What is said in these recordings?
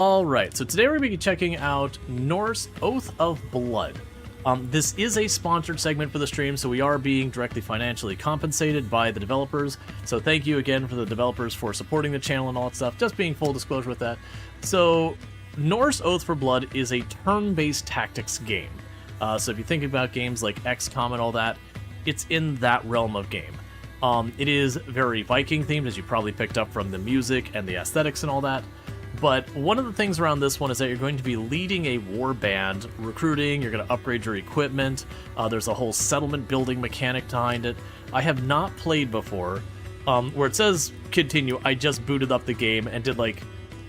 Alright, so today we're going to be checking out Norse Oath of Blood. This is a sponsored segment for the stream, so we are being directly financially compensated by the developers. So thank you again for the developers for supporting the channel and all that stuff, just being full disclosure with that. So, Norse Oath for Blood is a turn-based tactics game. So if you think about games like XCOM and all that, it's in that realm of game. It is very Viking themed, as you probably picked up from the music and the aesthetics and all that. But one of the things around this one is that you're going to be leading a war band, recruiting, you're going to upgrade your equipment, there's a whole settlement building mechanic behind it. I have not played before, where it says continue, I just booted up the game and did like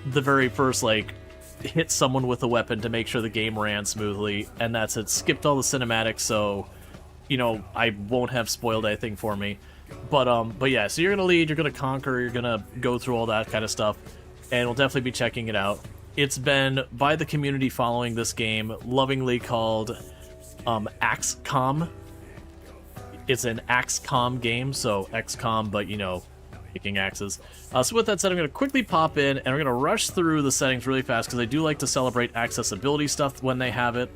the very first like hit someone with a weapon to make sure the game ran smoothly, and that's it. Skipped all the cinematics, so you know I won't have spoiled anything for me. But yeah, so you're gonna lead, you're gonna conquer, you're gonna go through all that kind of stuff. And we'll definitely be checking it out. It's been, by the community following this game, lovingly called AXCOM. It's an AXCOM game, so XCOM, but, you know, kicking axes. So with that said, I'm going to quickly pop in, and we're going to rush through the settings really fast, because I do like to celebrate accessibility stuff when they have it,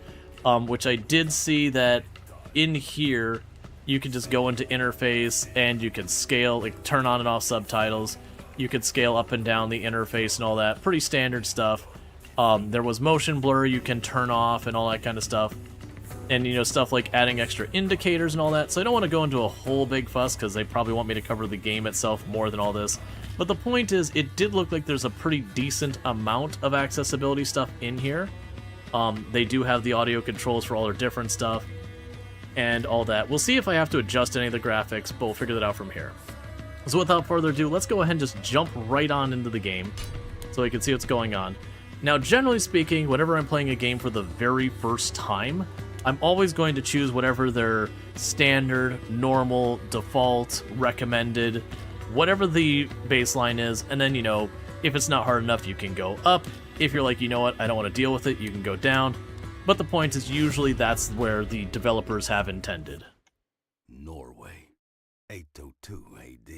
which I did see that in here, you can just go into interface, and you can scale, like, turn on and off subtitles. You could scale up and down the interface and all that. Pretty standard stuff. There was motion blur you can turn off and all that kind of stuff. And, you know, stuff like adding extra indicators and all that. So I don't want to go into a whole big fuss because they probably want me to cover the game itself more than all this. But the point is, it did look like there's a pretty decent amount of accessibility stuff in here. They do have the audio controls for all their different stuff and all that. We'll see if I have to adjust any of the graphics, but we'll figure that out from here. So without further ado, let's go ahead and just jump right on into the game so we can see what's going on. Now, generally speaking, whenever I'm playing a game for the very first time, I'm always going to choose whatever their standard, normal, default, recommended, whatever the baseline is, and then, you know, if it's not hard enough, you can go up. If you're like, you know what, I don't want to deal with it, you can go down. But the point is, usually that's where the developers have intended. Norway, 802 AD.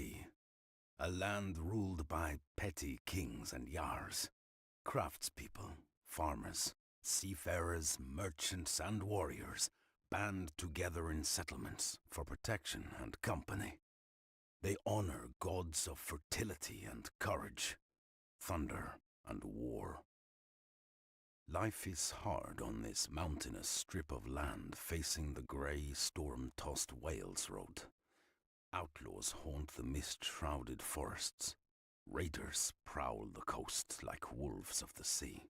A land ruled by petty kings and jarls, craftspeople, farmers, seafarers, merchants, and warriors band together in settlements for protection and company. They honor gods of fertility and courage, thunder and war. Life is hard on this mountainous strip of land facing the grey, storm-tossed Wales Road. Outlaws haunt the mist-shrouded forests. Raiders prowl the coast like wolves of the sea.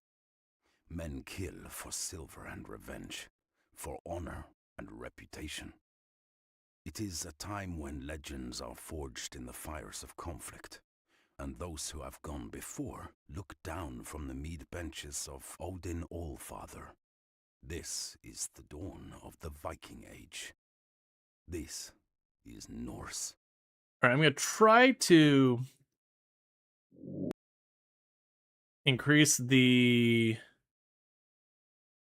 Men kill for silver and revenge, for honor and reputation. It is a time when legends are forged in the fires of conflict, and those who have gone before look down from the mead benches of Odin Allfather. This is the dawn of the Viking Age. This is Norse. All right, I'm going to try to increase the...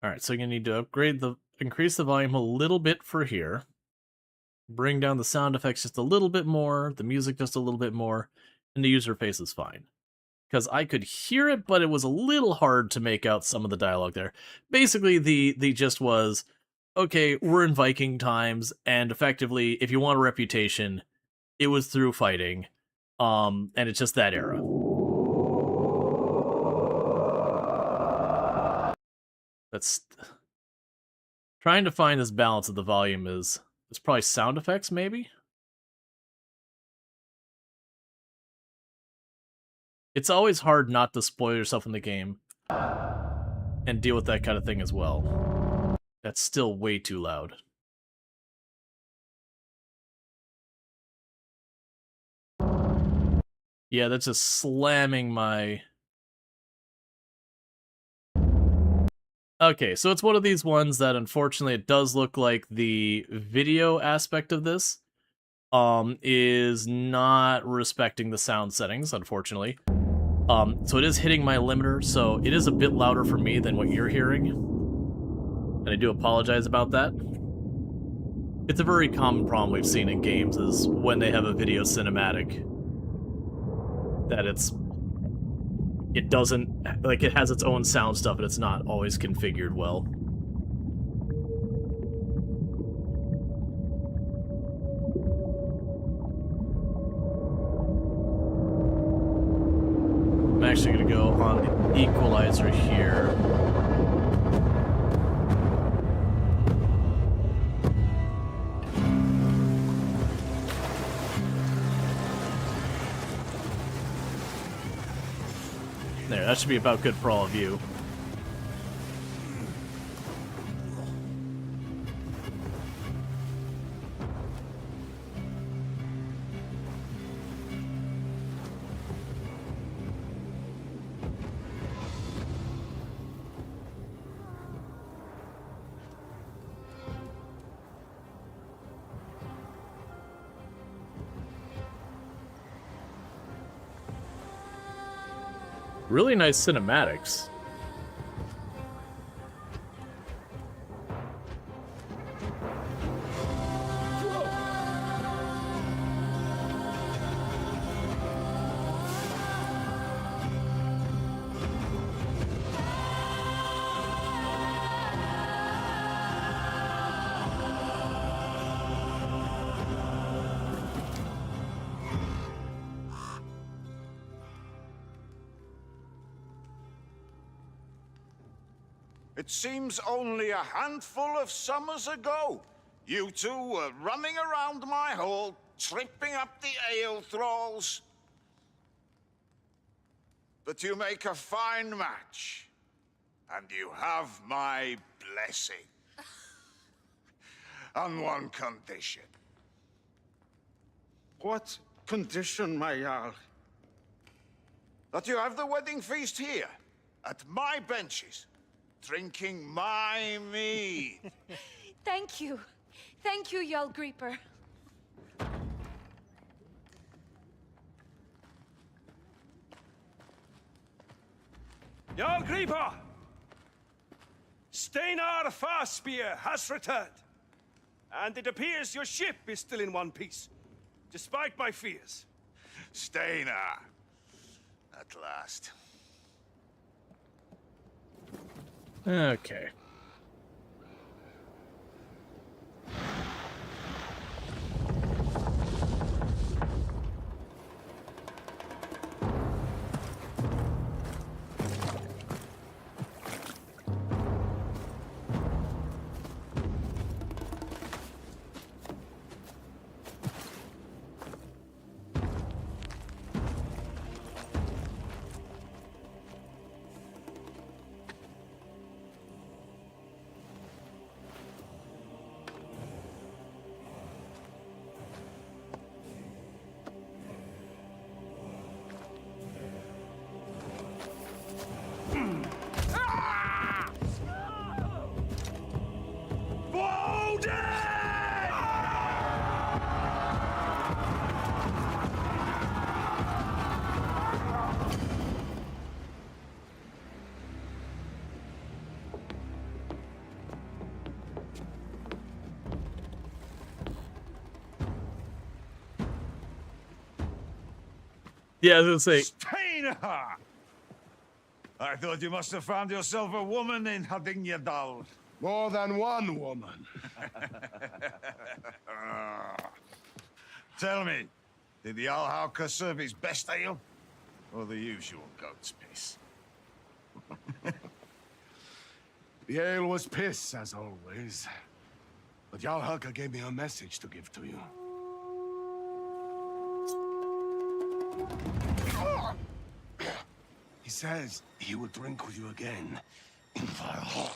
All right, so you're going to need to increase the volume a little bit for here. Bring down the sound effects just a little bit more, the music just a little bit more, and the user face is fine. Because I could hear it, but it was a little hard to make out some of the dialogue there. Basically, the gist was, okay, we're in Viking times, and effectively, if you want a reputation, it was through fighting, and it's just that era. That's... Trying to find this balance of the volume is... It's probably sound effects, maybe? It's always hard not to spoil yourself in the game, and deal with that kind of thing as well. That's still way too loud. Yeah, that's just slamming my... Okay, so it's one of these ones that unfortunately it does look like the video aspect of this is not respecting the sound settings, unfortunately. So it is hitting my limiter, so it is a bit louder for me than what you're hearing. And I do apologize about that. It's a very common problem we've seen in games, is when they have a video cinematic, that it's it doesn't, like, it has its own sound stuff, and it's not always configured well. I'm actually going to go on the equalizer here. There, that should be about good for all of you. Really nice cinematics. It seems only a handful of summers ago, you two were running around my hall, tripping up the ale thralls. But you make a fine match, and you have my blessing. On one condition. What condition, my Jarl? That you have the wedding feast here, at my benches. Drinking my mead. Thank you. Thank you, Jarl Grieper. Jarl Grieper! Steinar Farspear has returned. And it appears your ship is still in one piece, despite my fears. Steinar. At last. Okay. Yeah, I was gonna say. Steinar! I thought you must have found yourself a woman in Haddingedal. More than one woman. Tell me, did the Alhauka serve his best ale? Or the usual goat's piss? The ale was piss, as always. But Jarl Helka gave me a message to give to you. He says he will drink with you again in Valhalla.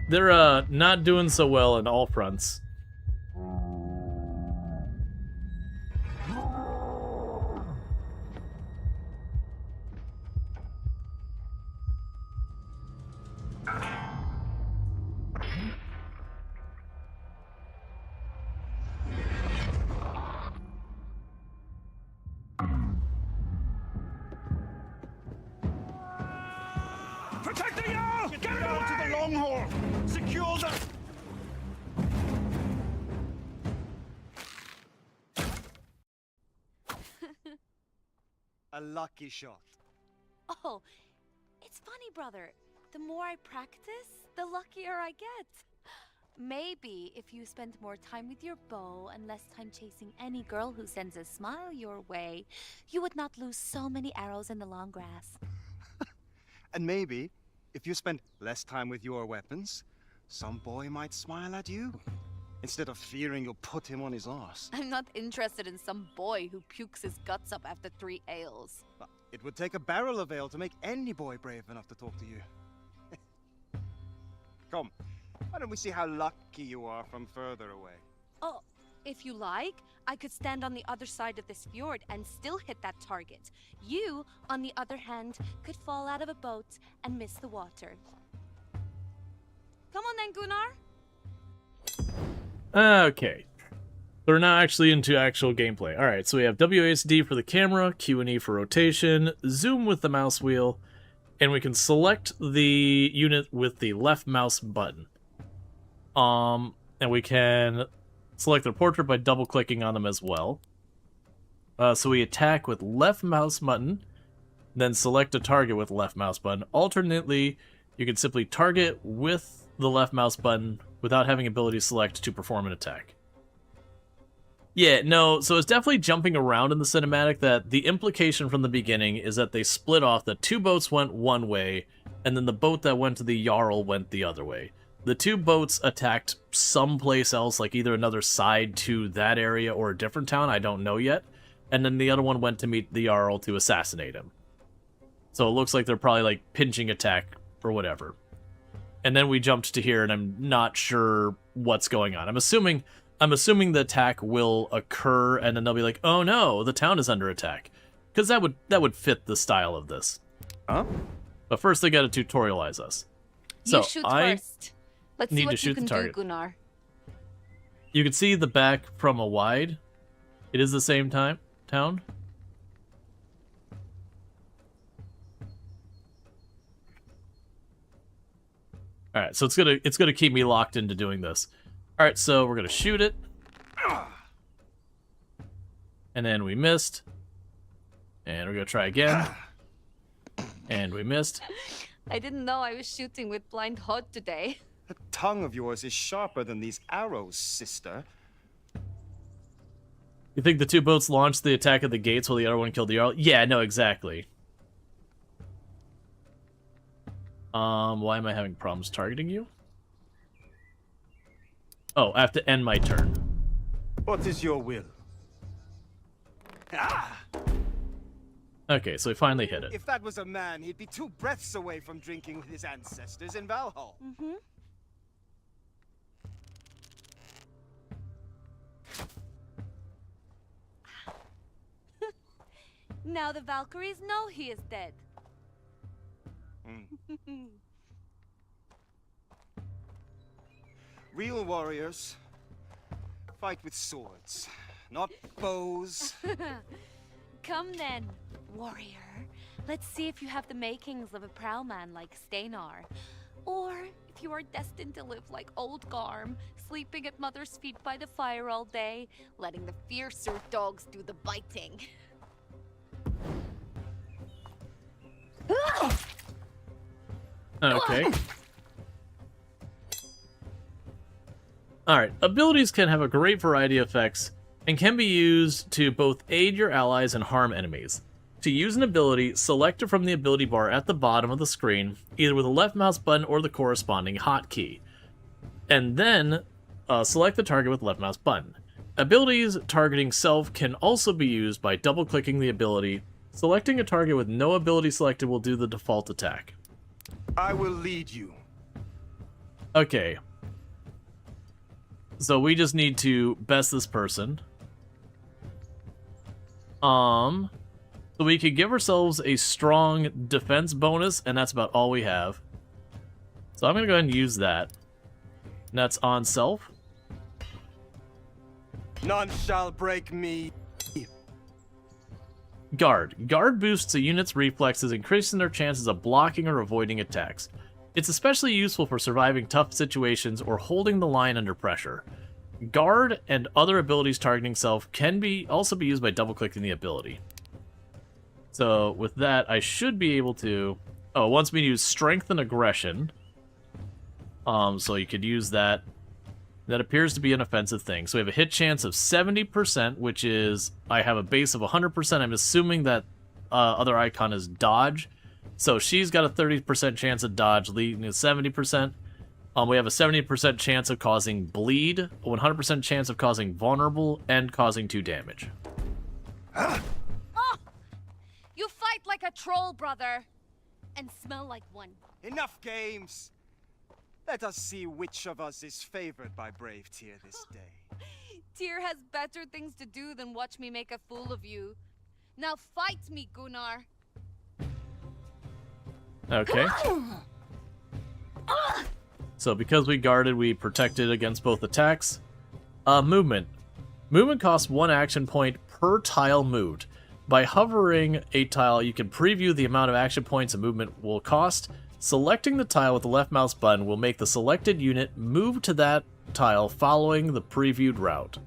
They're not doing so well in all fronts. Protect the Jarl! Get down to the long hall! Secure the... a lucky shot. Oh, it's funny, brother. The more I practice, the luckier I get. Maybe if you spend more time with your bow and less time chasing any girl who sends a smile your way, you would not lose so many arrows in the long grass. And maybe, if you spend less time with your weapons, some boy might smile at you, instead of fearing you'll put him on his arse. I'm not interested in some boy who pukes his guts up after 3 ales. But it would take a barrel of ale to make any boy brave enough to talk to you. Come, why don't we see how lucky you are from further away? Oh, if you like, I could stand on the other side of this fjord and still hit that target. You, on the other hand, could fall out of a boat and miss the water. Come on then, Gunnar. Okay. So we're now actually into actual gameplay. Alright, so we have WASD for the camera, Q and E for rotation, zoom with the mouse wheel, and we can select the unit with the left mouse button. And we can select their portrait by double-clicking on them as well. So we attack with left mouse button, then select a target with left mouse button. Alternately, you can simply target with the left mouse button without having ability select to perform an attack. Yeah, no, so it's definitely jumping around in the cinematic. That the implication from the beginning is that they split off, that 2 boats went one way, and then the boat that went to the Jarl went the other way. The 2 boats attacked someplace else, like either another side to that area or a different town, I don't know yet. And then the other one went to meet the Jarl to assassinate him. So it looks like they're probably like pinching attack or whatever. And then we jumped to here, and I'm not sure what's going on. I'm assuming the attack will occur, and then they'll be like, "Oh no, the town is under attack," because that would fit the style of this. Huh? But first, they got to tutorialize us. So You shoot first. Let's see need to what you shoot can the do, target. Gunnar. You can see the back from a wide. It is the same town. All right, so it's gonna keep me locked into doing this. All right, so we're gonna shoot it, and then we missed, and we're gonna try again, and we missed. I didn't know I was shooting with blind Hod today. The tongue of yours is sharper than these arrows, sister. You think the 2 boats launched the attack at the gates while the other one killed the Jarl? Yeah, no, exactly. Why am I having problems targeting you? Oh, I have to end my turn. What is your will? Ah! Okay, so we finally hit it. If that was a man, he'd be 2 breaths away from drinking with his ancestors in Valhall. Mm-hmm. Now the Valkyries know he is dead. Real warriors fight with swords, not bows. Come then, warrior. Let's see if you have the makings of a proud man like Steinar. Or if you are destined to live like old Garm, sleeping at mother's feet by the fire all day, letting the fiercer dogs do the biting. Okay. Alright, abilities can have a great variety of effects and can be used to both aid your allies and harm enemies. To use an ability, select it from the ability bar at the bottom of the screen, either with the left mouse button or the corresponding hotkey. And then, select the target with the left mouse button. Abilities targeting self can also be used by double-clicking the ability. Selecting a target with no ability selected will do the default attack. I will lead you. Okay. So we just need to best this person. So we could give ourselves a strong defense bonus, and that's about all we have. So I'm gonna go ahead and use that. And that's on self. None shall break me. Guard. Guard boosts a unit's reflexes, increasing their chances of blocking or avoiding attacks. It's especially useful for surviving tough situations or holding the line under pressure. Guard and other abilities targeting self can also be used by double-clicking the ability. So with that, I should be able to... Oh, it wants me to use Strength and Aggression. So you could use that. That appears to be an offensive thing. So we have a hit chance of 70%, which is... I have a base of 100%. I'm assuming that other icon is Dodge. So she's got a 30% chance of Dodge, leading to 70%. We have a 70% chance of causing Bleed, a 100% chance of causing Vulnerable, and causing 2 damage. Oh! You fight like a troll, brother. And smell like one. Enough games! Let us see which of us is favored by Brave Tyr this day. Tyr has better things to do than watch me make a fool of you. Now fight me, Gunnar. Okay. So because we guarded, we protected against both attacks. Movement. Movement costs 1 action point per tile moved. By hovering a tile, you can preview the amount of action points a movement will cost. Selecting the tile with the left mouse button will make the selected unit move to that tile following the previewed route.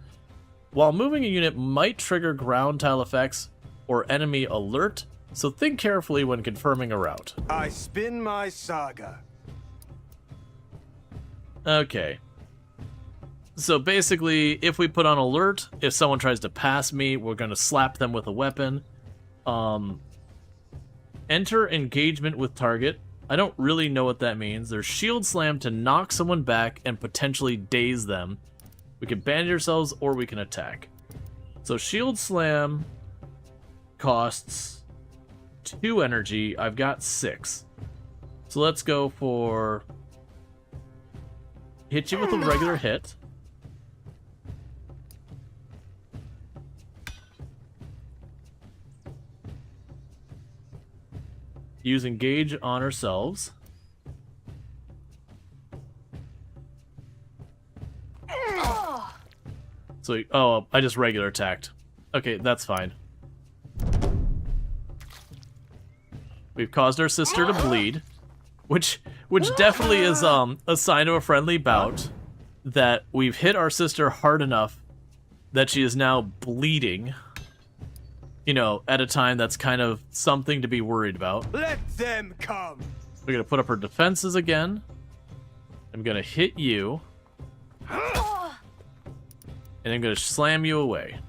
While moving a unit might trigger ground tile effects or enemy alert, so think carefully when confirming a route. I spin my saga. Okay. So basically, if we put on alert, if someone tries to pass me, we're going to slap them with a weapon. Enter engagement with target. I don't really know what that means. There's shield slam to knock someone back and potentially daze them. We can bandage ourselves or we can attack. So shield slam costs 2 energy. I've got 6. So let's go for... hit you with a regular hit. Use engage on ourselves. So, oh, I just regular attacked. Okay, that's fine. We've caused our sister to bleed, which definitely is a sign of a friendly bout, that we've hit our sister hard enough that she is now bleeding. You know, at a time that's kind of something to be worried about. Let them come! We're gonna put up her defenses again. I'm gonna hit you. And I'm gonna slam you away.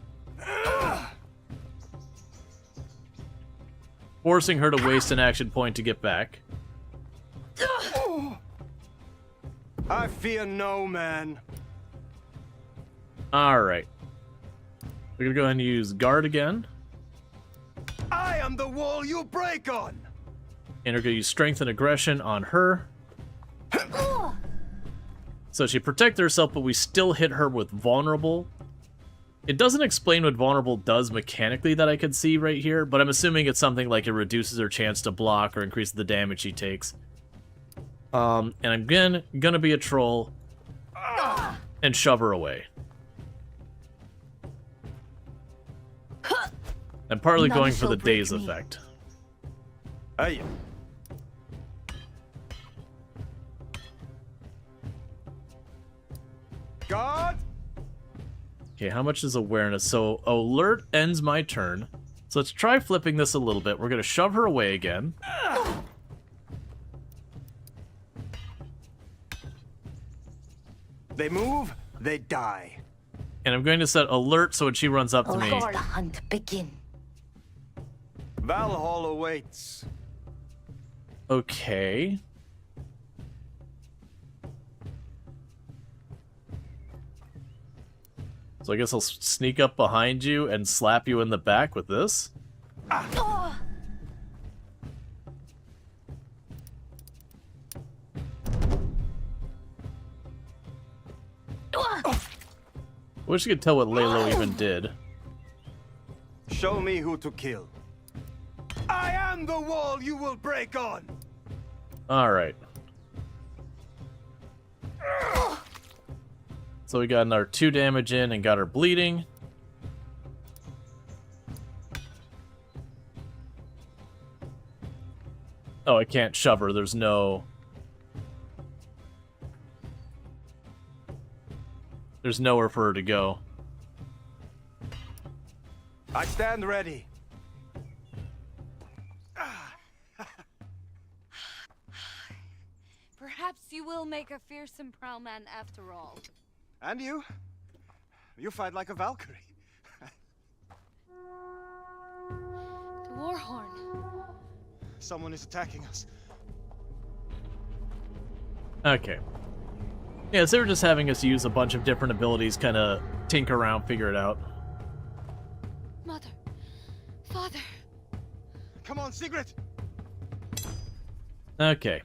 Forcing her to waste an action point to get back. I fear no man. Alright. We're gonna go ahead and use guard again. I am the wall you break on! And we're gonna use strength and aggression on her. So she protected herself, but we still hit her with vulnerable. It doesn't explain what vulnerable does mechanically that I can see right here, but I'm assuming it's something like it reduces her chance to block or increases the damage she takes. And I'm gonna be a troll and shove her away. I'm partly None going for shall the break daze me. effect. Hey. God! Okay, how much is awareness? So alert ends my turn. So let's try flipping this a little bit. We're gonna shove her away again. They move, they die. And I'm going to set alert so when she runs up to me, Our hunt begin. Valhalla awaits. okay. So I guess I'll sneak up behind you and slap you in the back with this. Wish you could tell what Lalo even did. Show me who to kill. I am the wall you will break on! Alright. So we got another 2 damage in and got her bleeding. Oh, I can't shove her. There's nowhere for her to go. I stand ready. will make a fearsome prowman after all. And you? You fight like a Valkyrie. The war horn. Someone is attacking us. Okay. Yeah, so they were just having us use a bunch of different abilities, kind of tinker around, figure it out. Mother. Father. Come on, Sigrid! Okay.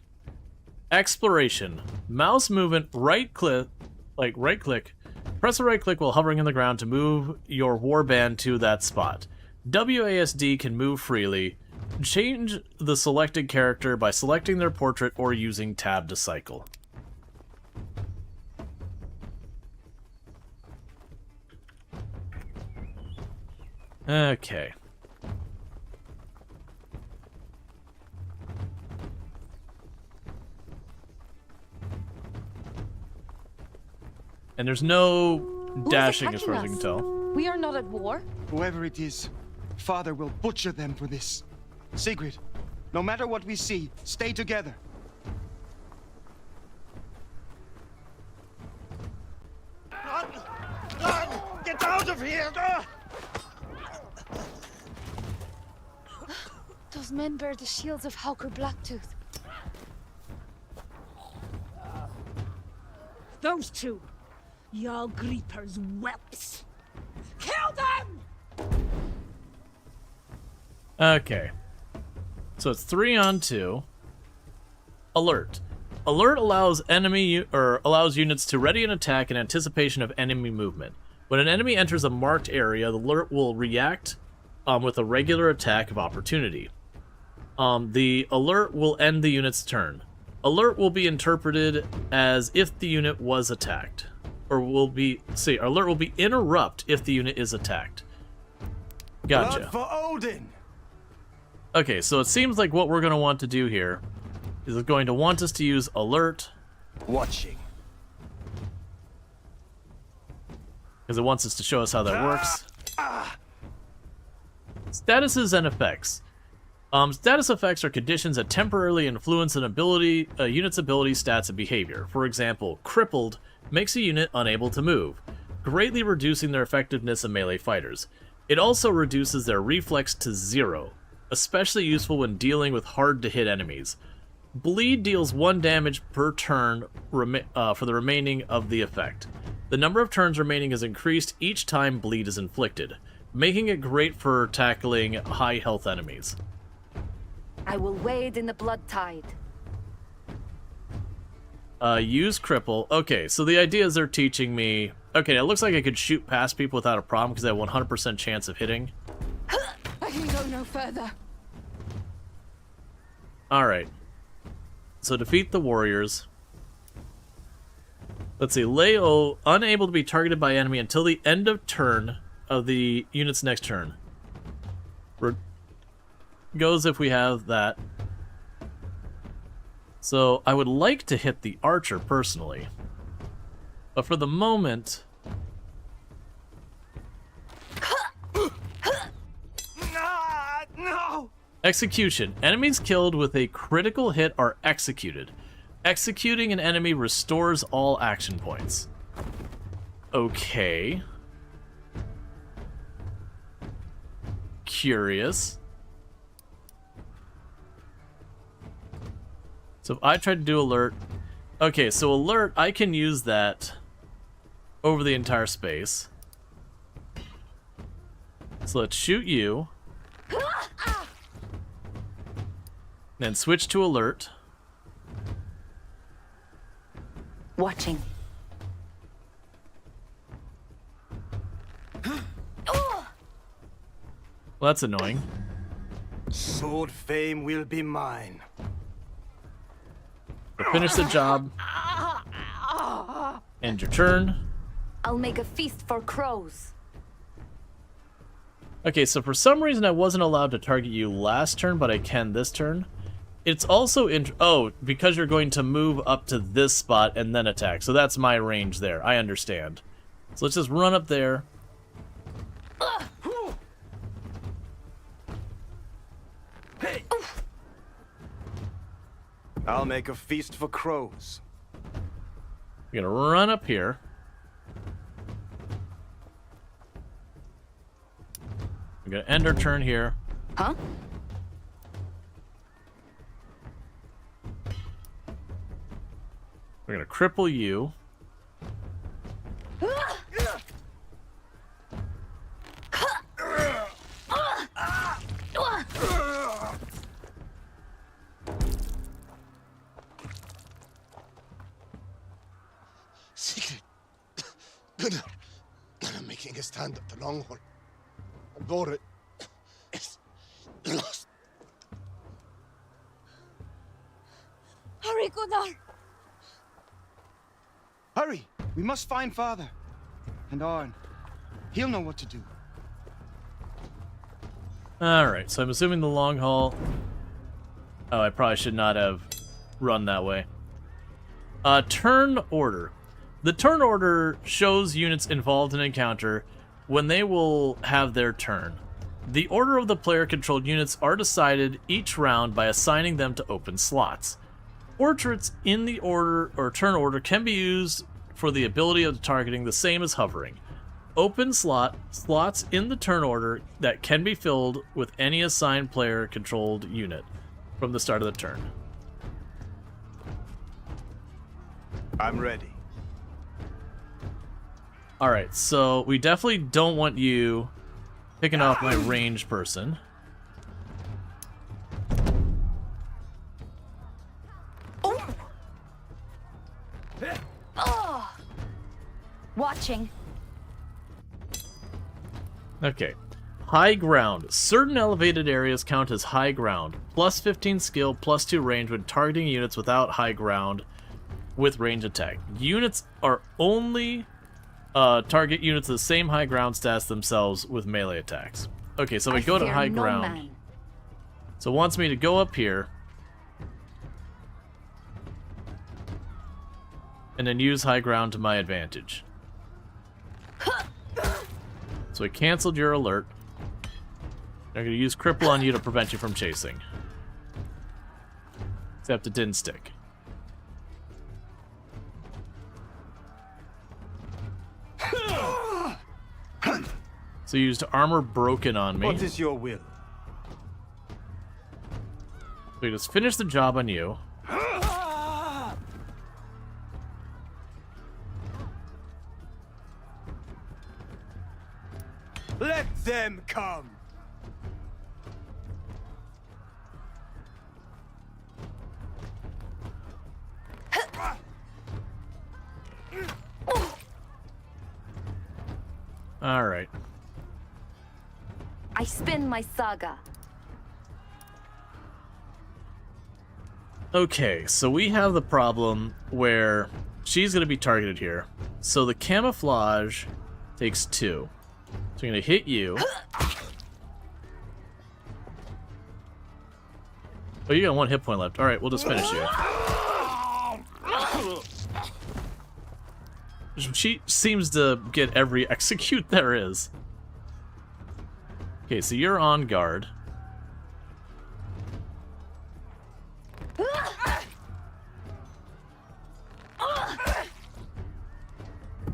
Exploration. Mouse movement, right click, press a right click while hovering on the ground to move your warband to that spot. WASD can move freely. Change the selected character by selecting their portrait or using tab to cycle. Okay. And there's no dashing as far as I can tell. We are not at war. Whoever it is, Father will butcher them for this. Sigrid, no matter what we see, stay together. Get out of here! Those men bear the shields of Hawker Blacktooth. Those two. Jarl Greeper's whelps. Kill them! Okay. So it's 3-on-2. Alert. Alert allows allows units to ready an attack in anticipation of enemy movement. When an enemy enters a marked area, the alert will react with a regular attack of opportunity. The alert will end the unit's turn. Alert will be interpreted as if the unit was attacked. Or alert will be interrupt if the unit is attacked. Gotcha. Blood for Odin! Okay, so it seems like what we're going to want to do here is it's going to want us to use alert. Watching. Because it wants us to show us how that works. Statuses and effects. Status effects are conditions that temporarily influence an unit's ability, stats, and behavior. For example, crippled makes a unit unable to move, greatly reducing their effectiveness in melee fighters. It also reduces their reflex to 0, especially useful when dealing with hard-to-hit enemies. Bleed deals 1 damage per turn for the remaining of the effect. The number of turns remaining is increased each time bleed is inflicted, making it great for tackling high-health enemies. I will wade in the blood tide. Use cripple. Okay, so the idea is they're teaching me... Okay, it looks like I could shoot past people without a problem because I have 100% chance of hitting. I can go no further. Alright. So defeat the warriors. Let's see. Lay O, unable to be targeted by enemy until the end of turn of the unit's next turn. Goes if we have that. So I would like to hit the archer personally. But for the moment... No! Execution. Enemies killed with a critical hit are executed. Executing an enemy restores all action points. Okay. Curious. So if I try to do alert... Okay, so alert, I can use that over the entire space. So let's shoot you. Then switch to alert. Watching. Well, that's annoying. Sword fame will be mine. So finish the job. End your turn. I'll make a feast for crows. Okay, so for some reason I wasn't allowed to target you last turn, but I can this turn. It's also because you're going to move up to this spot and then attack. So that's my range there. I understand. So let's just run up there. I'll make a feast for crows. We're gonna run up here. We're gonna end our turn here. Huh? We're gonna cripple you. Secret. Gunnar. Gunnar making a stand at the long hole. And Bore is lost. Hurry, Gunnar! Hurry! We must find Father. And Arn. He'll know what to do. Alright, so I'm assuming the long haul... Oh, I probably should not have run that way. Turn order. The turn order shows units involved in an encounter when they will have their turn. The order of the player-controlled units are decided each round by assigning them to open slots. Portraits in the order or turn order can be used for the ability of targeting, the same as hovering. Open slots in the turn order that can be filled with any assigned player-controlled unit from the start of the turn. I'm ready. Alright, so we definitely don't want you picking off my ranged person. Oh! Watching. Okay. High ground. Certain elevated areas count as high ground. Plus 15 skill, plus 2 range when targeting units without high ground with range attack. Units are only target units of the same high ground stats themselves with melee attacks. Okay, so we go to high ground. So it wants me to go up here and then use high ground to my advantage. So we canceled your alert. I'm going to use cripple on you to prevent you from chasing. Except it didn't stick. So you used armor broken on me. What is your will? So we just finished the job on you. Let them come. All right. I spin my saga. Okay, so we have the problem where she's going to be targeted here. So the camouflage takes 2. So I'm going to hit you. Oh, you got 1 hit point left. All right, we'll just finish you. She seems to get every execute there is. Okay, so you're on guard.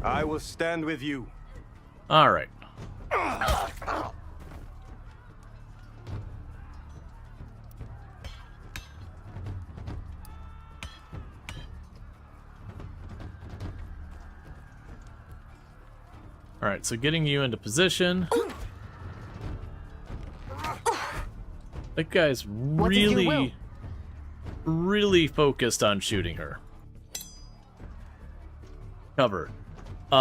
I will stand with you. All right. All right, so getting you into position. That guy's really focused on shooting her. Cover.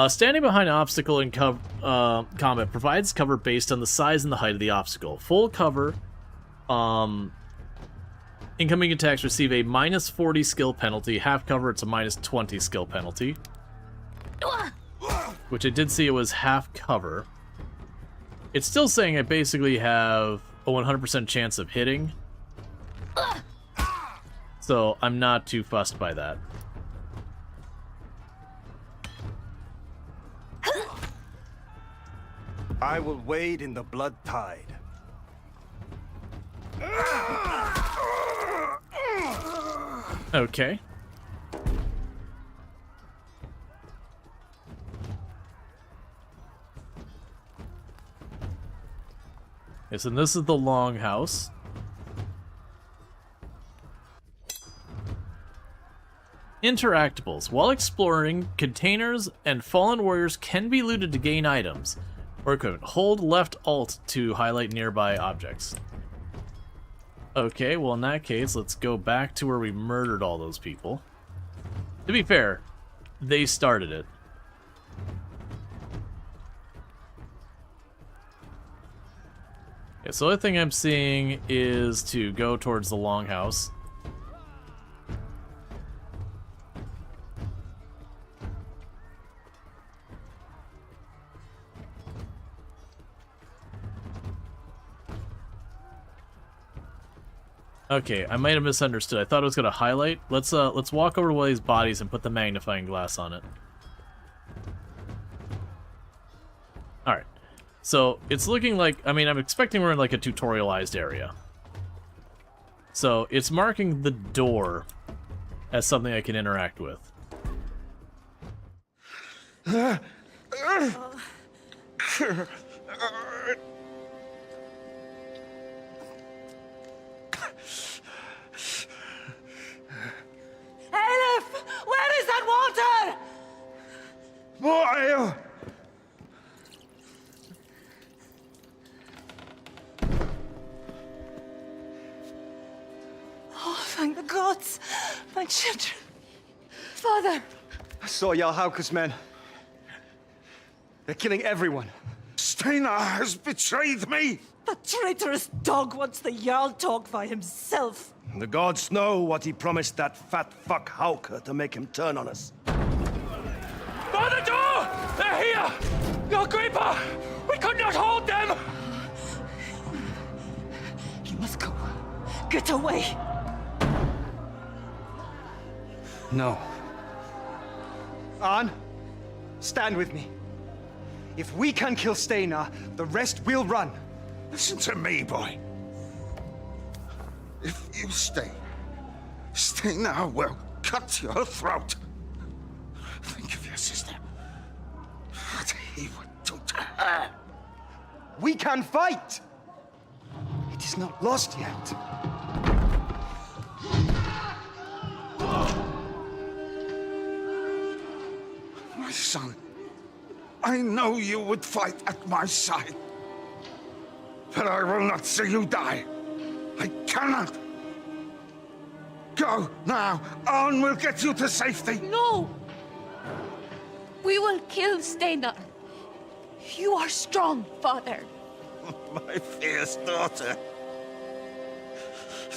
Standing behind an obstacle in combat provides cover based on the size and the height of the obstacle. Full cover. Incoming attacks receive a minus 40 skill penalty. Half cover, it's a minus 20 skill penalty. Which I did see it was half cover. It's still saying I basically have a 100% chance of hitting. So I'm not too fussed by that. I will wade in the blood tide. Okay. Yes, and this is the longhouse. Interactables. While exploring, containers and fallen warriors can be looted to gain items or equipment. Hold left alt to highlight nearby objects. Okay, well in that case, let's go back to where we murdered all those people. To be fair, they started it. Yeah, so the only thing I'm seeing is to go towards the longhouse. Okay, I might have misunderstood. I thought it was gonna highlight. Let's walk over to one of these bodies and put the magnifying glass on it. Alright. So it's looking like, I mean, I'm expecting we're in like a tutorialized area. So it's marking the door as something I can interact with. Elif! Where is that water? Boil! Oh, thank the gods. My children. Father! I saw Jarl Hauke's men. They're killing everyone. Steinar has betrayed me! That traitorous dog wants the Jarl talk by himself. The gods know what he promised that fat fuck Hauke to make him turn on us. By the door! They're here! Your Creeper! We could not hold them! You must go. Get away. No. Arn, stand with me. If we can kill Steinar, the rest will run. Listen to me, boy. If you stay, Steinar will cut your throat. Think of your sister. What he would do to her. We can fight! It is not lost yet. My son, I know you would fight at my side. But I will not see you die. I cannot. Go now. Arn will get you to safety. No! We will kill Steinar. You are strong, father. My fierce daughter.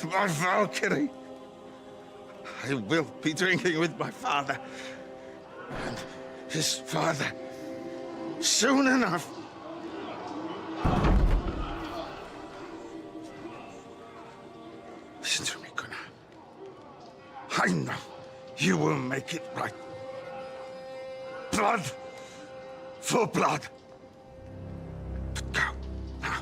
My Valkyrie. I will be drinking with my father. And his father. Soon enough. Listen to me, Gunnar. I know you will make it right. Blood for blood. But go, now.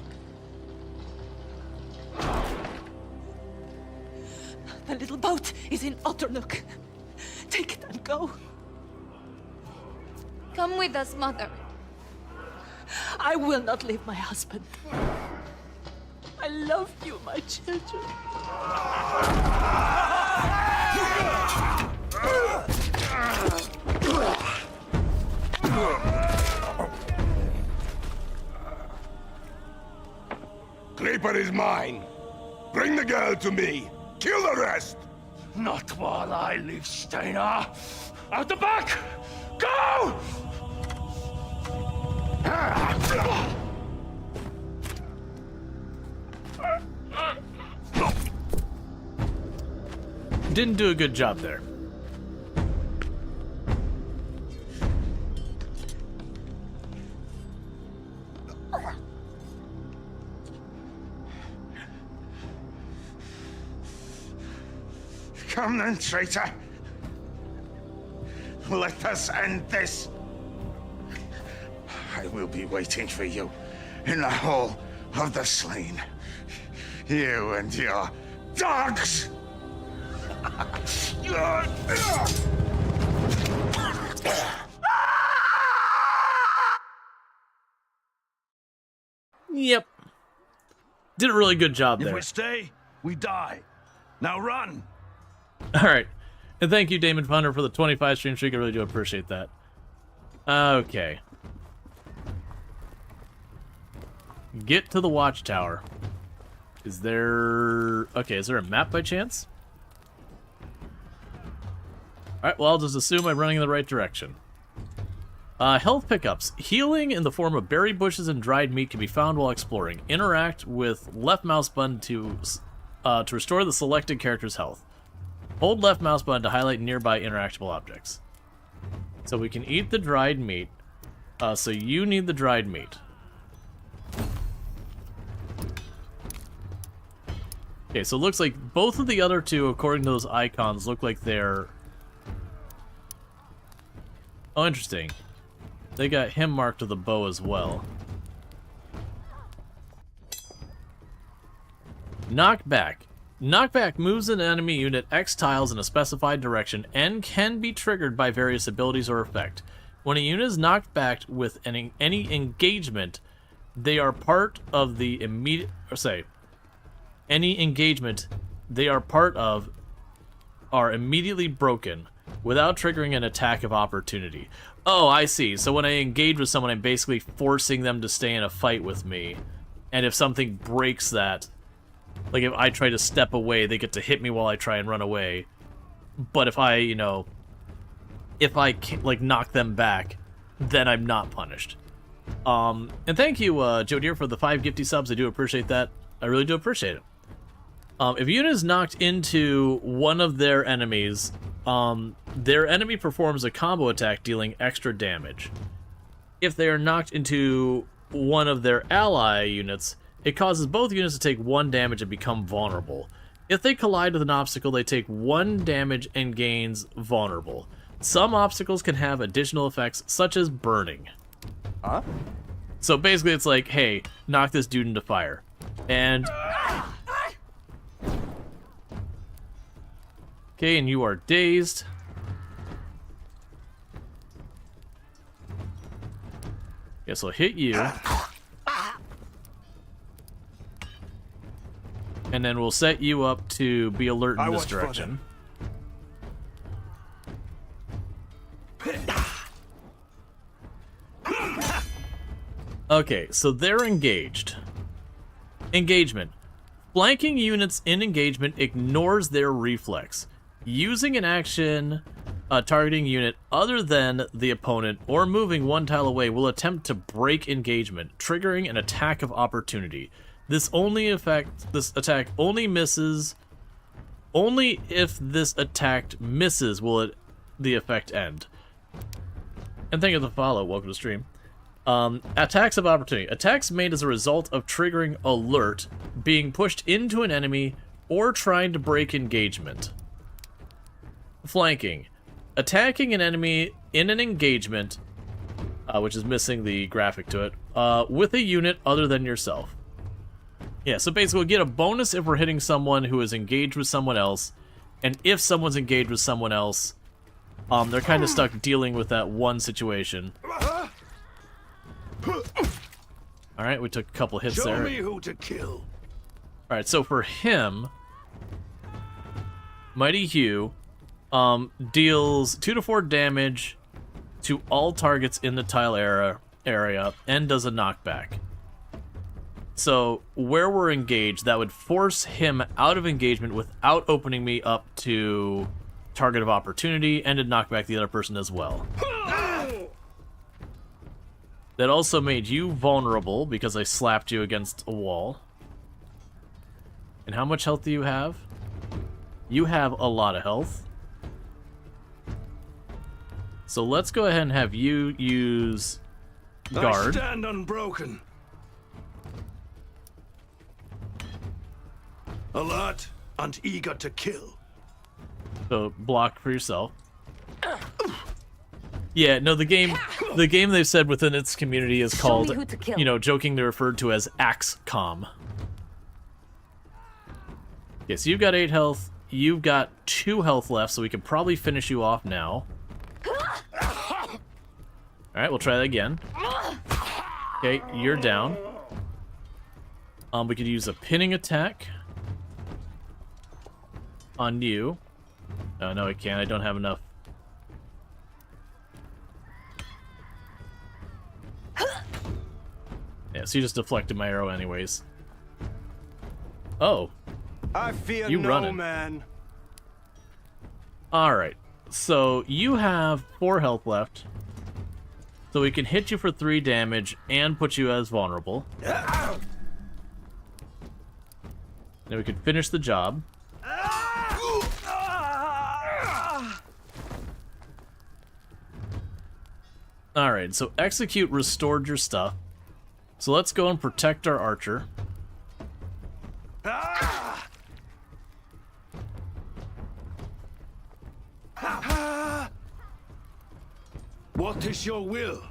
The little boat is in Otternook. Take it and go. Come with us, mother. I will not leave my husband. I love you, my children. Creeper is mine. Bring the girl to me. Kill the rest. Not while I live, Steinar! Out the back! Go! Didn't do a good job there. Come then, traitor. Let us end this. I will be waiting for you in the Hall of the Slain. You and your dogs! Yep. Did a really good job If there. we stay, we die. Now run! All right. And thank you, Damon Funder, for the 25 stream streak. I really do appreciate that. Okay. Get to the watchtower. Is there... Okay, is there a map by chance? Alright, well, I'll just assume I'm running in the right direction. Health pickups. Healing in the form of berry bushes and dried meat can be found while exploring. Interact with left mouse button to restore the selected character's health. Hold left mouse button to highlight nearby interactable objects. So we can eat the dried meat. So you need the dried meat. Okay, so it looks like both of the other two, according to those icons, look like they're... Oh, interesting. They got him marked with a bow as well. Knockback. Knockback moves an enemy unit X tiles in a specified direction and can be triggered by various abilities or effect. When a unit is knocked back with any engagement, they are part of the immediate... Any engagement they are part of are immediately broken without triggering an attack of opportunity. Oh, I see. So when I engage with someone, I'm basically forcing them to stay in a fight with me. And if something breaks that, like if I try to step away, they get to hit me while I try and run away. But if I, if I like knock them back, then I'm not punished. And thank you, Joe Deere, for the 5 gifty subs. I do appreciate that. I really do appreciate it. If a unit is knocked into one of their enemies, their enemy performs a combo attack dealing extra damage. If they are knocked into one of their ally units, it causes both units to take 1 damage and become vulnerable. If they collide with an obstacle, they take 1 damage and gains vulnerable. Some obstacles can have additional effects, such as burning. Huh? So basically it's like, hey, knock this dude into fire. And... Okay, and you are dazed. Guess I'll hit you. And then we'll set you up to be alert in this direction. Okay, so they're engaged. Engagement. Flanking units in engagement ignores their reflex. Using an action targeting unit other than the opponent or moving 1 tile away will attempt to break engagement, triggering an attack of opportunity. This attack only misses. Only if this attack misses will the effect end. And thank you for the follow. Welcome to stream. Attacks of opportunity. Attacks made as a result of triggering alert, being pushed into an enemy, or trying to break engagement. Flanking. Attacking an enemy in an engagement, which is missing the graphic to it, with a unit other than yourself. Yeah, so basically we'll get a bonus if we're hitting someone who is engaged with someone else, and if someone's engaged with someone else, they're kind of stuck dealing with that one situation. Alright, we took a couple hits there. Show me who to kill. Alright, so for him, Mighty Hugh deals 2 to 4 damage to all targets in the tile area and does a knockback. So where we're engaged, that would force him out of engagement without opening me up to target of opportunity, and to knock back the other person as well. That also made you vulnerable because I slapped you against a wall. And how much health do you have? You have a lot of health. So let's go ahead and have you use guard. I stand unbroken. Alert and eager to kill. So block for yourself. Yeah, no, the game they've said within its community is called, jokingly referred to as AXCOM. Okay, so you've got 8 health, you've got 2 health left, so we can probably finish you off now. Alright, we'll try that again. Okay, you're down. We could use a pinning attack on you. Oh, no, I can't. I don't have enough. Yeah, so you just deflected my arrow anyways. Oh. I fear You no running. man. Alright. So you have 4 health left. So we can hit you for 3 damage and put you as vulnerable. Then we can finish the job. Alright, so execute restored your stuff. So let's go and protect our archer. What is your will?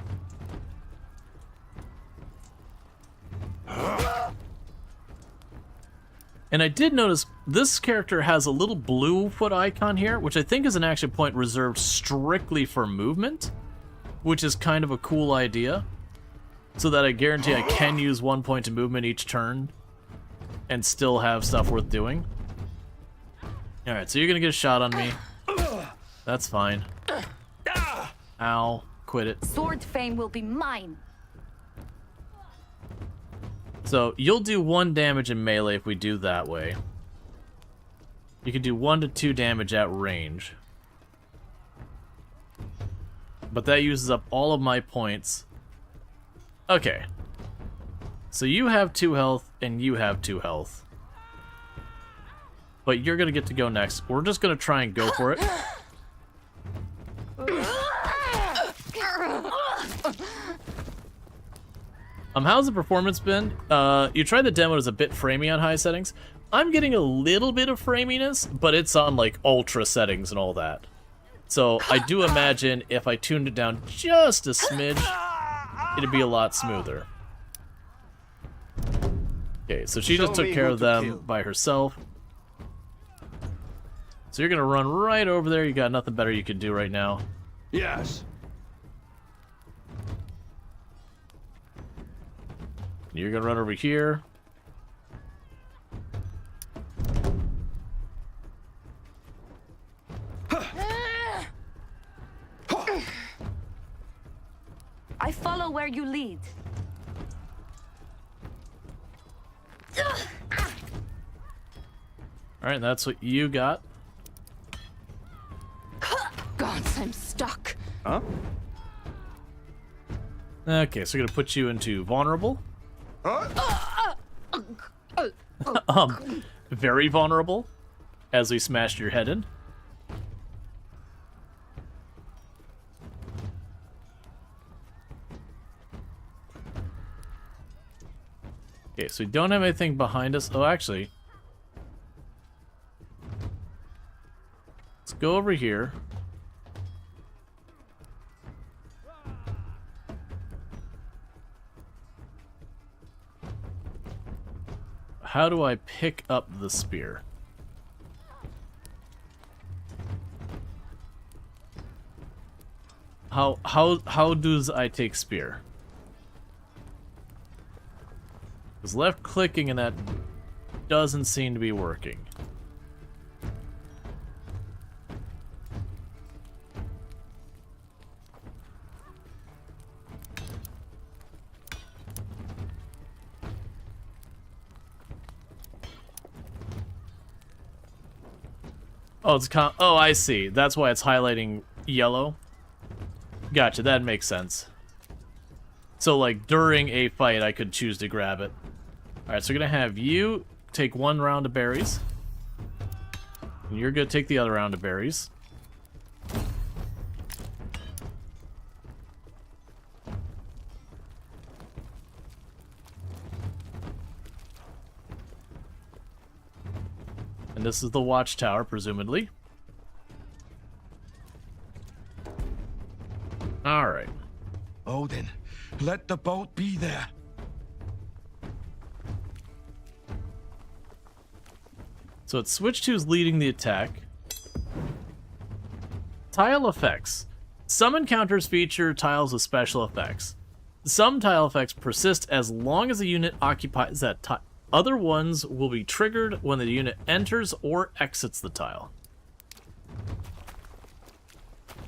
And I did notice this character has a little blue foot icon here, which I think is an action point reserved strictly for movement, which is kind of a cool idea. So that I guarantee I can use 1 point of movement each turn and still have stuff worth doing. Alright, so you're gonna get a shot on me. That's fine. Ow. Quit it. Sword fame will be mine. So you'll do 1 damage in melee if we do that way. You can do 1 to 2 damage at range. But that uses up all of my points. Okay. So you have 2 health, and you have 2 health. But you're gonna get to go next. We're just gonna try and go for it. How's the performance been? You tried the demo, it's a bit framey on high settings. I'm getting a little bit of framiness, but it's on like ultra settings and all that. So I do imagine if I tuned it down just a smidge, it'd be a lot smoother. Okay, so she just took care of them by herself. So you're gonna run right over there. You got nothing better you can do right now. Yes. You're gonna run over here. I follow where you lead. Alright, that's what you got. Gods, I'm stuck. Huh? Okay, so we're gonna put you into vulnerable. Very vulnerable, as we smashed your head in. Okay, so we don't have anything behind us. Oh, actually. Let's go over here. How do I pick up the spear? How does I take spear? Because left clicking and that doesn't seem to be working. Oh, oh, I see. That's why it's highlighting yellow. Gotcha, that makes sense. So, like, during a fight, I could choose to grab it. Alright, so we're gonna have you take 1 round of berries. And you're gonna take the other round of berries. And this is the watchtower, presumably. Alright. Odin, let the boat be there. So it's Switch 2's leading the attack. Tile effects. Some encounters feature tiles with special effects. Some tile effects persist as long as a unit occupies that Other ones will be triggered when the unit enters or exits the tile.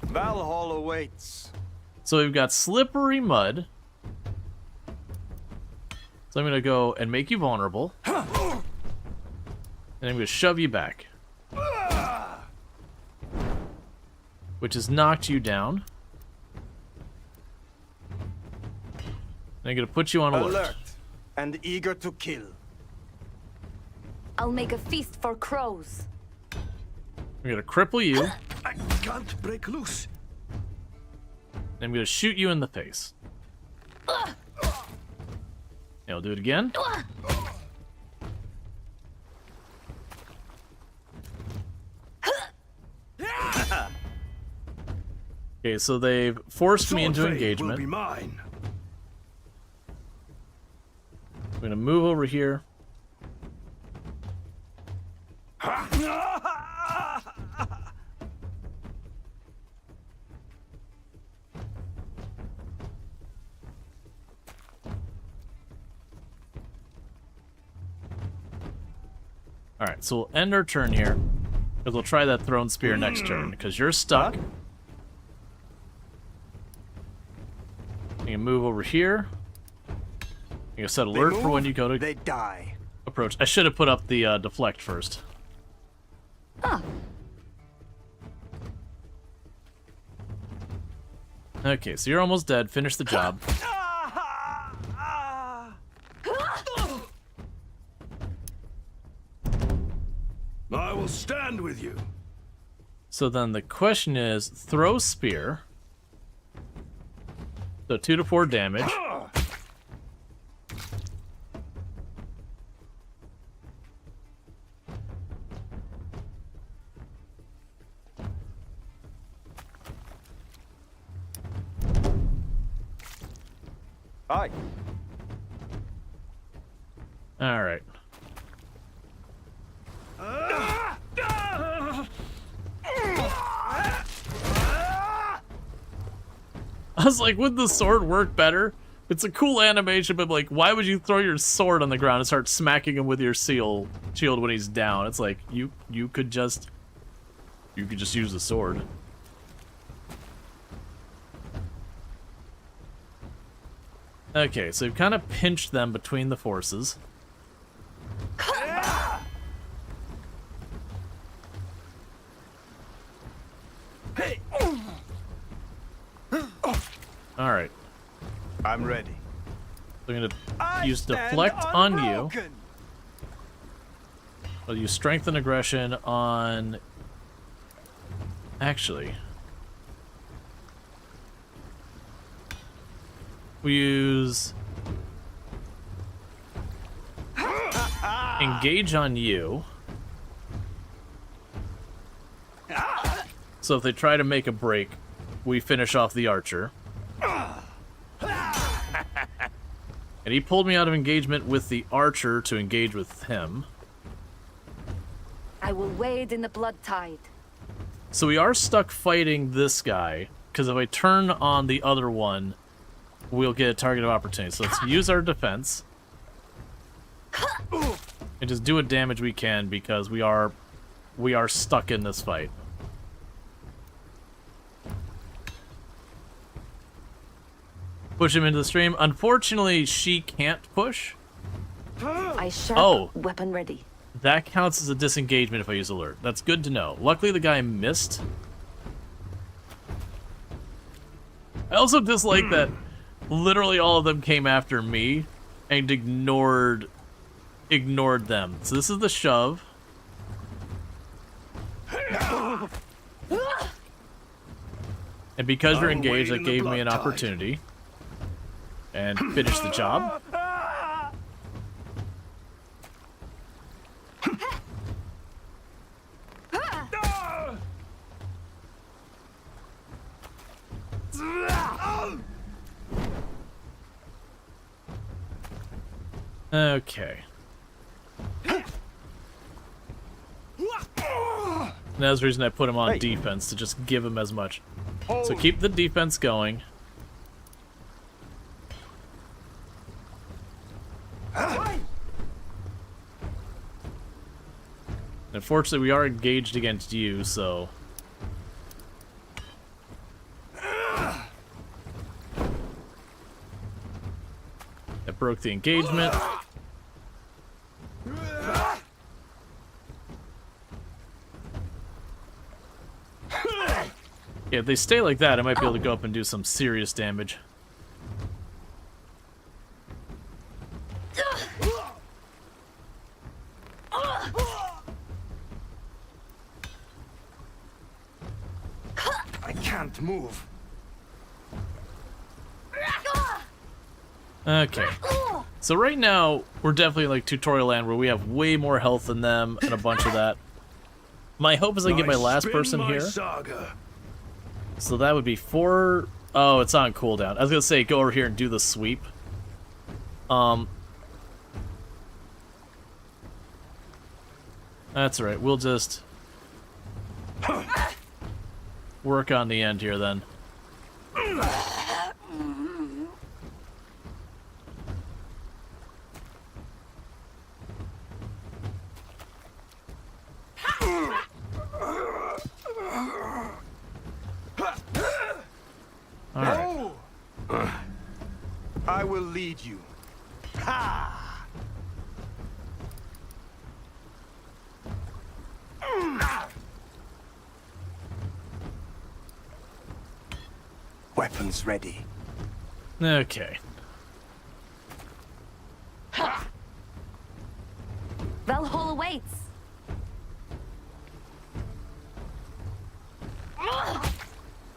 Valhalla awaits. So we've got slippery mud. So I'm going to go and make you vulnerable. And I'm going to shove you back. Which has knocked you down. And I'm going to put you on alert. Alert and eager to kill. I'll make a feast for crows. I'm going to cripple you. I can't break loose. And I'm going to shoot you in the face. And I'll do it again. Okay, so they've forced me into engagement. Will be mine. I'm going to move over here. Alright, so we'll end our turn here. Because we'll try that thrown spear next turn. Because you're stuck. You can move over here. You can set alert for when you go to They die. approach. I should have put up the deflect first. Okay, so you're almost dead. Finish the job. I will stand with you. So then the question is, throw spear. So 2 to 4 damage. Aye. All right. I was like, would the sword work better? It's a cool animation, but like, why would you throw your sword on the ground and start smacking him with your shield when he's down? It's like you could just use the sword. Okay, so we've kind of pinched them between the forces. Alright. I'm ready. So I'm gonna use deflect on you. I'll use strength and aggression on... Actually... We use... Engage on you. So if they try to make a break, we finish off the archer. And he pulled me out of engagement with the archer to engage with him. I will wade in the blood tide. So we are stuck fighting this guy, because if I turn on the other one, we'll get a target of opportunity. So let's use our defense. And just do what damage we can, because we are stuck in this fight. Push him into the stream. Unfortunately, she can't push. I shall weapon ready. That counts as a disengagement if I use alert. That's good to know. Luckily, the guy missed. I also dislike that literally all of them came after me and ignored them. So this is the shove. And because you're engaged, that gave me an opportunity. And finish the job. Okay. And that's the reason I put him on defense, to just give him as much. So keep the defense going. Unfortunately, we are engaged against you, so... That broke the engagement. Yeah, if they stay like that, I might be able to go up and do some serious damage. I can't move. Okay. So right now, we're definitely like tutorial land where we have way more health than them and a bunch of that. My hope is I get my last person here. Saga. So that would be 4... Oh, it's on cooldown. I was gonna say, go over here and do the sweep. That's right. We'll just... work on the end here, then. Alright. I will lead you. Ha! Weapons ready. Okay. Valhalla awaits.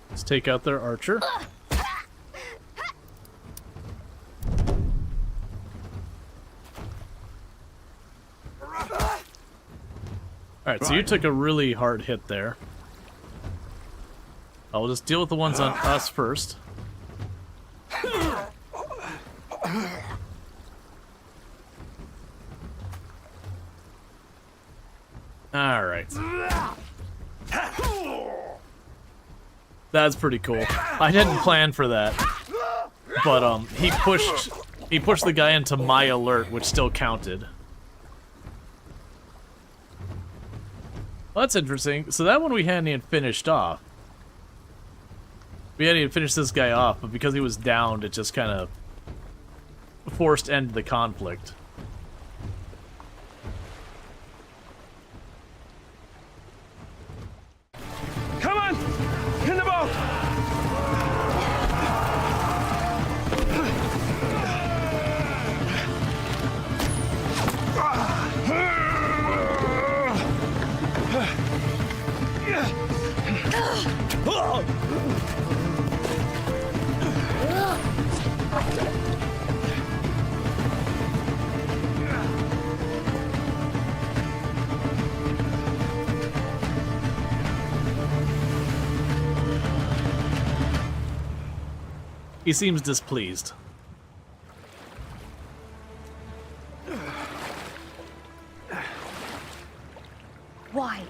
Let's take out their archer. Alright, so you took a really hard hit there. I'll just deal with the ones on us first. Alright. That's pretty cool. I didn't plan for that. But he pushed the guy into my alert, which still counted. Well, that's interesting. So that one we hadn't even finished off. We hadn't even finished this guy off, but because he was downed, it just kind of forced end to the conflict. Come on! In the boat! He seems displeased. Why?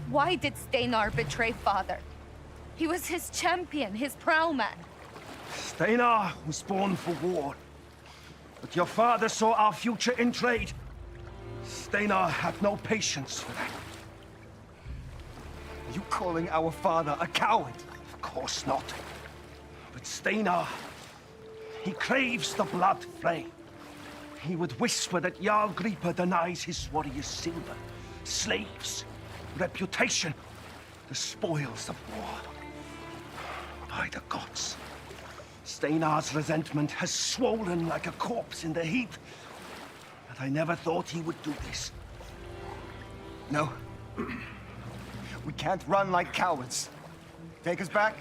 Why did Steinar betray father? He was his champion, his prowman. Steinar was born for war. But your father saw our future in trade. Steinar had no patience for that. You calling our father a coward? Of course not. But Steinar, he craves the blood flame. He would whisper that Jarl Gripa denies his warriors silver, slaves, reputation, the spoils of war. By the gods, Steinar's resentment has swollen like a corpse in the heat. But I never thought he would do this. No. We can't run like cowards. Take us back.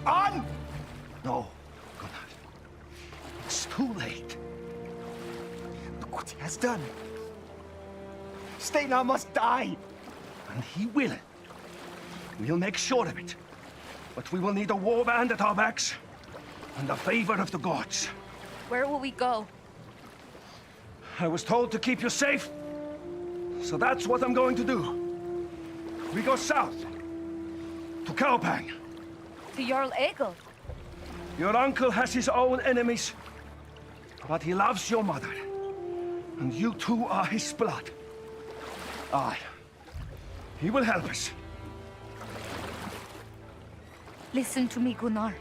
On! No, Gunnar. It's too late. Look what he has done. Steinar must die. And he will. We'll make sure of it. But we will need a warband at our backs and the favor of the gods. Where will we go? I was told to keep you safe, so that's what I'm going to do. We go south, to Kaupang. To Jarl Egil. Your uncle has his own enemies, but he loves your mother, and you two are his blood. Aye. He will help us. Listen to me, Gunnar.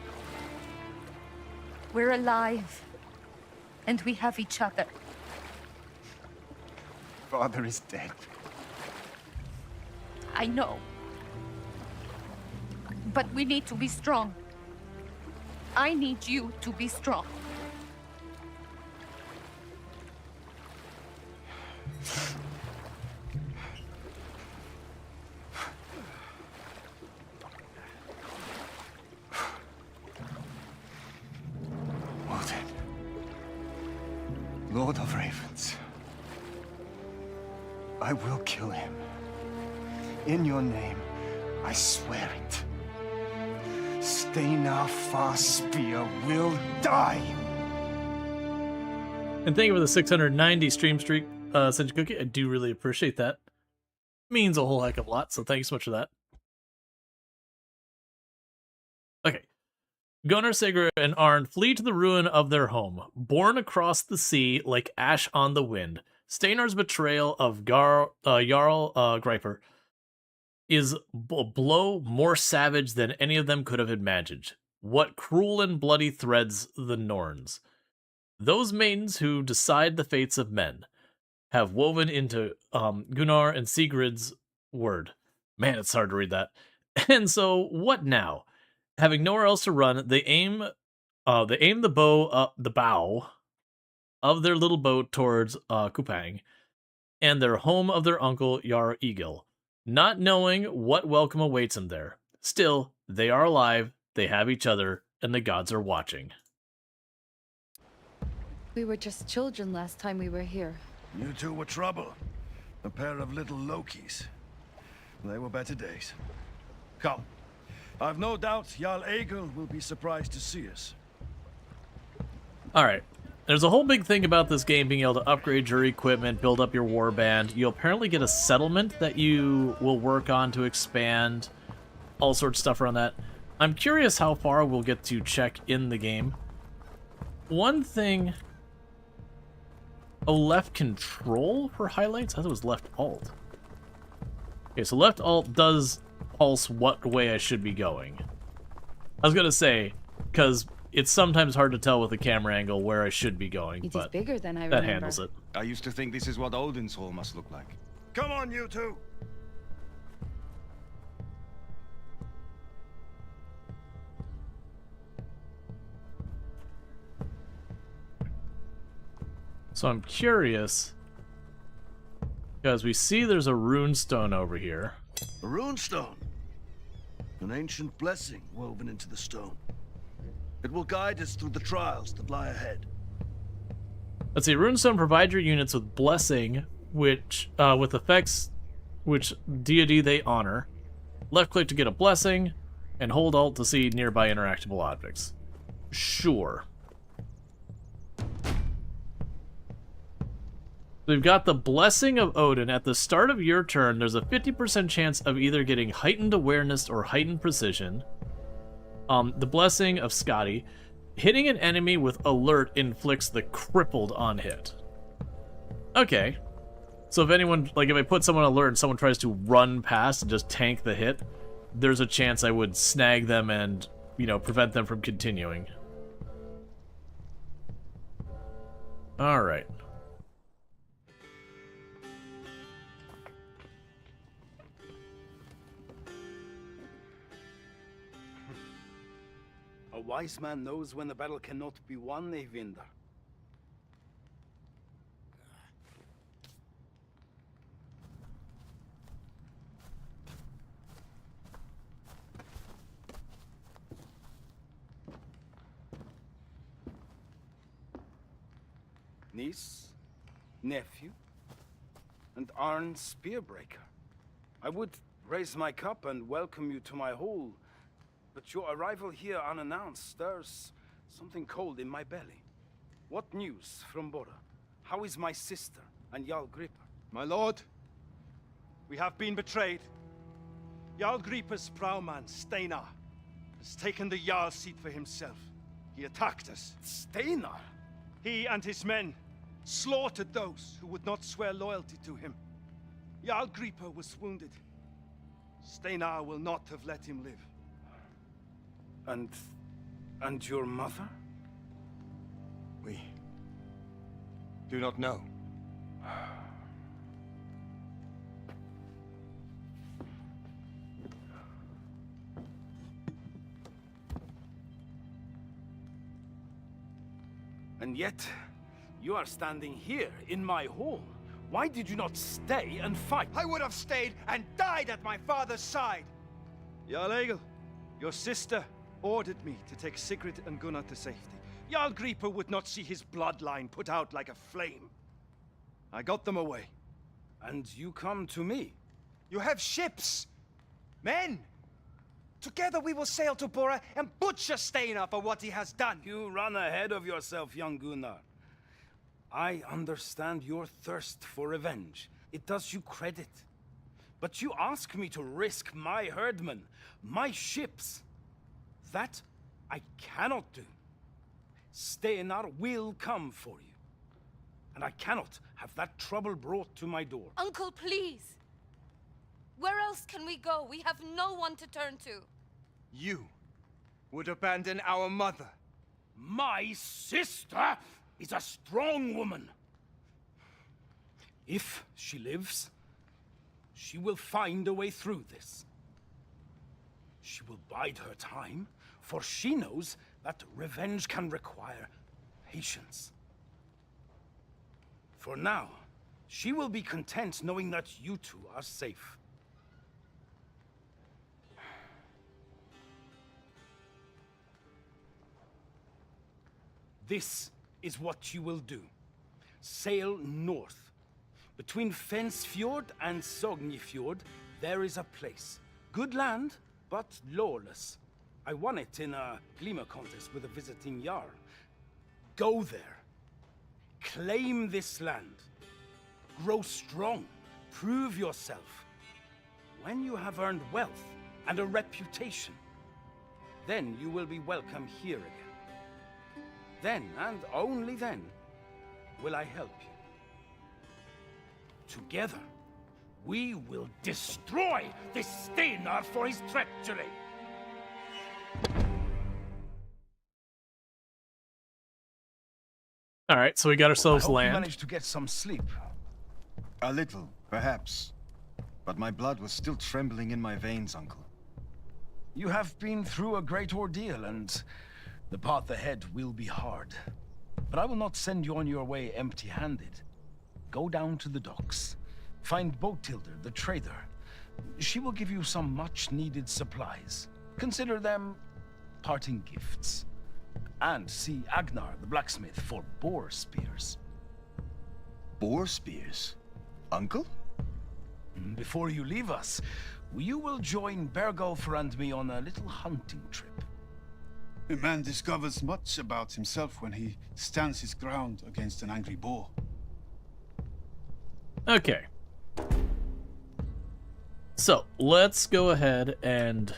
We're alive. And we have each other. Father is dead. I know. But we need to be strong. I need you to be strong. Odin, Lord of Ravens, I will kill him. In your name, I swear it. Steinar Farspear will die. And thank you for the 690 stream streak, Cinch Cookie. I do really appreciate that. Means a whole heck of a lot, so thank you so much for that. Okay. Gunnar, Sigurd, and Arn flee to the ruin of their home, borne across the sea like ash on the wind. Steinar's betrayal of Jarl Griper is a blow more savage than any of them could have imagined. What cruel and bloody threads the Norns, those maidens who decide the fates of men, have woven into Gunnar and Sigrid's word. Man, it's hard to read that. And so, what now? Having nowhere else to run, they aim the bow of their little boat towards Kupang and their home of their uncle Jarl Egil, not knowing what welcome awaits them there. Still, they are alive, they have each other, and the gods are watching. We were just children last time we were here. You two were trouble. A pair of little Lokis. They were better days. Come. I've no doubt Jarl Egil will be surprised to see us. Alright. There's a whole big thing about this game being able to upgrade your equipment, build up your warband. You'll apparently get a settlement that you will work on to expand. All sorts of stuff around that. I'm curious how far we'll get to check in the game. One thing... Oh, left control for highlights? I thought it was left alt. Okay, so left alt does pulse what way I should be going. I was gonna say, because it's sometimes hard to tell with the camera angle where I should be going, It is but bigger than I that remember. handles it. I used to think this is what Odin's hall must look like. Come on, you two! So I'm curious, because we see there's a rune stone over here. A runestone. An ancient blessing woven into the stone. It will guide us through the trials that lie ahead. Let's see, runestone provides your units with blessing, which with effects which deity they honor. Left click to get a blessing, and hold alt to see nearby interactable objects. Sure. We've got the Blessing of Odin. At the start of your turn, there's a 50% chance of either getting heightened awareness or heightened precision. The Blessing of Scotty. Hitting an enemy with alert inflicts the crippled on hit. Okay. So if anyone, like if I put someone on alert and someone tries to run past and just tank the hit, there's a chance I would snag them and, you know, prevent them from continuing. Alright. A wise man knows when the battle cannot be won, Eyvinder. Niece, nephew, and Arn Spearbreaker. I would raise my cup and welcome you to my hall, but your arrival here unannounced stirs something cold in my belly. What news from Bora? How is my sister and Jarl Griper? My lord, we have been betrayed. Jarl Griper's prowman, Steinar, has taken the Jarl's seat for himself. He attacked us. Steinar? He and his men slaughtered those who would not swear loyalty to him. Jarl Gripa was wounded. Steinar will not have let him live. And your mother? We do not know. And yet, you are standing here in my hall. Why did you not stay and fight? I would have stayed and died at my father's side. Jarl Egil, your sister ordered me to take Sigrid and Gunnar to safety. Jarl Gripa would not see his bloodline put out like a flame. I got them away. And you come to me? You have ships! Men! Together we will sail to Bora and butcher Steinar for what he has done. You run ahead of yourself, young Gunnar. I understand your thirst for revenge. It does you credit. But you ask me to risk my herdmen, my ships. That I cannot do. Steinar will come for you. And I cannot have that trouble brought to my door. Uncle, please. Where else can we go? We have no one to turn to. You would abandon our mother. My sister is a strong woman. If she lives, she will find a way through this. She will bide her time, for she knows that revenge can require patience. For now, she will be content knowing that you two are safe. This is what you will do. Sail north. Between Fensfjord and Sognefjord, there is a place. Good land, but lawless. I won it in a Glima contest with a visiting Jarl. Go there. Claim this land. Grow strong. Prove yourself. When you have earned wealth and a reputation, then you will be welcome here again. Then, and only then, will I help you. Together, we will destroy this Steinar for his treachery! Alright, so we got ourselves I hope you land. managed to get some sleep. A little, perhaps. But my blood was still trembling in my veins, Uncle. You have been through a great ordeal, and the path ahead will be hard. But I will not send you on your way empty-handed. Go down to the docks. Find Botilder, the trader. She will give you some much-needed supplies. Consider them parting gifts. And see Agnar, the blacksmith, for boar spears. Boar spears? Uncle? Before you leave us, you will join Bergolfer and me on a little hunting trip. A man discovers much about himself when he stands his ground against an angry boar. Okay. So, let's go ahead and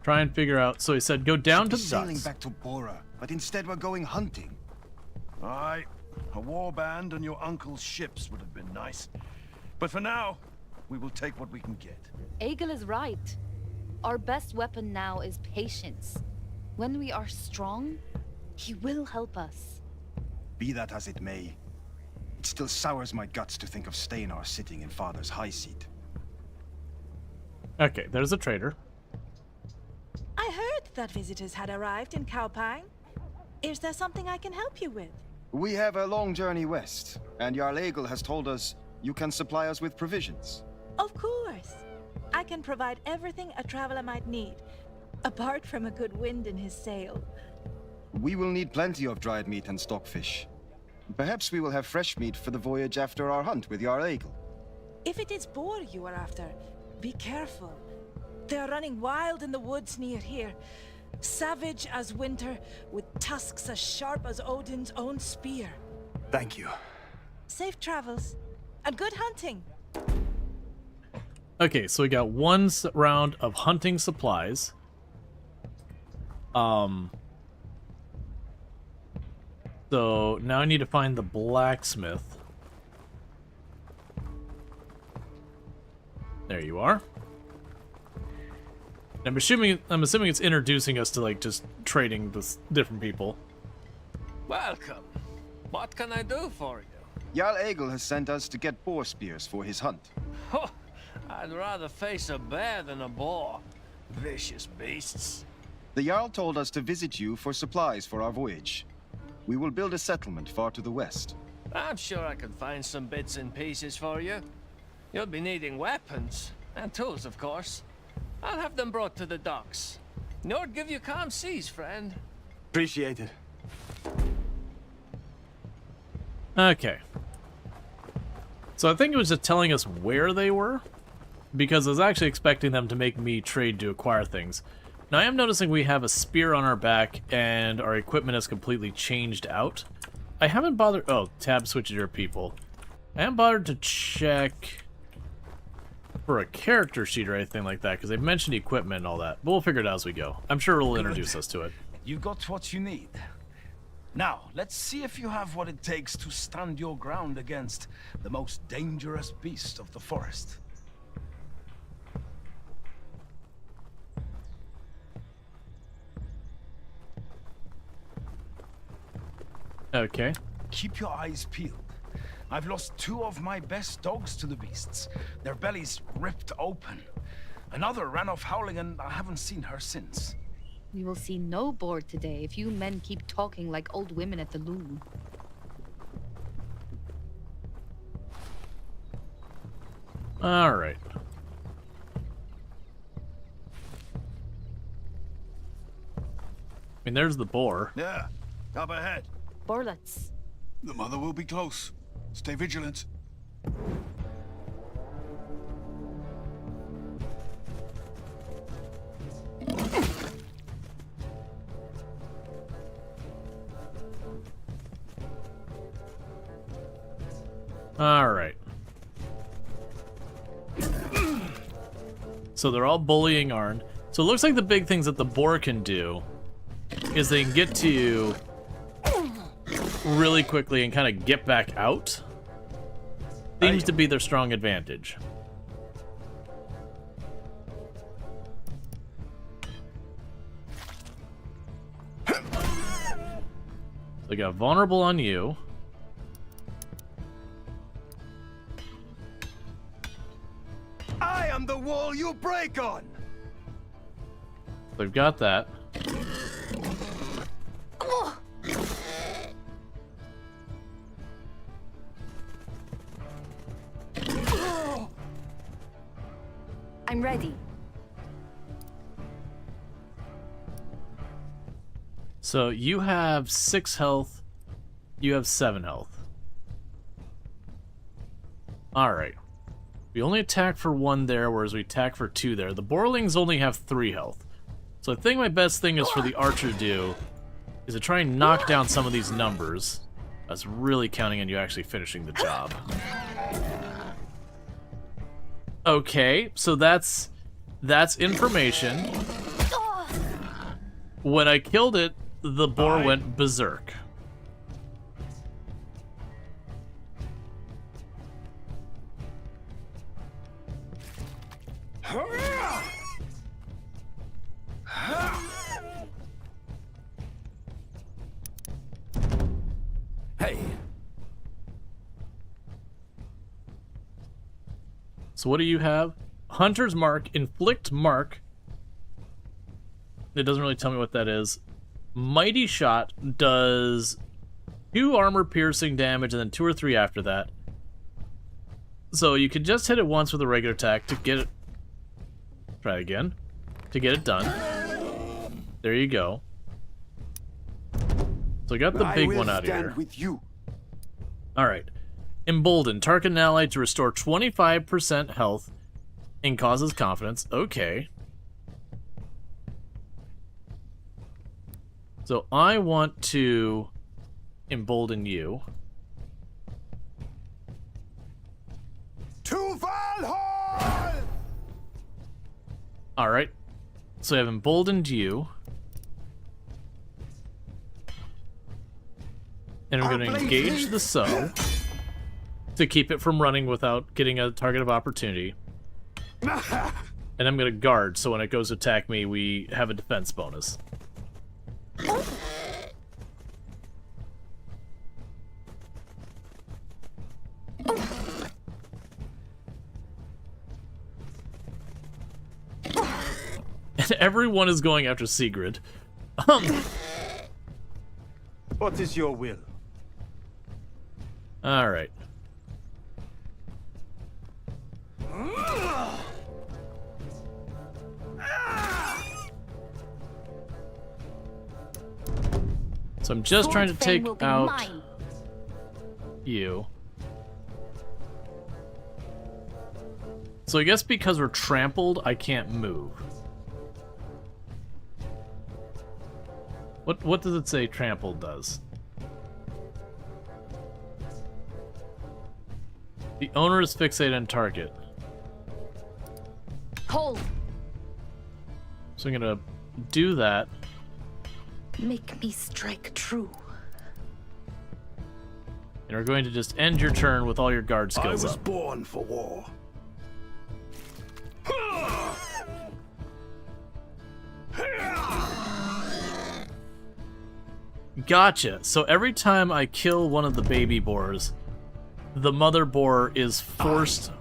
try and figure out. So he said go down to the Sailing docks. back to Bora, but instead we're going hunting. Aye, a warband and your uncle's ships would have been nice. But for now, we will take what we can get. Egil is right. Our best weapon now is patience. When we are strong, he will help us. Be that as it may, it still sours my guts to think of Steinar sitting in Father's high seat. Okay, there's a trader. I heard that visitors had arrived in Cowpine. Is there something I can help you with? We have a long journey west, and Jarl Egil has told us you can supply us with provisions. Of course. I can provide everything a traveler might need, apart from a good wind in his sail. We will need plenty of dried meat and stockfish. Perhaps we will have fresh meat for the voyage after our hunt with Jarl Egil. If it is boar you are after, be careful. They are running wild in the woods near here. Savage as winter, with tusks as sharp as Odin's own spear. Thank you. Safe travels, and good hunting. Okay, so we got one round of hunting supplies. So now I need to find the blacksmith. There you are. I'm assuming it's introducing us to like just trading with different people. Welcome. What can I do for you? Jarl Egil has sent us to get boar spears for his hunt. Oh, I'd rather face a bear than a boar. Vicious beasts. The Jarl told us to visit you for supplies for our voyage. We will build a settlement far to the west. I'm sure I can find some bits and pieces for you. You'll be needing weapons. And tools, of course. I'll have them brought to the docks. Nord give you calm seas, friend. Appreciate it. Okay. So I think it was just telling us where they were, because I was actually expecting them to make me trade to acquire things. Now I am noticing we have a spear on our back, and our equipment has completely changed out. I haven't bothered... Oh, tab switch to your people. I haven't bothered to check for a character sheet or anything like that, because they've mentioned equipment and all that. But we'll figure it out as we go. I'm sure it'll introduce us to it. You got what you need. Now, let's see if you have what it takes to stand your ground against the most dangerous beast of the forest. Okay. Keep your eyes peeled. I've lost 2 of my best dogs to the beasts. Their bellies ripped open. Another ran off howling and I haven't seen her since. We will see no board today if you men keep talking like old women at the loom. Alright. I mean, there's the boar. Yeah, up ahead. Borlets. The mother will be close. Stay vigilant. Alright. So they're all bullying Arn. So it looks like the big things that the boar can do is they can get to you really quickly and kind of get back out. Seems to be their strong advantage. They got vulnerable on you. I am the wall you break on! They've got that. I'm ready. So you have 6 health, you have 7 health. Alright. We only attack for 1 there, whereas we attack for 2 there. The Borlings only have 3 health. So I think my best thing is for the archer to do is to try and knock down some of these numbers. I was really counting on you actually finishing the job. Okay, so that's information. When I killed it, the boar went berserk. Hey. So what do you have? Hunter's Mark, Inflict Mark. It doesn't really tell me what that is. Mighty Shot does 2 armor piercing damage and then 2 or 3 after that. So you can just hit it once with a regular attack to get it... Try again. To get it done. There you go. So I got the big one out of here. With you. Alright. Embolden. Target an ally to restore 25% health and causes confidence. Okay. So I want to embolden you. To Valhall! Alright. So I have emboldened you. And I'm going to engage the sow to keep it from running without getting a target of opportunity. And I'm going to guard, so when it goes to attack me, we have a defense bonus. And everyone is going after Sigrid. What is your will? Alright. So I'm just trying to take out you. So I guess because we're trampled, I can't move. What does it say trampled does? The owner is fixated on target. Hold. So I'm gonna do that. Make me strike true. And we're going to just end your turn with all your guard skills I was up. born for war. Gotcha. So every time I kill one of the baby boars, the mother boar is forced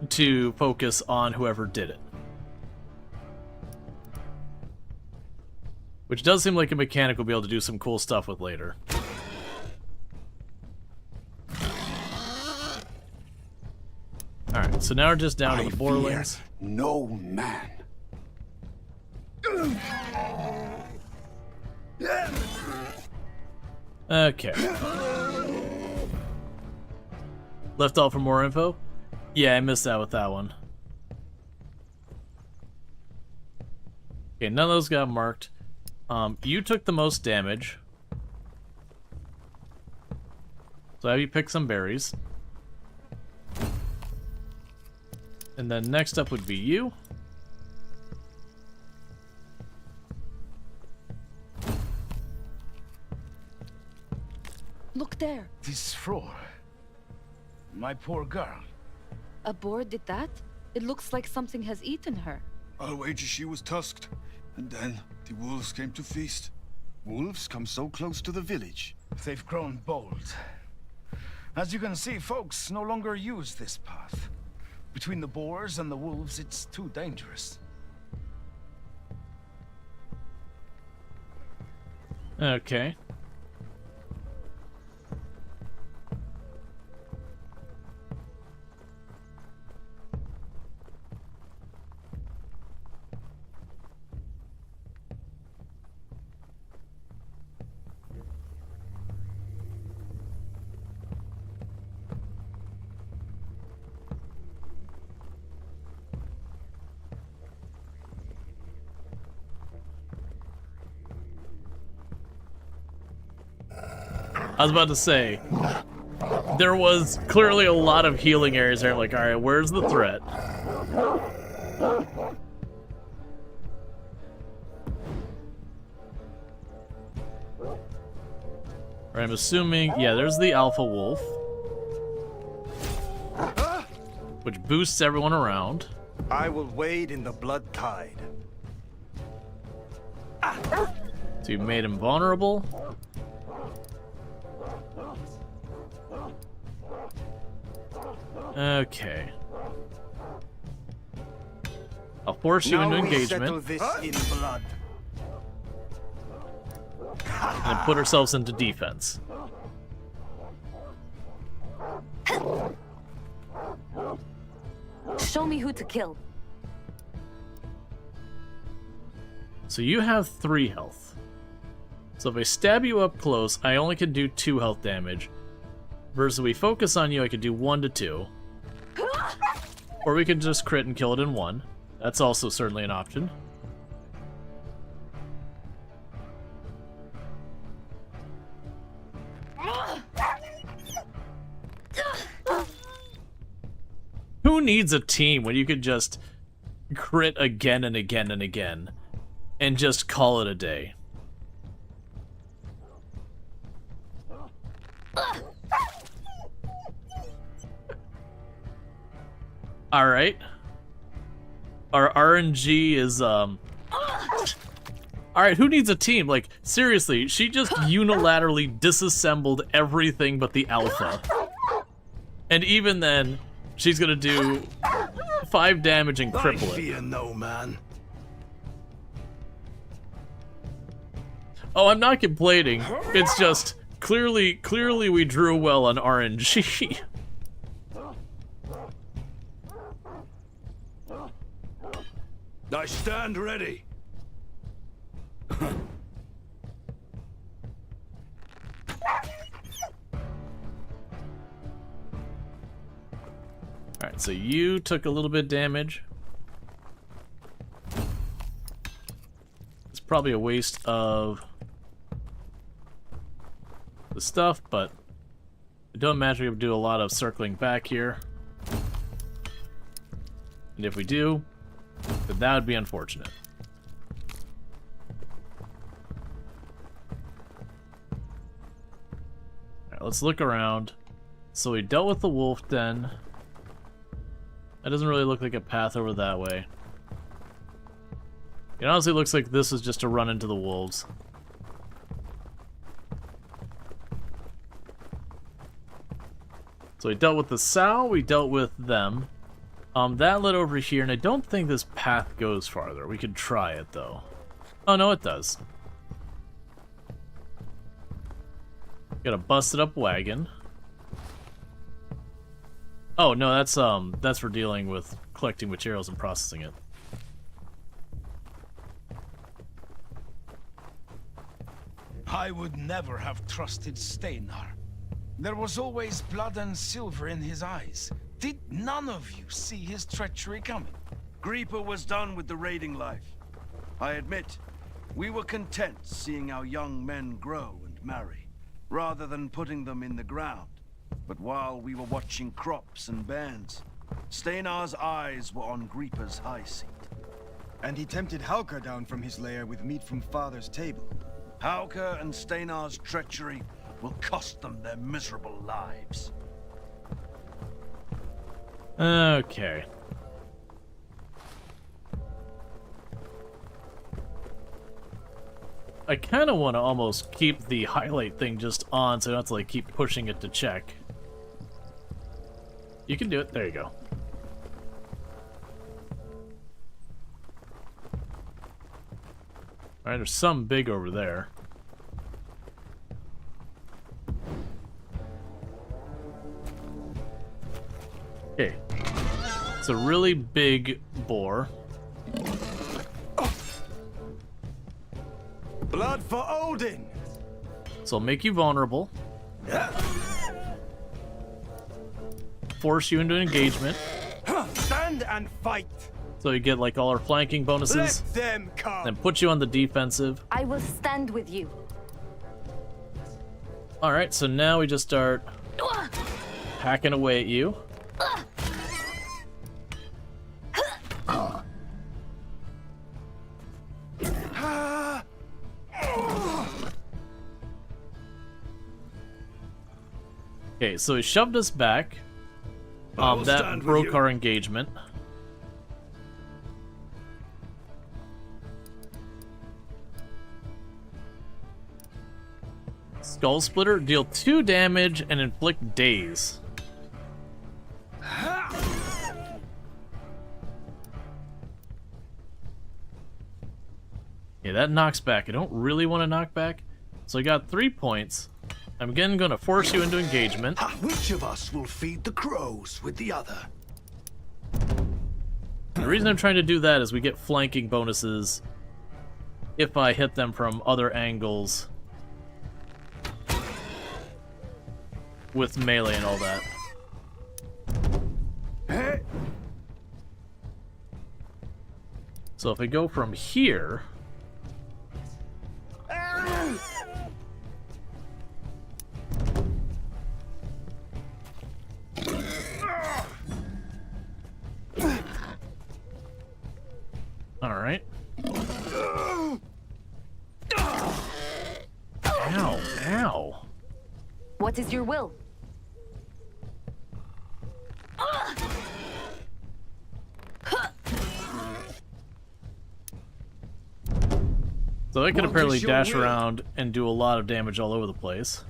to focus on whoever did it. Which does seem like a mechanic we'll be able to do some cool stuff with later. Alright, so now we're just down to the boarlings. No man. Okay. Left off for more info? Yeah, I missed out with that one. Okay, none of those got marked. You took the most damage. So have you pick some berries. And then next up would be you. Look there. This Rual. My poor girl. A boar did that? It looks like something has eaten her. I'll wager she was tusked. And then the wolves came to feast. Wolves come so close to the village. They've grown bold. As you can see, folks no longer use this path. Between the boars and the wolves, it's too dangerous. Okay. I was about to say, there was clearly a lot of healing areas there. Like, alright, where's the threat? I'm assuming, yeah, there's the alpha wolf, which boosts everyone around. I will wade in the blood tide. So you made him vulnerable. Okay. I'll force you into engagement. This in blood. And put ourselves into defense. Show me who to kill. So you have 3 health. So if I stab you up close, I only can do 2 health damage. Versus we focus on you, I could do 1 to 2. Or we could just crit and kill it in 1. That's also certainly an option. Who needs a team when you could just crit again and again and again and just call it a day? All right. Our RNG is All right, who needs a team? Like, seriously, she just unilaterally disassembled everything but the alpha. And even then, she's gonna do 5 damage and cripple it. I fear no man. Oh, I'm not complaining. It's just, clearly we drew well on RNG. I stand ready. Alright, so you took a little bit of damage. It's probably a waste of the stuff, but I don't imagine we would do a lot of circling back here. And if we do, then that would be unfortunate. Alright, let's look around. So we dealt with the wolf den. That doesn't really look like a path over that way. It honestly looks like this is just a run into the wolves. So we dealt with the sow, we dealt with them. That led over here, and I don't think this path goes farther. We could try it, though. Oh, no, it does. Got a busted up wagon. Oh, no, that's for dealing with collecting materials and processing it. I would never have trusted Steinar. There was always blood and silver in his eyes. Did none of you see his treachery coming? Grieper was done with the raiding life. I admit, we were content seeing our young men grow and marry, rather than putting them in the ground. But while we were watching crops and bands, Steinar's eyes were on Grieper's high seat. And he tempted Hauke down from his lair with meat from father's table. Hauke and Steinar's treachery will cost them their miserable lives. Okay. I kind of want to almost keep the highlight thing just on so I don't have to like keep pushing it to check. You can do it. There you go. Alright, there's some big over there. Okay. It's a really big boar. Blood for Odin! So I'll make you vulnerable. Force you into an engagement. Stand and fight! So you get like all our flanking bonuses. Let them come! Then put you on the defensive. I will stand with you. Alright, so now we just start hacking away at you. Okay, so he shoved us back. That broke our engagement. Skull Splitter, deal 2 damage and inflict daze. Yeah, that knocks back. I don't really want to knock back. So I got 3 points. I'm again going to force you into engagement. Which of us will feed the crows with the other? The reason I'm trying to do that is we get flanking bonuses if I hit them from other angles with melee and all that. So if I go from here... Alright. Ow, ow. What is your will? So it can What apparently is your dash will? around and do a lot of damage all over the place.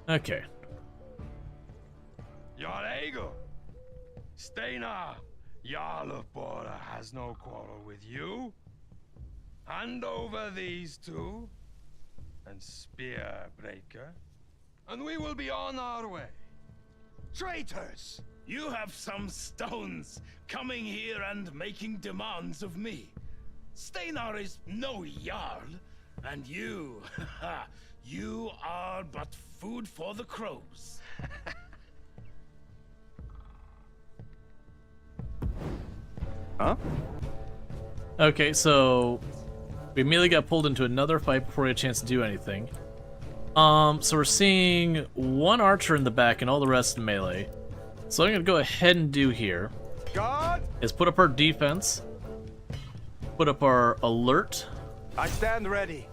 Okay. Your ego. Steinar, Jarl of Bora has no quarrel with you. Hand over these two and Spearbreaker, and we will be on our way. Traitors! You have some stones coming here and making demands of me. Steinar is no Jarl, and you, you are but food for the crows. Huh? Okay, so we immediately got pulled into another fight before we had a chance to do anything. So we're seeing one archer in the back and all the rest in melee. So I'm gonna go ahead and do here is put up our defense, put up our alert I stand ready.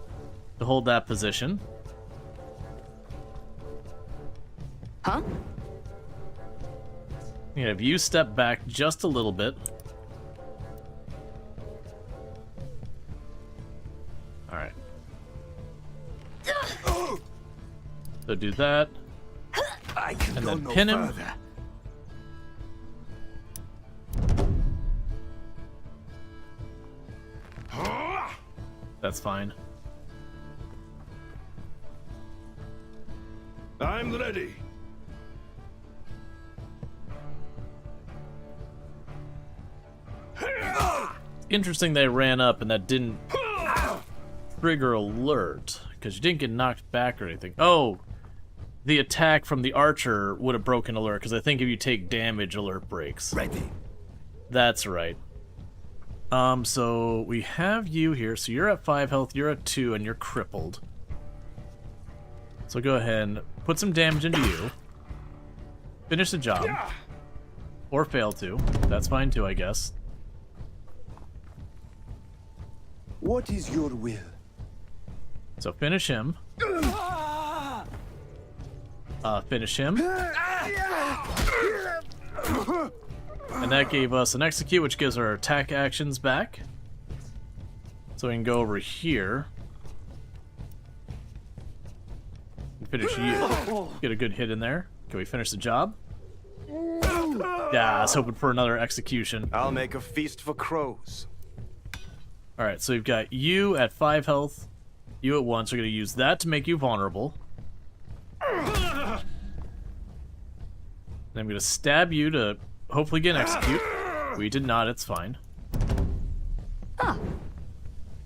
to hold that position. Huh? Yeah, if you step back just a little bit. Alright. So do that. I can And go then no pin him. further. That's fine. I'm ready. Interesting they ran up and that didn't trigger alert, because you didn't get knocked back or anything. Oh, the attack from the archer would have broken alert, because I think if you take damage, alert breaks. Ready. That's right. So we have you here. So you're at 5 health, you're at 2, and you're crippled. So go ahead and put some damage into you. Finish the job. Or fail to. That's fine too, I guess. What is your will? So finish him. Finish him. And that gave us an execute, which gives our attack actions back. So we can go over here. And finish you. Get a good hit in there. Can we finish the job? Yeah, I was hoping for another execution. I'll make a feast for crows. Alright, so we've got you at 5 health, you at 1, so we're going to use that to make you vulnerable. Then I'm going to stab you to hopefully get an execute. We did not, it's fine.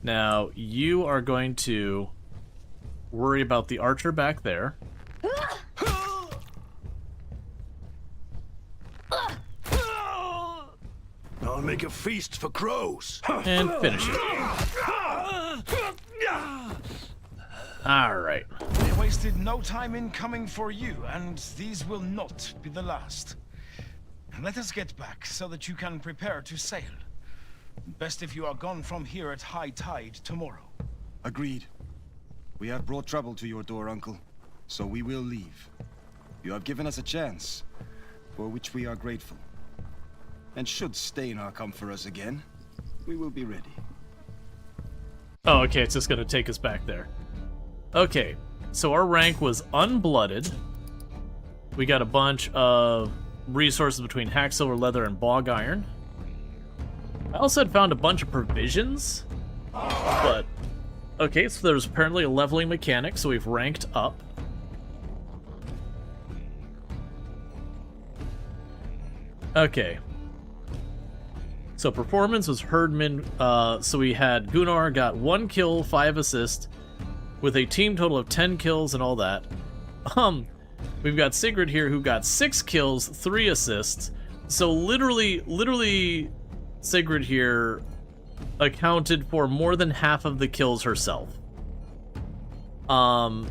Now, you are going to worry about the archer back there. I'll make a feast for crows. And finish it. Alright. They wasted no time in coming for you, and these will not be the last. Let us get back so that you can prepare to sail. Best if you are gone from here at high tide tomorrow. Agreed. We have brought trouble to your door, Uncle, so we will leave. You have given us a chance, for which we are grateful. And should Steinar come for us again, we will be ready. Oh, okay, it's just gonna take us back there. Okay, so our rank was unblooded. We got a bunch of resources between hack, silver, leather, and bog iron. I also had found a bunch of provisions, but okay, so there's apparently a leveling mechanic, so we've ranked up. Okay. So performance was Herdman, so we had Gunnar got 1 kill, 5 assists, with a team total of 10 kills and all that. We've got Sigrid here who got 6 kills, 3 assists. So literally Sigrid here accounted for more than half of the kills herself. And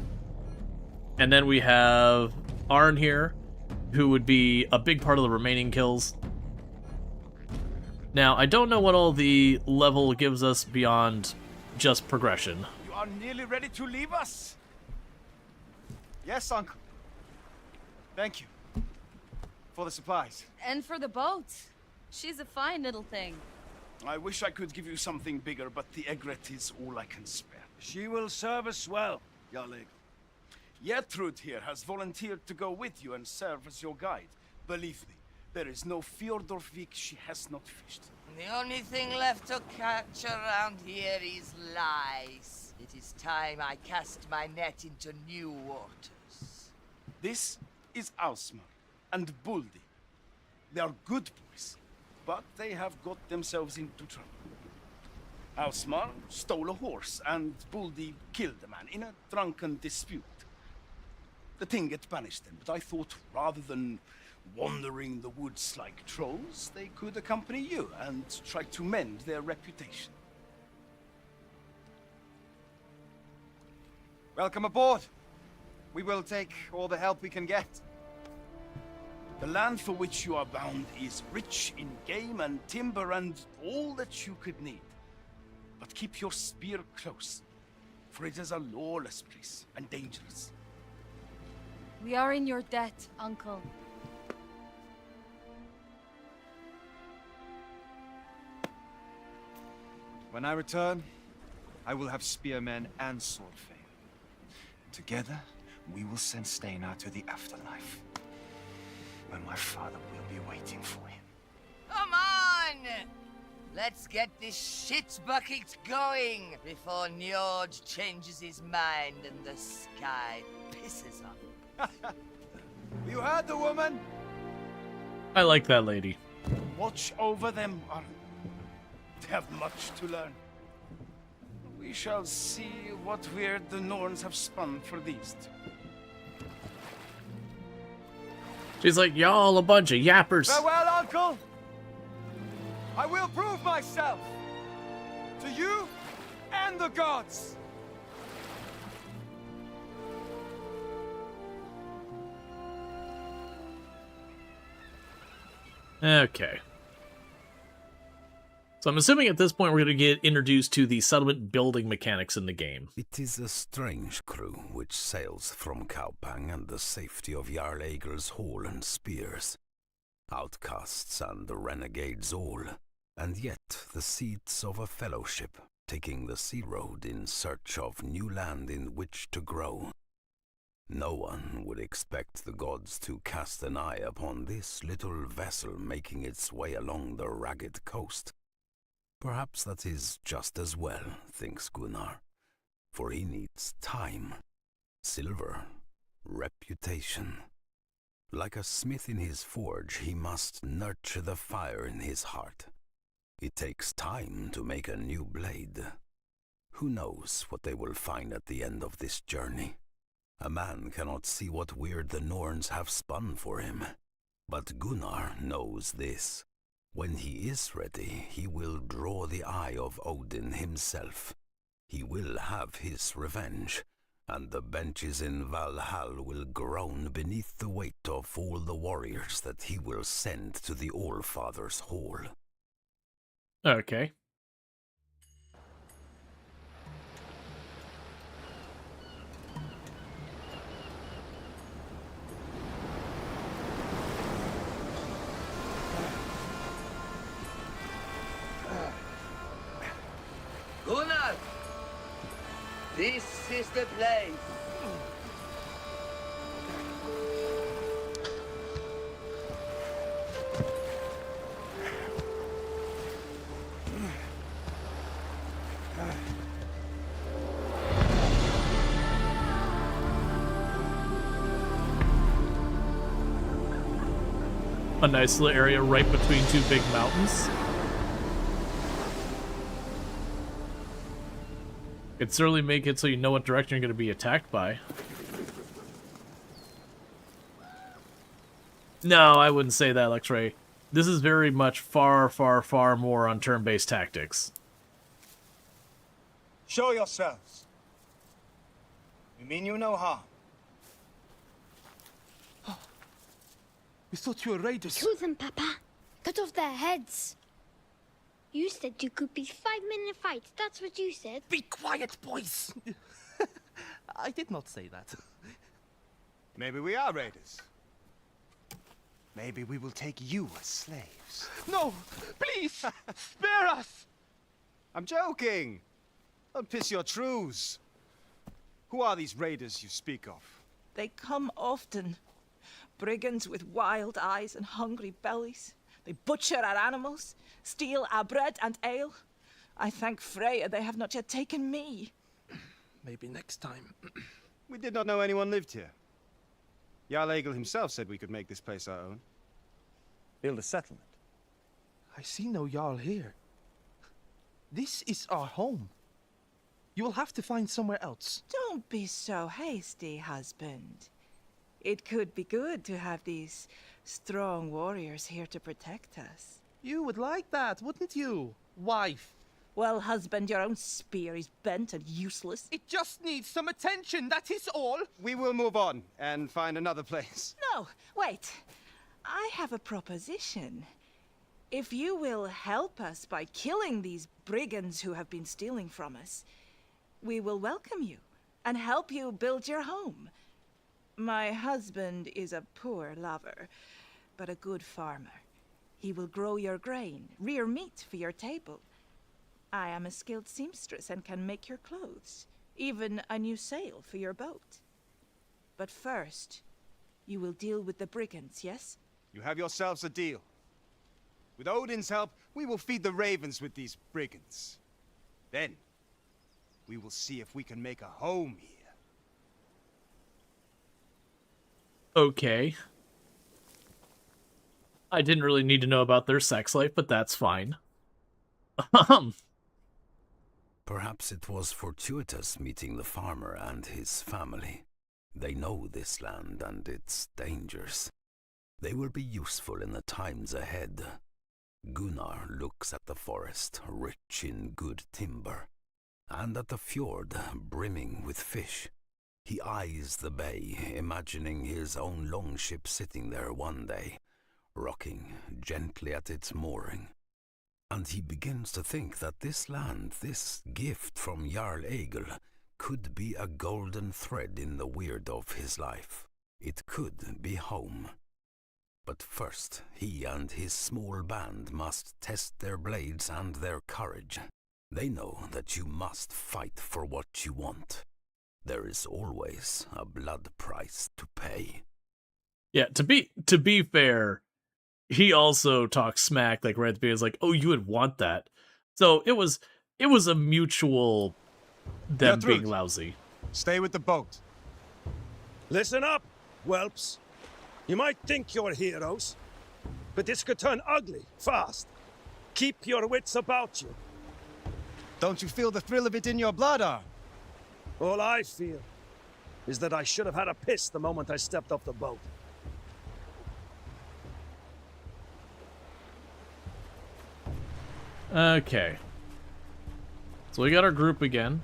then we have Arn here, who would be a big part of the remaining kills. Now, I don't know what all the level gives us beyond just progression. You are nearly ready to leave us? Yes, Uncle. Thank you. For the supplies. And for the boat. She's a fine little thing. I wish I could give you something bigger, but the egret is all I can spare. She will serve us well, Jarl. Gertrude here has volunteered to go with you and serve as your guide. Believe me, there is no Fjordorvik she has not fished. The only thing left to catch around here is lice. It is time I cast my net into new waters. This is Ausmar and Buldi. They are good boys, but they have got themselves into trouble. Ausmar stole a horse, and Buldi killed a man in a drunken dispute. The Tinget banished them, but I thought rather than wandering the woods like trolls, they could accompany you and try to mend their reputation. Welcome aboard. We will take all the help we can get. The land for which you are bound is rich in game and timber and all that you could need. But keep your spear close, for it is a lawless place and dangerous. We are in your debt, Uncle. When I return, I will have spearmen and swordfare. Together, we will send Steinar to the afterlife, where my father will be waiting for him. Come on! Let's get this shit bucket going before Njord changes his mind and the sky pisses on him. You heard the woman? I like that lady. Watch over them, Arn. They have much to learn. We shall see what weird the Norns have spun for these two. She's like, y'all a bunch of yappers. Farewell, Uncle! I will prove myself to you and the gods! Okay. So I'm assuming at this point we're going to get introduced to the settlement building mechanics in the game. It is a strange crew which sails from Kaupang and the safety of Jarl Egel's hall and spears. Outcasts and renegades all, and yet the seeds of a fellowship, taking the sea road in search of new land in which to grow. No one would expect the gods to cast an eye upon this little vessel making its way along the ragged coast. Perhaps that is just as well, thinks Gunnar, for he needs time, silver, reputation. Like a smith in his forge, he must nurture the fire in his heart. It takes time to make a new blade. Who knows what they will find at the end of this journey? A man cannot see what weird the Norns have spun for him. But Gunnar knows this. When he is ready, he will draw the eye of Odin himself. He will have his revenge, and the benches in Valhall will groan beneath the weight of all the warriors that he will send to the Allfather's hall. Okay. Gunnar! This is the place. A nice little area right between two big mountains. It'd certainly make it so you know what direction you're going to be attacked by. No, I wouldn't say that, X-Ray. This is very much far, far, far more on turn-based tactics. Show yourselves. We mean you no harm. We thought you were raiders. Kill them, Papa. Cut off their heads. You said you could be 5-minute fights. That's what you said. Be quiet, boys. I did not say that. Maybe we are raiders. Maybe we will take you as slaves. No! Please! Spare us! I'm joking! Don't piss your trews. Who are these raiders you speak of? They come often. Brigands with wild eyes and hungry bellies. They butcher our animals, steal our bread and ale. I thank Freya they have not yet taken me. Maybe next time. We did not know anyone lived here. Jarl Egil himself said we could make this place our own. Build a settlement. I see no Jarl here. This is our home. You will have to find somewhere else. Don't be so hasty, husband. It could be good to have these strong warriors here to protect us. You would like that, wouldn't you, wife? Well, husband, your own spear is bent and useless. It just needs some attention, that is all. We will move on and find another place. No, wait. I have a proposition. If you will help us by killing these brigands who have been stealing from us, we will welcome you and help you build your home. My husband is a poor lover, but a good farmer. He will grow your grain, rear meat for your table. I am a skilled seamstress and can make your clothes, even a new sail for your boat. But first, you will deal with the brigands, yes? You have yourselves a deal. With Odin's help, we will feed the ravens with these brigands. Then, we will see if we can make a home here. Okay. I didn't really need to know about their sex life, but that's fine. Perhaps it was fortuitous meeting the farmer and his family. They know this land and its dangers. They will be useful in the times ahead. Gunnar looks at the forest, rich in good timber, and at the fjord, brimming with fish. He eyes the bay, imagining his own longship sitting there one day, rocking gently at its mooring. And he begins to think that this land, this gift from Jarl Egil, could be a golden thread in the weird of his life. It could be home. But first, he and his small band must test their blades and their courage. They know that you must fight for what you want. There is always a blood price to pay. Yeah, to be fair, he also talks smack like right at the beginning. It's like, oh, you would want that. So it was a mutual them being lousy. Stay with the boat. Listen up, whelps. You might think you're heroes, but this could turn ugly fast. Keep your wits about you. Don't you feel the thrill of it in your blood, Arn? All I feel is that I should have had a piss the moment I stepped off the boat. Okay. So we got our group again.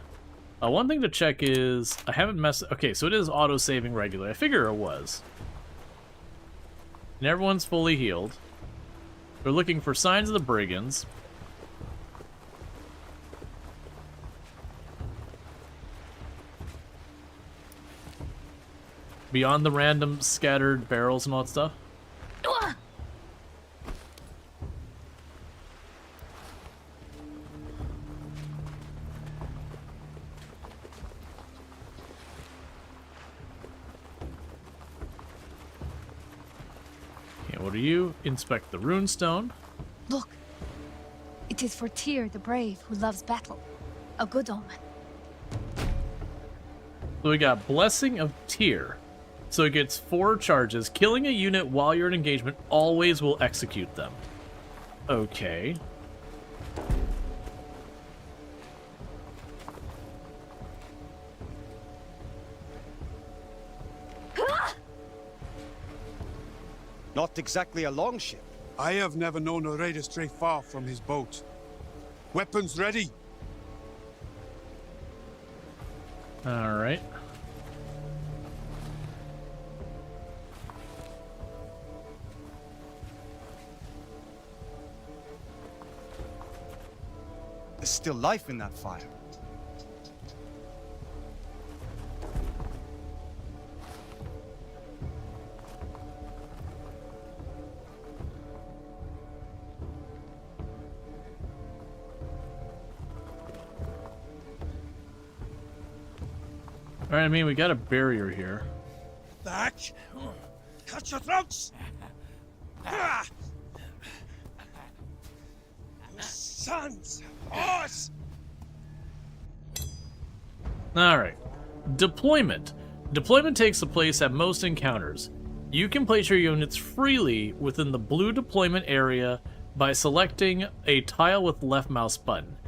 One thing to check is I haven't messed. Okay, so it is auto-saving regularly. I figure it was. And everyone's fully healed. They're looking for signs of the brigands. Beyond the random scattered barrels and all that stuff. What are you? Inspect the runestone. Look. It is for Tyr the brave who loves battle. A good omen. So we got Blessing of Tyr. So it gets 4 charges. Killing a unit while you're in engagement always will execute them. Okay. Not exactly a longship. I have never known a raider stray far from his boat. Weapons ready. All right. There's still life in that fire. Alright, I mean, we got a barrier here. Back! Cut your throats! Ah! You sons of horse! Alright. Deployment. Deployment takes place at most encounters. You can place your units freely within the blue deployment area by selecting a tile with left mouse button.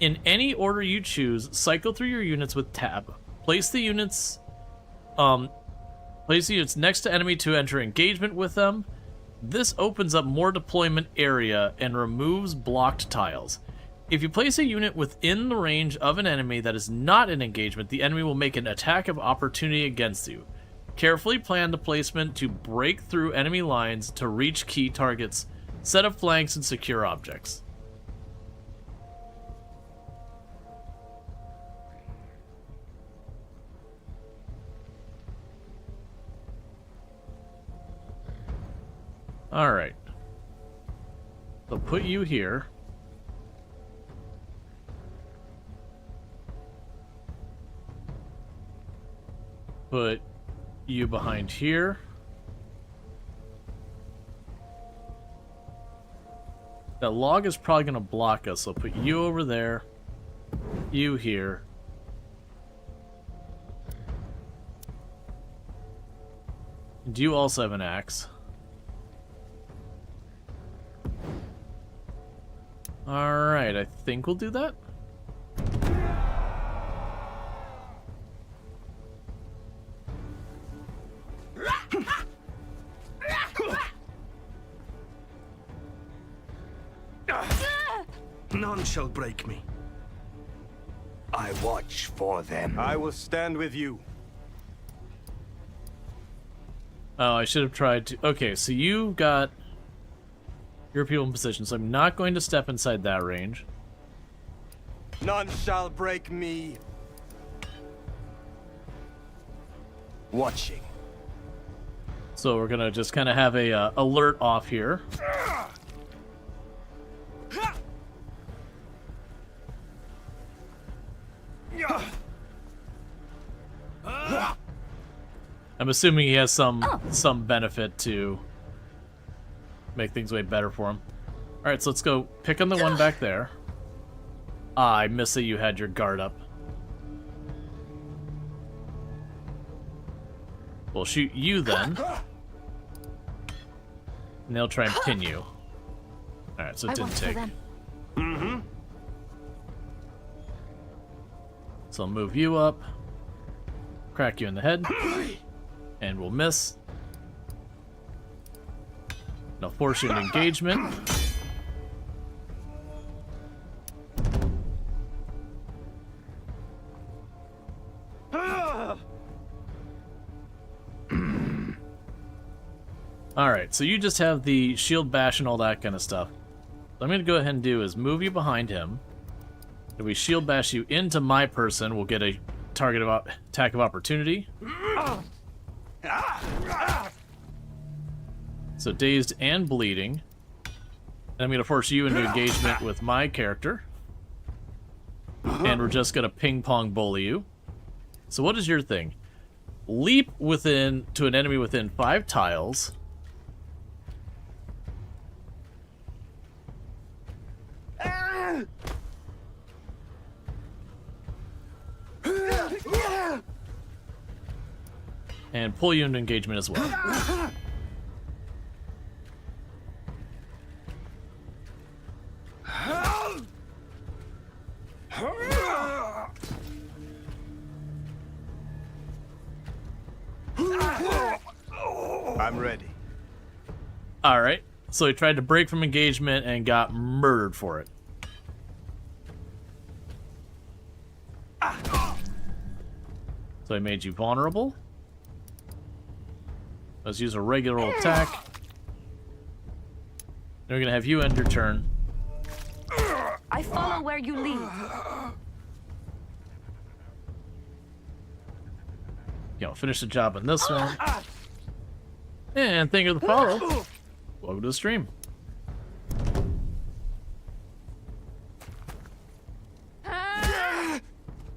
In any order you choose, cycle through your units with tab. Place the units next to enemy to enter engagement with them. This opens up more deployment area and removes blocked tiles. If you place a unit within the range of an enemy that is not in engagement, the enemy will make an attack of opportunity against you. Carefully plan the placement to break through enemy lines to reach key targets, set up flanks, and secure objects. Alright. So put you here. Put you behind here. That log is probably going to block us, so put you over there. You here. Do you also have an axe? Alright, I think we'll do that. None shall break me. I watch for them. I will stand with you. Oh, I should have tried to... Okay, so you got your people in position, so I'm not going to step inside that range. None shall break me. Watching. So we're gonna just kind of have a alert off here. I'm assuming he has some benefit to make things way better for him. Alright, so let's go pick on the one back there. Ah, I missed that you had your guard up. We'll shoot you then. And they'll try and pin you. Alright, so it didn't take. Mm-hmm. So I'll move you up. Crack you in the head. And we'll miss. And I'll force you into engagement. Alright, so you just have the shield bash and all that kind of stuff. What I'm going to go ahead and do is move you behind him. If we shield bash you into my person, we'll get a target of attack of opportunity. So dazed and bleeding. And I'm going to force you into engagement with my character. And we're just going to ping-pong bully you. So what is your thing? Leap to an enemy within 5 tiles. And pull you into engagement as well. I'm ready. Alright, so he tried to break from engagement and got murdered for it. So I made you vulnerable. Let's use a regular old attack. Then we're gonna have you end your turn. I follow where you lead. Finish the job on this one. And thank you for the follow. Welcome to the stream.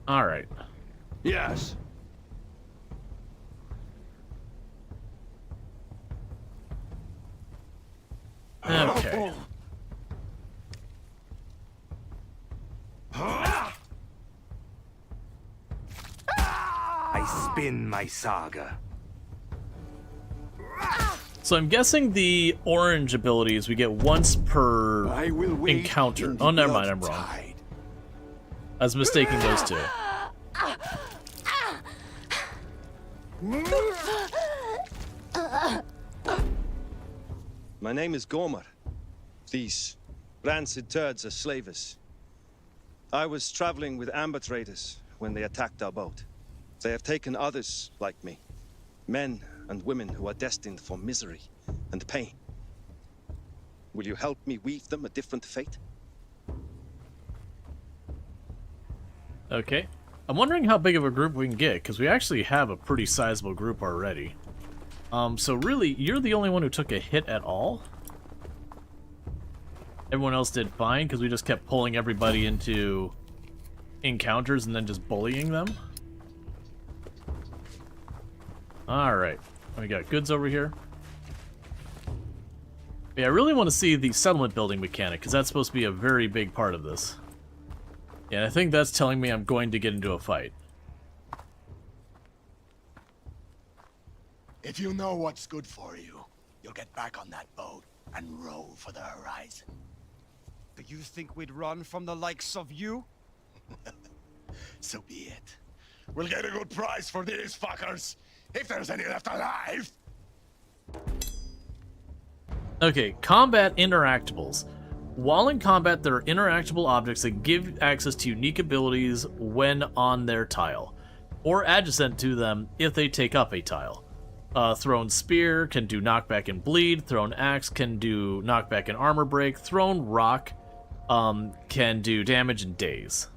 Alright. Yes. way. I spin my saga. So I'm guessing the orange abilities we get once per encounter. Oh, never mind, I'm wrong. I was mistaking those two. My name is Gomer. These rancid turds are slavers. I was traveling with amber traders when they attacked our boat. They have taken others like me, men and women who are destined for misery and pain. Will you help me weave them a different fate? Okay. I'm wondering how big of a group we can get, because we actually have a pretty sizable group already. So really, you're the only one who took a hit at all? Everyone else did fine, because we just kept pulling everybody into encounters and then just bullying them? Alright. We got goods over here. Yeah, I really want to see the settlement building mechanic, because that's supposed to be a very big part of this. Yeah, I think that's telling me I'm going to get into a fight. If you know what's good for you, you'll get back on that boat and row for the horizon. Do you think we'd run from the likes of you? So be it. We'll get a good price for these fuckers, if there's any left alive. Okay, combat interactables. While in combat, there are interactable objects that give access to unique abilities when on their tile, or adjacent to them if they take up a tile. Thrown Spear can do knockback and bleed. Thrown Axe can do knockback and armor break. Thrown Rock can do damage and daze.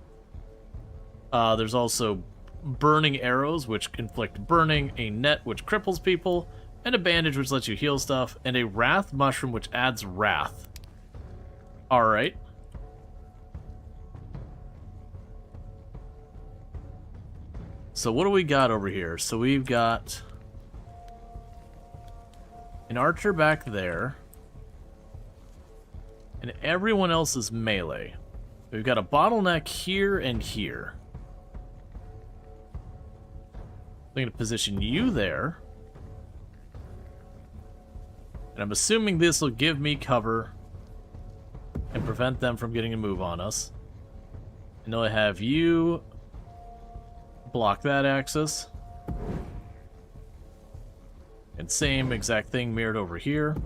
There's also Burning Arrows, which inflict burning, a net, which cripples people, and a bandage, which lets you heal stuff, and a Wrath Mushroom, which adds Wrath. Alright. So what do we got over here? So we've got an archer back there, and everyone else is melee. We've got a bottleneck here and here. I'm going to position you there. And I'm assuming this will give me cover and prevent them from getting a move on us. And then I have you block that axis. And same exact thing mirrored over here.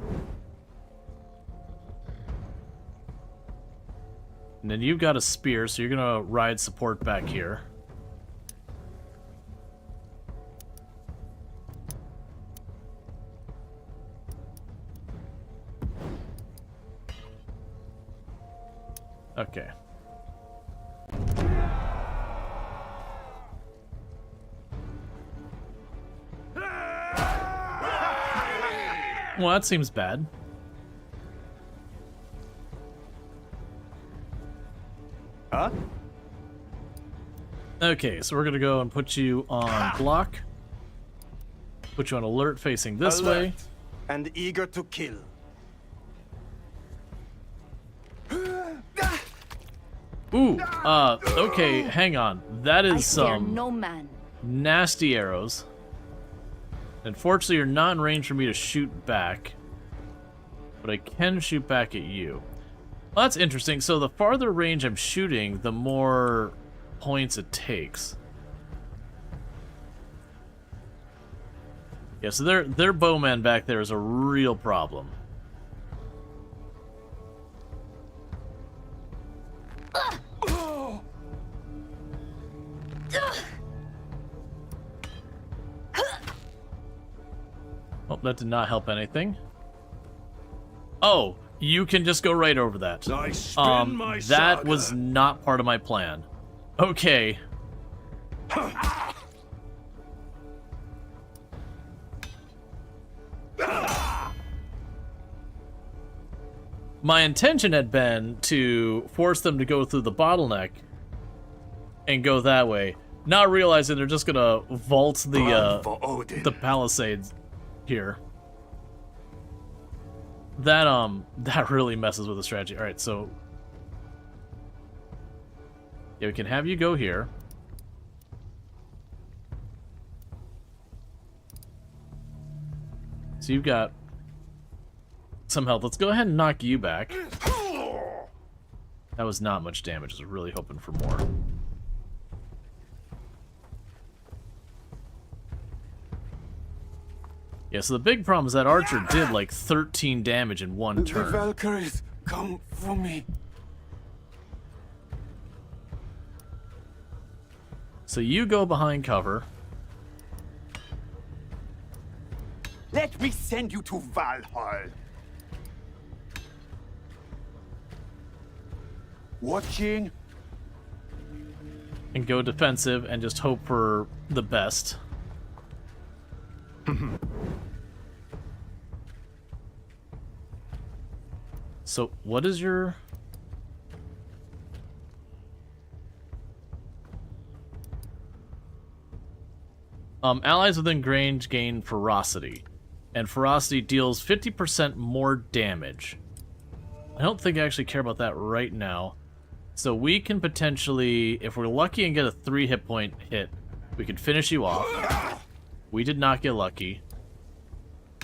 And then you've got a spear, so you're gonna ride support back here. Okay. Well, that seems bad. Huh? Okay, so we're gonna go and put you on block. Put you on alert facing this Alert way. and eager to kill. Ooh, okay, hang on. That is some no man. nasty arrows. Unfortunately, you're not in range for me to shoot back, but I can shoot back at you. Well, that's interesting. So the farther range I'm shooting, the more points it takes. Yeah, so their bowman back there is a real problem. Oh, that did not help anything. Oh, you can just go right over that. I spin my That saga. was not part of my plan. Okay. My intention had been to force them to go through the bottleneck and go that way, not realizing they're just gonna vault the palisades here. that really messes with the strategy. All right, so yeah, we can have you go here. So you've got some health. Let's go ahead and knock you back. That was not much damage. I was really hoping for more. Yeah, so the big problem is that archer did like 13 damage in one turn. The Valkyries come for me. So you go behind cover. Let me send you to Valhalla. Watching. And go defensive and just hope for the best. So, what is your... allies within range gain ferocity. And ferocity deals 50% more damage. I don't think I actually care about that right now. So we can potentially, if we're lucky and get a 3 hit point hit, we can finish you off. We did not get lucky.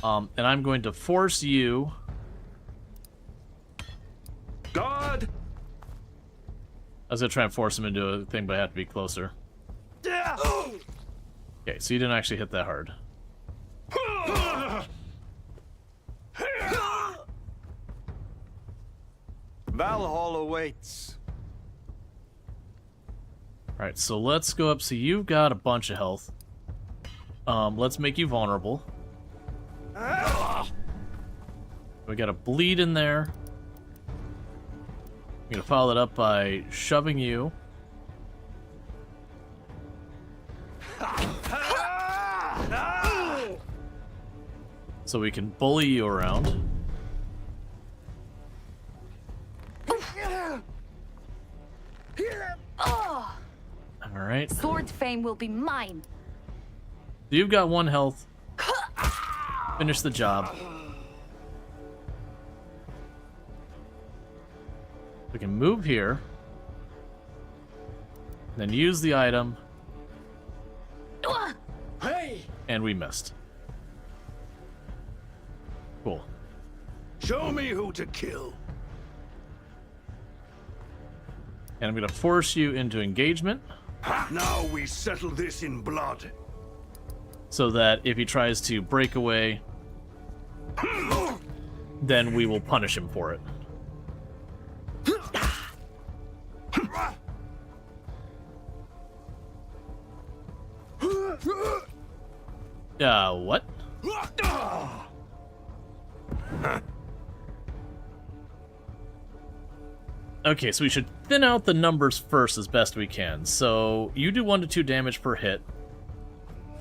And I'm going to force you... God! I was going to try and force him into a thing, but I have to be closer. Okay, so you didn't actually hit that hard. Valhalla awaits. Alright, so let's go up. So you've got a bunch of health. Let's make you vulnerable. We got a bleed in there. I'm gonna follow it up by shoving you. So we can bully you around. Alright. Sword fame will be mine. You've got 1 health. Finish the job. We can move here. Then use the item. Hey! And we missed. Cool. Show me who to kill. And I'm going to force you into engagement. Now we settle this in blood. So that if he tries to break away, then we will punish him for it. What? Okay, so we should thin out the numbers first as best we can. So you do 1 to 2 damage per hit.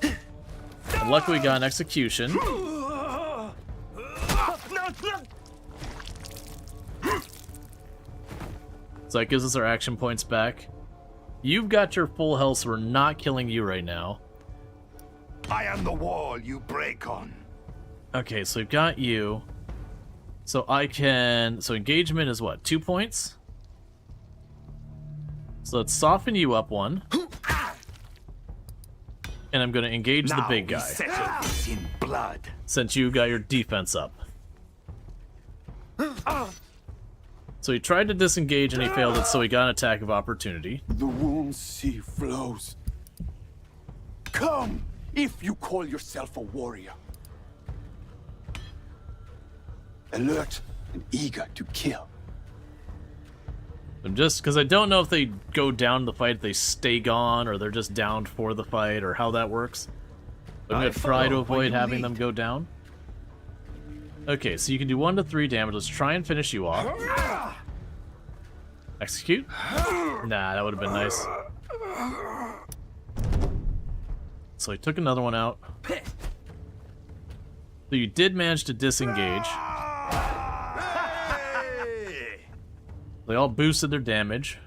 And luckily we got an execution. So that gives us our action points back. You've got your full health, so we're not killing you right now. I am the wall you break on. Okay, so we've got you. So I can... So engagement is what? 2 points? So let's soften you up 1. And I'm going to engage the big guy. Settle this in blood. Since you got your defense up. So he tried to disengage and he failed it, so he got an attack of opportunity. The wound sea flows. Come, if you call yourself a warrior. Alert and eager to kill. I'm just, because I don't know if they go down the fight, they stay gone, or they're just down for the fight, or how that works. But I'm going to try to avoid having them go down. Okay, so you can do 1 to 3 damage. Let's try and finish you off. Execute? Nah, that would have been nice. So he took another one out. So you did manage to disengage. They all boosted their damage.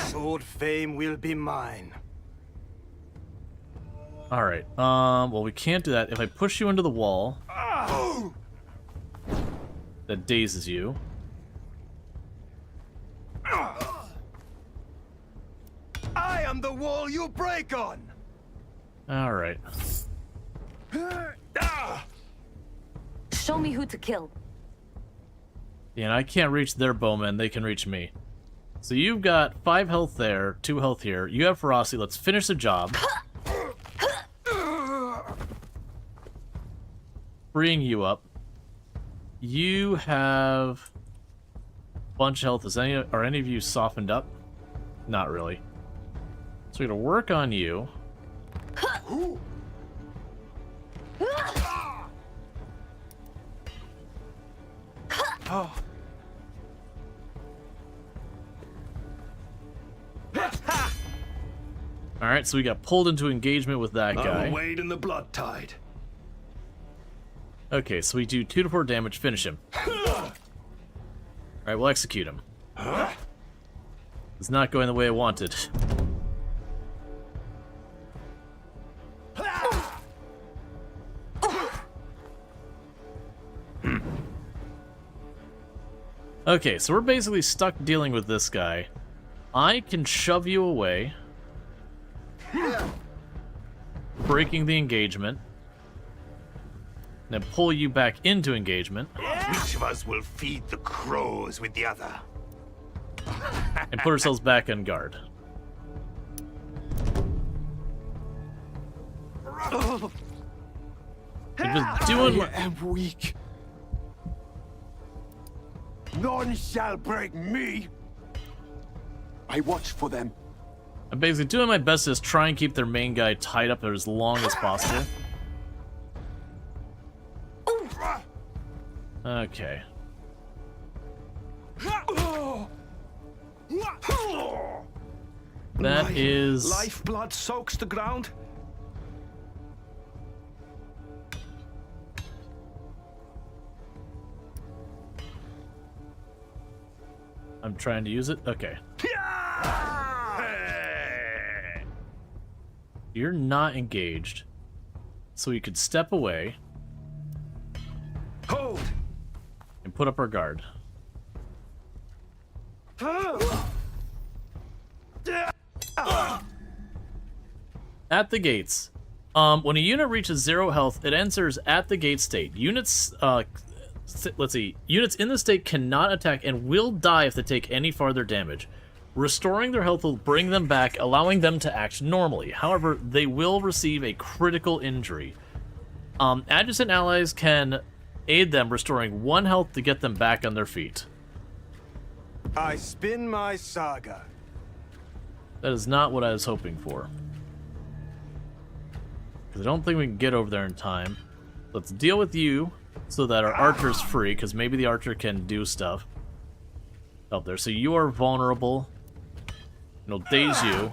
Sword fame will be mine. Alright, well we can't do that. If I push you into the wall... that dazes you. I am the wall you break on! Alright. Show me who to kill. Yeah, and I can't reach their bowmen, they can reach me. So you've got 5 health there, 2 health here. You have ferocity, let's finish the job. Freeing you up. You have a bunch of health. Are any of you softened up? Not really. So we're gonna work on you. Oh. Alright, so we got pulled into engagement with that guy. I'm wade in the blood tide. Okay, so we do 2 to 4 damage, finish him. Alright, we'll execute him. It's not going the way I wanted. Okay, so we're basically stuck dealing with this guy. I can shove you away, breaking the engagement, then pull you back into engagement. Which of us will feed the crows with the other? And put ourselves back on guard. I'm just doing I am weak. None shall break me. I watch for them. I'm basically doing my best to just try and keep their main guy tied up there as long as possible. Okay. That is... Lifeblood soaks the ground. I'm trying to use it? Okay. You're not engaged. So we could step away. Hold! And put up our guard. At the gates. When a unit reaches 0 health, it enters at the gate state. Units, let's see. Units in the state cannot attack and will die if they take any farther damage. Restoring their health will bring them back, allowing them to act normally. However, they will receive a critical injury. Adjacent allies can aid them, restoring 1 health to get them back on their feet. I spin my saga. That is not what I was hoping for. Because I don't think we can get over there in time. Let's deal with you so that our archer's free, because maybe the archer can do stuff up there. So you are vulnerable. It'll daze you.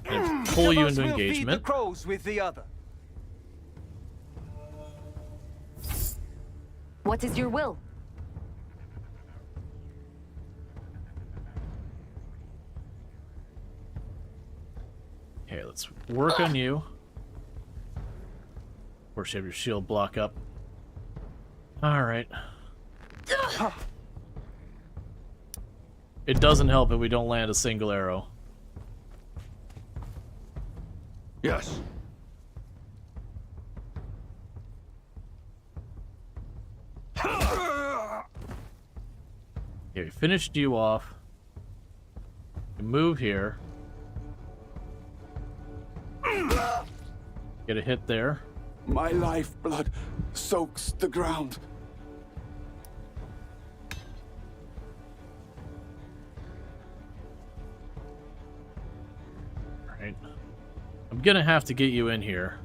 And pull you into engagement. Feed the crows with the other. What is your will? Okay, let's work on you. Of course, you have your shield block up. Alright. It doesn't help if we don't land a single arrow. Yes. Okay, we finished you off. We move here. Get a hit there. My lifeblood soaks the ground. Alright. I'm gonna have to get you in here.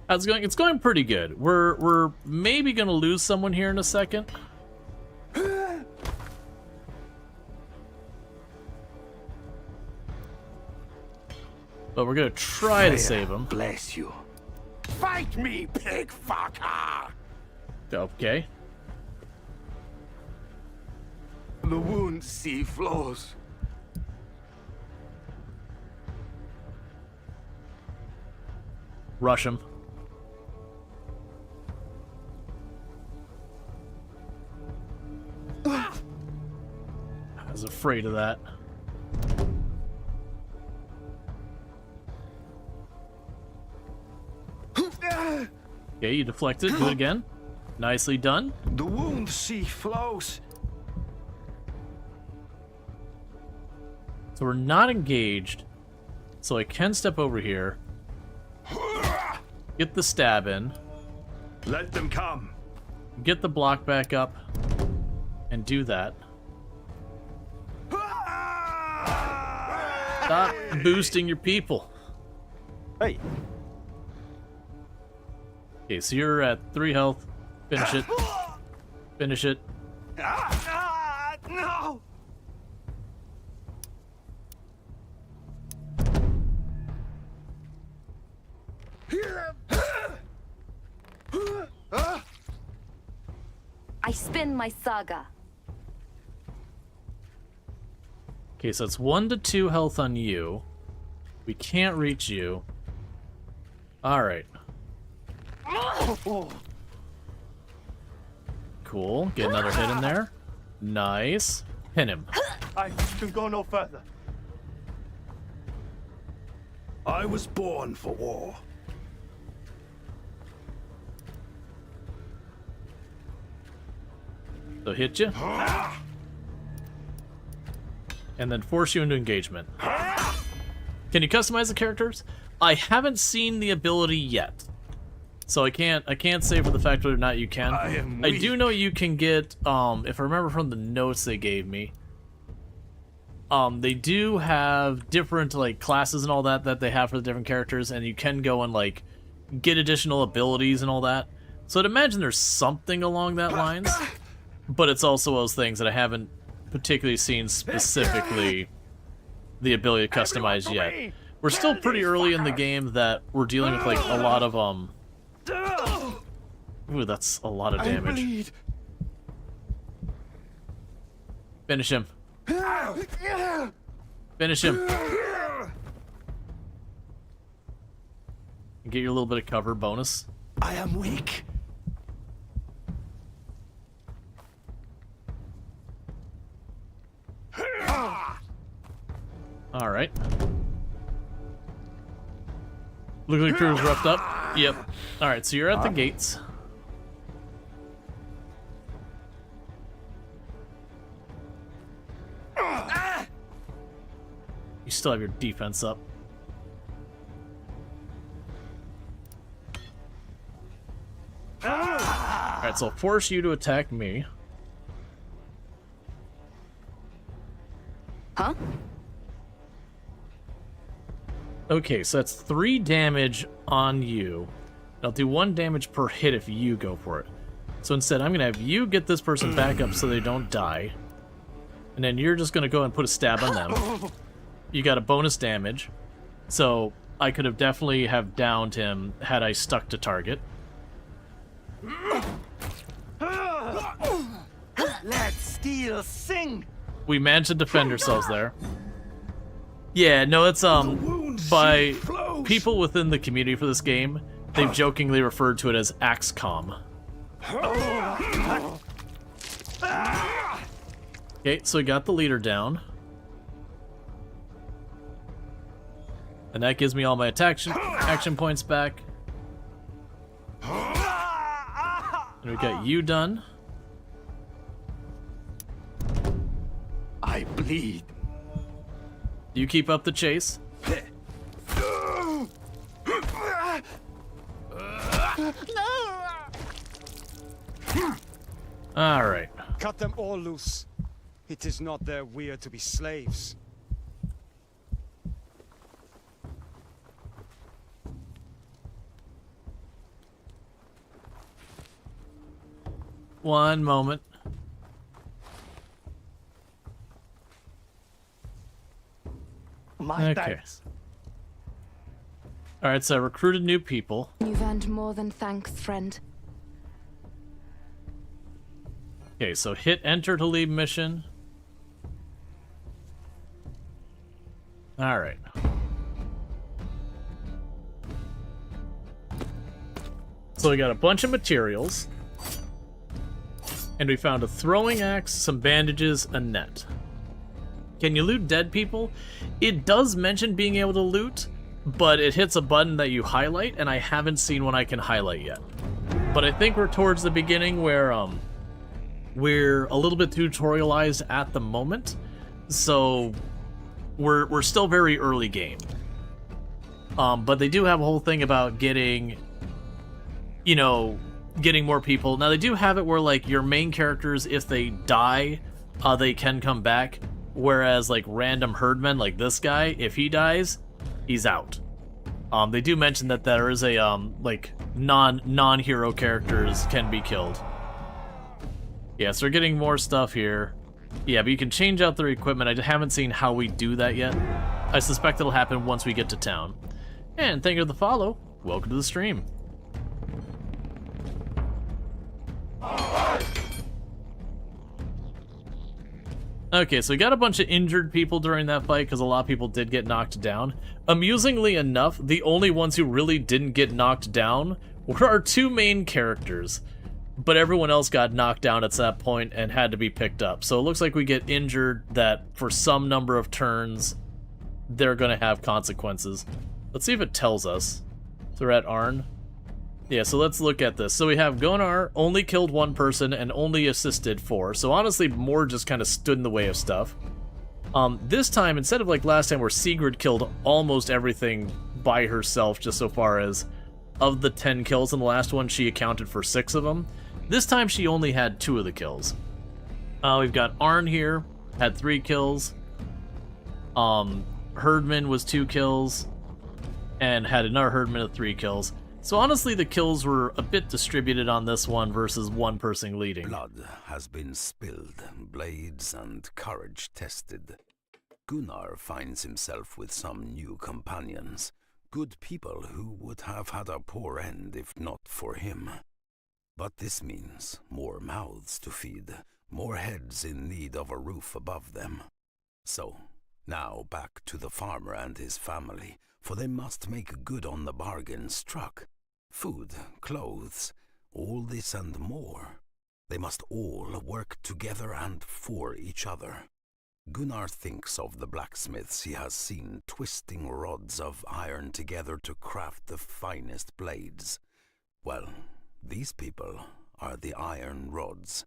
It's going pretty good. We're maybe gonna lose someone here in a second. But we're gonna try to save him. Bless you. Fight me, pig fucker! Okay. The wound sea flows. Rush him. I was afraid of that. Okay, you deflected. Do it again. Nicely done. The wound sea flows. So we're not engaged. So I can step over here. Get the stab in. Let them come. Get the block back up. And do that. Stop boosting your people. Hey. Okay, so you're at 3 health. Finish it. Finish it. No! I spin my saga. Okay, so it's 1 to 2 health on you. We can't reach you. Alright. Cool. Get another hit in there. Nice. Pin him. I can go no further. I was born for war. So hit you. And then force you into engagement. Can you customize the characters? I haven't seen the ability yet. So I can't say for the fact whether or not you can. I do know you can get, if I remember from the notes they gave me, they do have different like classes and all that they have for the different characters, and you can go and like get additional abilities and all that. So I'd imagine there's something along that lines, but it's also those things that I haven't particularly seen specifically the ability to customize yet. We're still pretty early in the game that we're dealing with like a lot of ooh, that's a lot of damage. Finish him. Finish him. Get your little bit of cover bonus. I am weak. Alright. Looks like crew's roughed up. Yep. Alright, so you're at the gates. You still have your defense up. Alright, so I'll force you to attack me. Huh? Okay, so that's 3 damage on you. I'll do 1 damage per hit if you go for it. So instead, I'm going to have you get this person back up so they don't die. And then you're just going to go and put a stab on them. You got a bonus damage. So I could have definitely have downed him had I stuck to target. Let steel sing. We managed to defend ourselves there. Yeah, no, it's by people within the community for this game, they've jokingly referred to it as AxeCom. Okay, so we got the leader down. And that gives me all my action points back. And we got you done. I bleed. You keep up the chase. Alright. Cut them all loose. It is not their weird to be slaves. One moment. My Okay. thanks. Alright, so I recruited new people. You've earned more than thanks, friend. Okay, so hit enter to leave mission. All right. So we got a bunch of materials. And we found a throwing axe, some bandages, a net. Can you loot dead people? It does mention being able to loot, but it hits a button that you highlight, and I haven't seen one I can highlight yet. But I think we're towards the beginning where we're a little bit tutorialized at the moment, so we're still very early game. But they do have a whole thing about getting, you know, getting more people. Now they do have it where like your main characters, if they die, they can come back. Whereas like random herdmen like this guy, if he dies, he's out. They do mention that there is a like non-hero characters can be killed. Yeah, so we're getting more stuff here. Yeah, but you can change out their equipment. I haven't seen how we do that yet. I suspect it'll happen once we get to town. And thank you for the follow. Welcome to the stream. Okay, so we got a bunch of injured people during that fight because a lot of people did get knocked down. Amusingly enough, the only ones who really didn't get knocked down were our two main characters. But everyone else got knocked down at that point and had to be picked up. So it looks like we get injured that for some number of turns, they're going to have consequences. Let's see if it tells us. So we're at Arn. Yeah, so let's look at this. So we have Gunnar only killed one person and only assisted 4. So honestly, more just kind of stood in the way of stuff. This time, instead of like last time where Sigrid killed almost everything by herself, just so far as of the 10 kills in the last one, she accounted for 6 of them. This time she only had 2 of the kills. We've got Arn here, had 3 kills. Herdman was 2 kills, and had another Herdman of 3 kills. So honestly, the kills were a bit distributed on this one versus one person leading. Blood has been spilled, blades and courage tested. Gunnar finds himself with some new companions, good people who would have had a poor end if not for him. But this means more mouths to feed, more heads in need of a roof above them. So, now back to the farmer and his family, for they must make good on the bargain struck. Food, clothes, all this and more. They must all work together and for each other. Gunnar thinks of the blacksmiths he has seen twisting rods of iron together to craft the finest blades. Well, these people are the iron rods.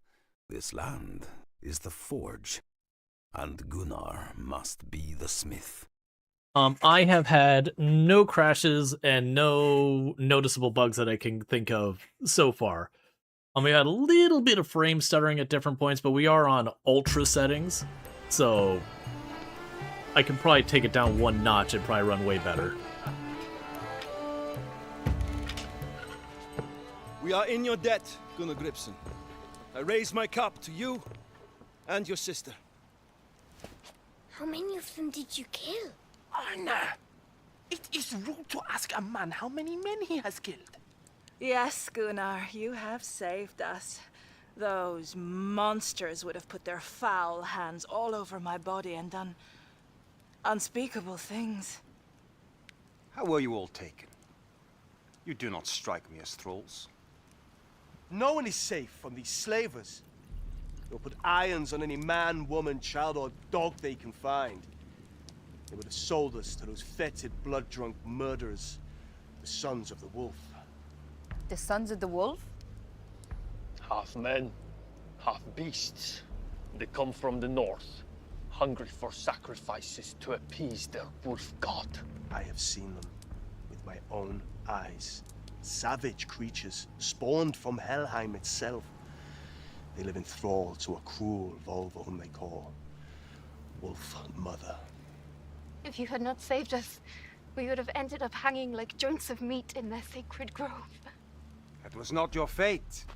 This land is the forge. And Gunnar must be the smith. I have had no crashes and no noticeable bugs that I can think of so far. We had a little bit of frame stuttering at different points, but we are on ultra settings, so I can probably take it down 1 notch and probably run way better. We are in your debt, Gunnar Gripson. I raise my cup to you and your sister. How many of them did you kill? Arna, it is rude to ask a man how many men he has killed. Yes, Gunnar, you have saved us. Those monsters would have put their foul hands all over my body and done unspeakable things. How were you all taken? You do not strike me as thralls. No one is safe from these slavers. They'll put irons on any man, woman, child, or dog they can find. They would have sold us to those fetid, blood-drunk murderers, the Sons of the Wolf. The Sons of the Wolf? Half men, half beasts. They come from the north, hungry for sacrifices to appease their wolf god. I have seen them with my own eyes. Savage creatures, spawned from Helheim itself. They live in thrall to a cruel Volva whom they call Wolf Mother. If you had not saved us, we would have ended up hanging like joints of meat in their sacred grove. That was not your fate.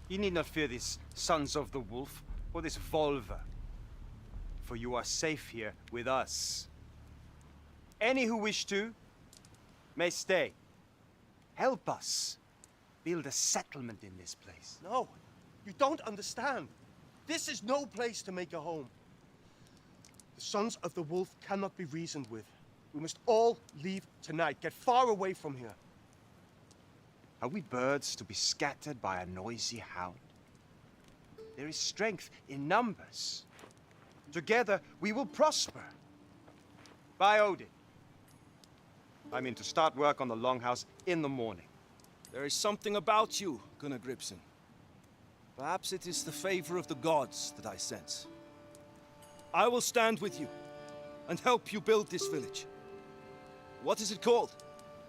You need not fear these Sons of the Wolf or this Volva, for you are safe here with us. Any who wish to may stay. Help us build a settlement in this place. No, you don't understand. This is no place to make a home. The Sons of the Wolf cannot be reasoned with. We must all leave tonight. Get far away from here. Are we birds to be scattered by a noisy hound? There is strength in numbers. Together we will prosper. By Odin. I mean to start work on the Longhouse in the morning. There is something about you, Gunnar Gripson. Perhaps it is the favor of the gods that I sense. I will stand with you and help you build this village. What is it called?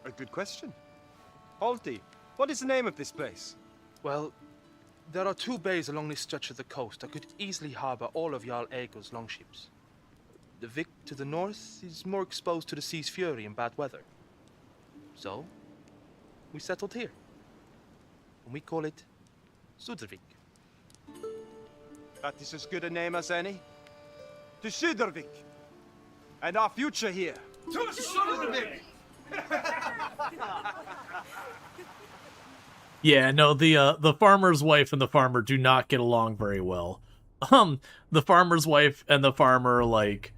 A good question. Halti, what is the name of this place? Well, there are 2 bays along this stretch of the coast that could easily harbor all of Jarl Egil's longships. The Vik to the north is more exposed to the sea's fury in bad weather. So, we settled here. And we call it Sudrvik. That is as good a name as any. To Sudrvik. And our future here. To Sudrvik! Yeah, no, the farmer's wife and the farmer do not get along very well. The farmer's wife and the farmer, like,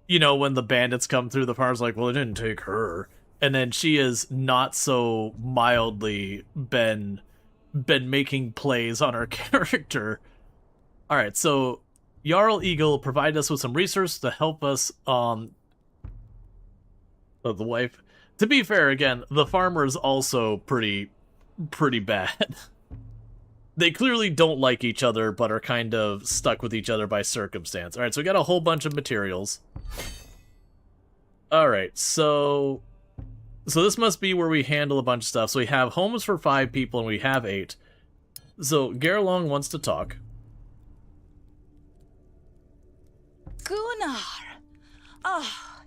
you know, when the bandits come through, the farmer's like, well, it didn't take her. And then she has not so mildly been making plays on her character. All right, so Jarl Eagle provided us with some resources to help us. The wife. To be fair, again, the farmer is also pretty bad. They clearly don't like each other, but are kind of stuck with each other by circumstance. All right, so we got a whole bunch of materials. All right, so this must be where we handle a bunch of stuff. So we have homes for 5 people, and we have 8. So Gerlong wants to talk. Gunnar! Ah,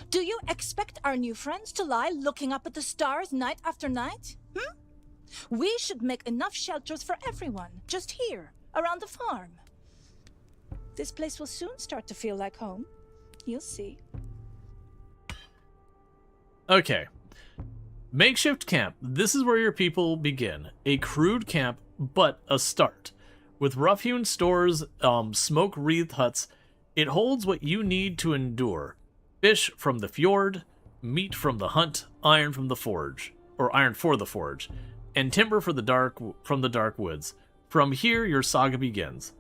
do you expect our new friends to lie looking up at the stars night after night? We should make enough shelters for everyone, just here, around the farm. This place will soon start to feel like home. You'll see. Okay. Makeshift camp. This is where your people begin. A crude camp, but a start. With rough-hewn stores, smoke-wreathed huts, it holds what you need to endure. Fish from the fjord, meat from the hunt, iron from the forge, or iron for the forge, and timber from the dark woods. From here, your saga begins.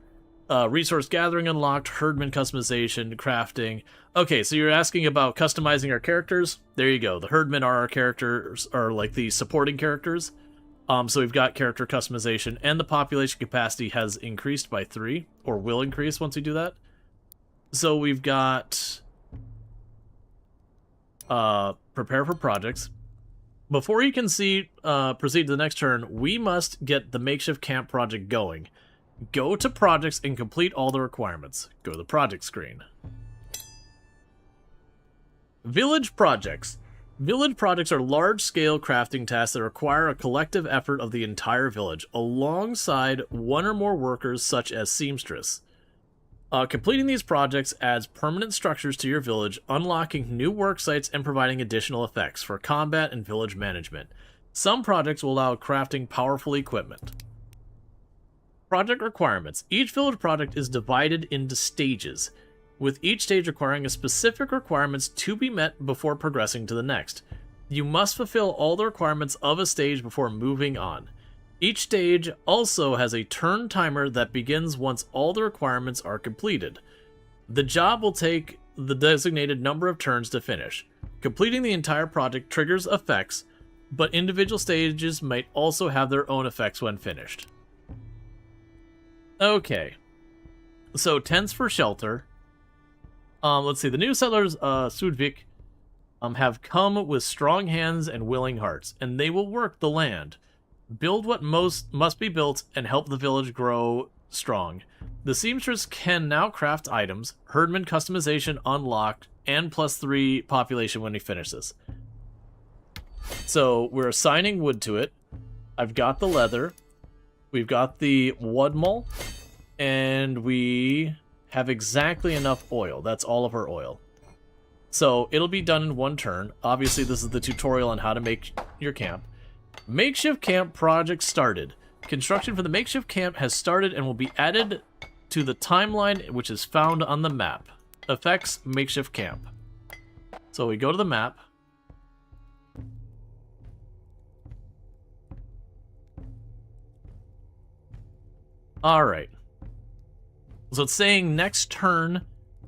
Resource gathering unlocked, herdman customization, crafting. Okay, so you're asking about customizing our characters? There you go. The herdmen are our characters, are like the supporting characters. So we've got character customization, and the population capacity has increased by 3, or will increase once we do that. So we've got prepare for projects. Before you can proceed to the next turn, we must get the makeshift camp project going. Go to projects and complete all the requirements. Go to the project screen. Village projects. Village projects are large-scale crafting tasks that require a collective effort of the entire village, alongside 1 or more workers such as seamstress. Completing these projects adds permanent structures to your village, unlocking new work sites and providing additional effects for combat and village management. Some projects will allow crafting powerful equipment. Project requirements. Each village project is divided into stages, with each stage requiring a specific requirements to be met before progressing to the next. You must fulfill all the requirements of a stage before moving on. Each stage also has a turn timer that begins once all the requirements are completed. The job will take the designated number of turns to finish. Completing the entire project triggers effects, but individual stages might also have their own effects when finished. Okay. So, tents for shelter. Let's see. The new settlers, Sudvik, have come with strong hands and willing hearts, and they will work the land. Build what must be built and help the village grow strong. The seamstress can now craft items, herdman customization unlocked, and +3 population when he finishes. So we're assigning wood to it. I've got the leather. We've got the woodmull. And we have exactly enough oil. That's all of our oil. So it'll be done in 1 turn. Obviously, this is the tutorial on how to make your camp. Makeshift camp project started. Construction for the makeshift camp has started and will be added to the timeline which is found on the map. Effects, makeshift camp. So we go to the map. Alright. So it's saying next turn,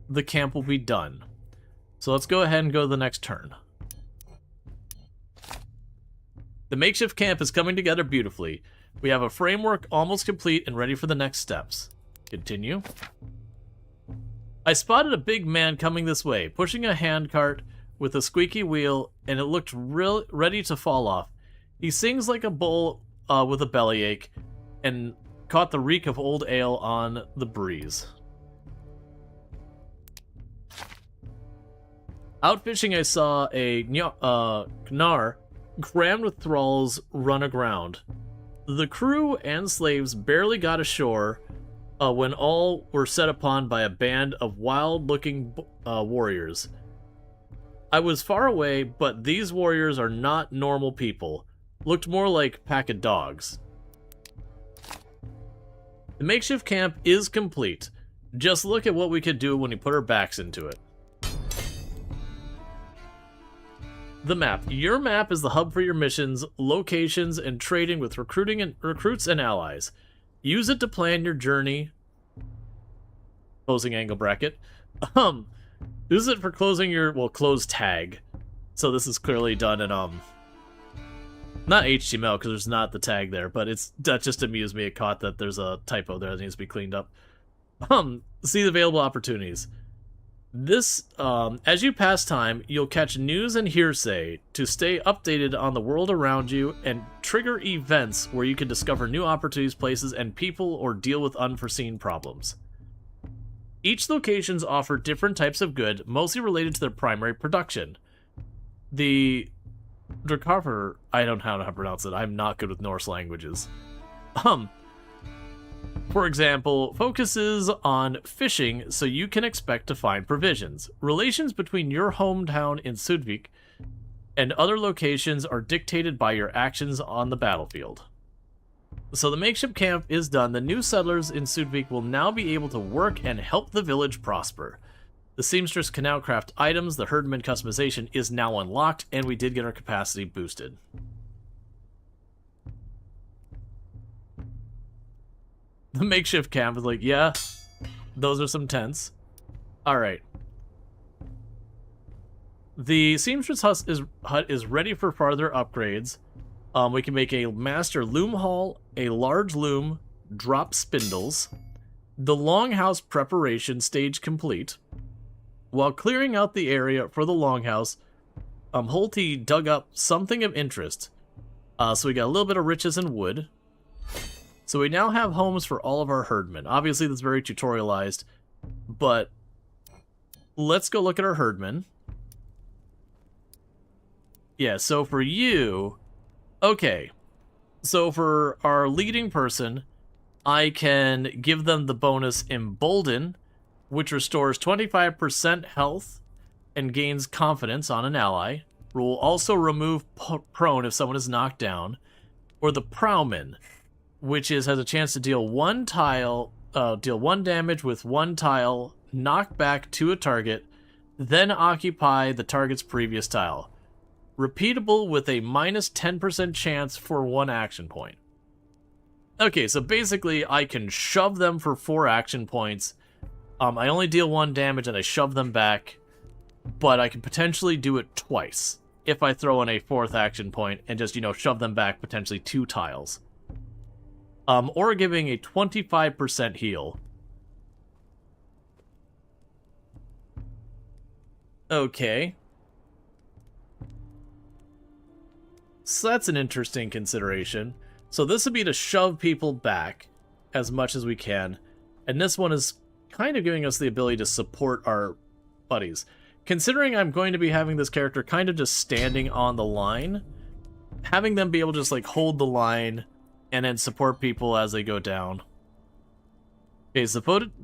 the camp will be done. So let's go ahead and go to the next turn. The makeshift camp is coming together beautifully. We have a framework almost complete and ready for the next steps. Continue. I spotted a big man coming this way, pushing a handcart with a squeaky wheel, and it looked ready to fall off. He sings like a bull with a bellyache, and caught the reek of old ale on the breeze. Out fishing, I saw a Gnar crammed with thralls run aground. The crew and slaves barely got ashore when all were set upon by a band of wild-looking warriors. I was far away, but these warriors are not normal people. Looked more like a pack of dogs. The makeshift camp is complete. Just look at what we could do when we put our backs into it. The map. Your map is the hub for your missions, locations, and trading with recruits and allies. Use it to plan your journey. Closing angle bracket. Use it for closing your, well, close tag. So this is clearly done in, not HTML, because there's not the tag there, but that just amused me. It caught that there's a typo there that needs to be cleaned up. See the available opportunities. This, as you pass time, you'll catch news and hearsay to stay updated on the world around you and trigger events where you can discover new opportunities, places, and people or deal with unforeseen problems. Each locations offer different types of good, mostly related to their primary production. The Drakarfer, I don't know how to pronounce it. I'm not good with Norse languages. For example, focuses on fishing so you can expect to find provisions. Relations between your hometown in Sudvik and other locations are dictated by your actions on the battlefield. So the makeshift camp is done. The new settlers in Sudvik will now be able to work and help the village prosper. The seamstress can now craft items, the herdman customization is now unlocked, and we did get our capacity boosted. The makeshift camp is like, yeah, those are some tents. Alright. The seamstress hut is ready for farther upgrades. We can make a master loom hall, a large loom, drop spindles. The longhouse preparation stage complete. While clearing out the area for the longhouse, Holty dug up something of interest. So we got a little bit of riches and wood. So we now have homes for all of our herdmen. Obviously, that's very tutorialized, but let's go look at our herdmen. Yeah, so for you, okay. So for our leading person, I can give them the bonus Embolden, which restores 25% health and gains confidence on an ally. Will also remove prone if someone is knocked down. Or the Prowman, which has a chance to deal one damage with one tile, knock back to a target, then occupy the target's previous tile. Repeatable with a minus 10% chance for one action point. Okay, so basically I can shove them for 4 action points. I only deal 1 damage and I shove them back, but I can potentially do it twice if I throw in a 4th action point and just, shove them back potentially 2 tiles. Or giving a 25% heal. Okay. So that's an interesting consideration. So this would be to shove people back as much as we can. And this one is kind of giving us the ability to support our buddies. Considering I'm going to be having this character kind of just standing on the line, having them be able to just hold the line and then support people as they go down. Okay, so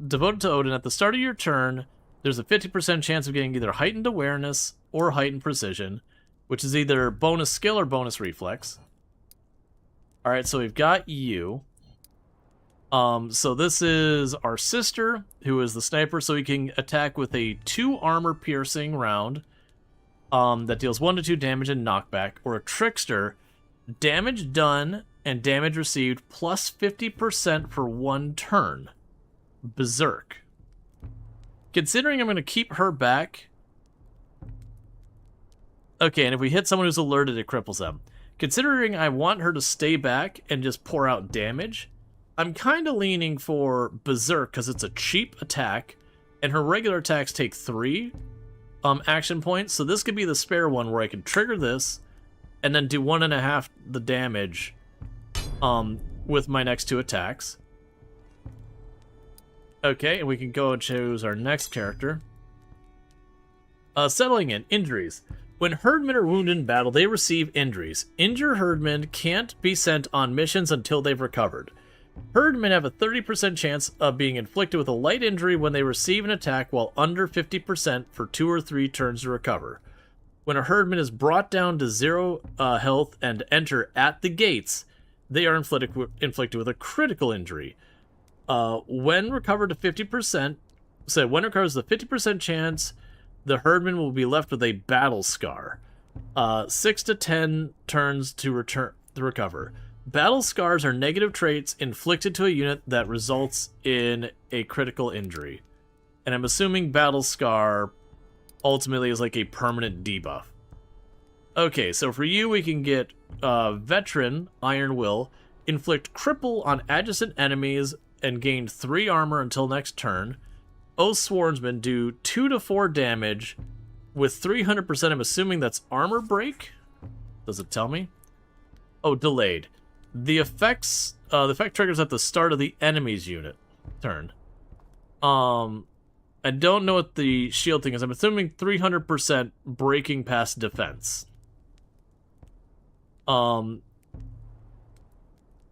devoted to Odin, at the start of your turn, there's a 50% chance of getting either heightened awareness or heightened precision, which is either bonus skill or bonus reflex. Alright, so we've got you. So this is our sister, who is the sniper, so he can attack with a 2 armor piercing round that deals 1 to 2 damage and knockback, or a trickster, damage done and damage received plus 50% for 1 turn. Berserk. Considering I'm going to keep her back... Okay, and if we hit someone who's alerted, it cripples them. Considering I want her to stay back and just pour out damage, I'm kind of leaning for Berserk because it's a cheap attack, and her regular attacks take 3 action points, so this could be the spare one where I can trigger this, and then do 1.5 the damage with my next 2 attacks. Okay, and we can go and choose our next character. Settling in, injuries. When herdmen are wounded in battle, they receive injuries. Injured herdmen can't be sent on missions until they've recovered. Herdmen have a 30% chance of being inflicted with a light injury when they receive an attack while under 50% for 2 or 3 turns to recover. When a herdman is brought down to 0 health and enter at the gates, they are inflicted with a critical injury. When recovered to 50%, so when recovers the 50% chance, the herdman will be left with a battle scar. 6 to 10 turns to recover. Battle scars are negative traits inflicted to a unit that results in a critical injury. And I'm assuming battle scar ultimately is like a permanent debuff. Okay, so for you we can get Veteran, Iron Will, inflict cripple on adjacent enemies and gain 3 armor until next turn. Oath Swordsman, do 2 to 4 damage with 300%. I'm assuming that's armor break. Does it tell me? Oh, delayed. The effect triggers at the start of the enemy's unit turn. I don't know what the shield thing is. I'm assuming 300% breaking past defense. And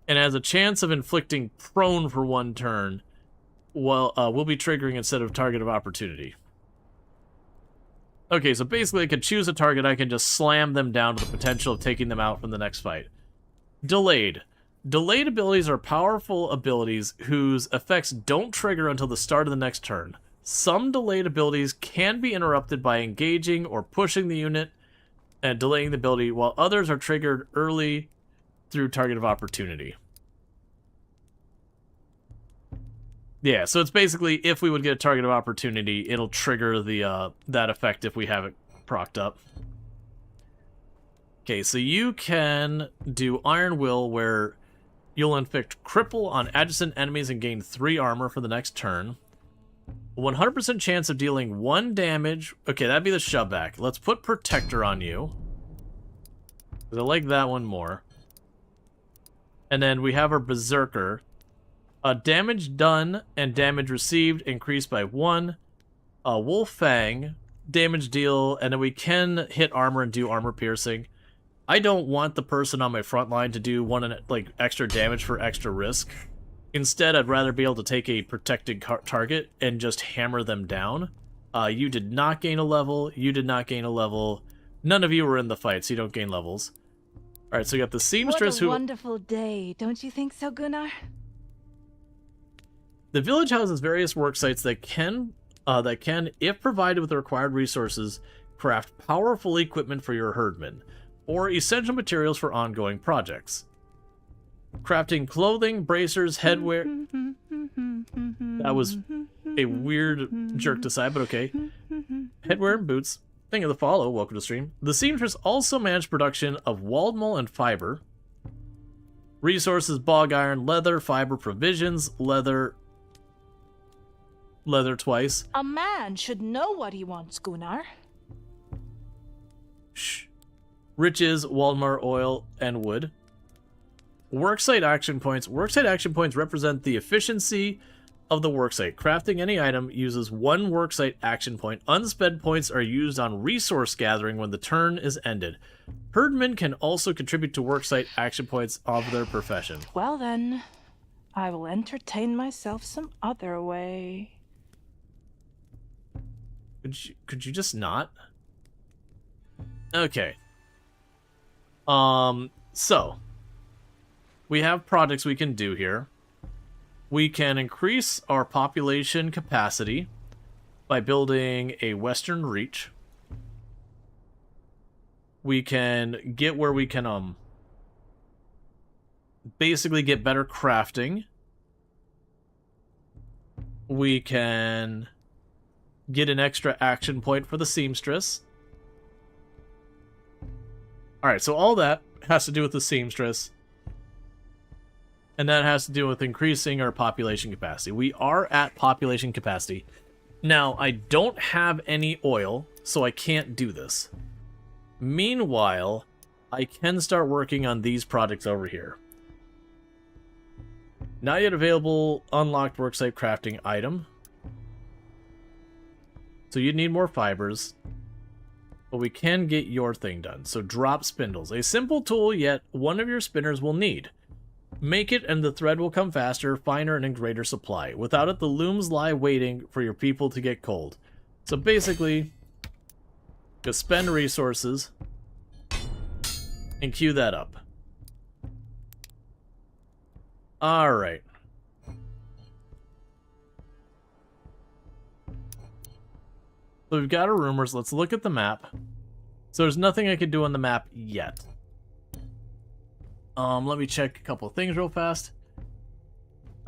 has a chance of inflicting prone for 1 turn. Well, will be triggering instead of target of opportunity. Okay, so basically I can choose a target, I can just slam them down to the potential of taking them out from the next fight. Delayed. Delayed abilities are powerful abilities whose effects don't trigger until the start of the next turn. Some delayed abilities can be interrupted by engaging or pushing the unit and delaying the ability, while others are triggered early through target of opportunity. Yeah, so it's basically if we would get a target of opportunity, it'll trigger the that effect if we have it procced up. Okay, so you can do Iron Will, where you'll inflict cripple on adjacent enemies and gain 3 armor for the next turn. 100% chance of dealing 1 damage. Okay, that'd be the shove back. Let's put Protector on you, because I like that one more. And then we have our Berserker. Damage done and damage received increased by 1. Wolf Fang, damage deal, and then we can hit armor and do armor piercing. I don't want the person on my front line to do extra damage for extra risk. Instead, I'd rather be able to take a protected target and just hammer them down. You did not gain a level. You did not gain a level. None of you were in the fight, so you don't gain levels. All right, so we got the seamstress. What a wonderful day, don't you think so, Gunnar? The village houses various work sites that can, if provided with the required resources, craft powerful equipment for your herdmen, or essential materials for ongoing projects. Crafting clothing, bracers, headwear... That was a weird jerk to side, but okay. Headwear and boots. Thing of the follow, welcome to stream. The seamstress also managed production of waldmull and fiber. Resources, bog iron, leather, fiber, provisions, leather twice. A man should know what he wants, Gunnar. Shh. Riches, Waldmar, oil, and wood. Worksite action points. Worksite action points represent the efficiency of the worksite. Crafting any item uses 1 worksite action point. Unspent points are used on resource gathering when the turn is ended. Herdmen can also contribute to worksite action points of their profession. Well then, I will entertain myself some other way. Could you just not? Okay. So we have projects we can do here. We can increase our population capacity by building a western reach. We can get where we can basically get better crafting. We can get an extra action point for the seamstress. Alright, so all that has to do with the seamstress. And that has to do with increasing our population capacity. We are at population capacity. Now, I don't have any oil, so I can't do this. Meanwhile, I can start working on these projects over here. Not yet available unlocked worksite crafting item. So you'd need more fibers. But we can get your thing done. So drop spindles. A simple tool, yet one of your spinners will need. Make it and the thread will come faster, finer, and in greater supply. Without it, the looms lie waiting for your people to get cold. So basically, just spend resources and queue that up. Alright. So we've got our rumors. Let's look at the map. So there's nothing I can do on the map yet. Let me check a couple of things real fast.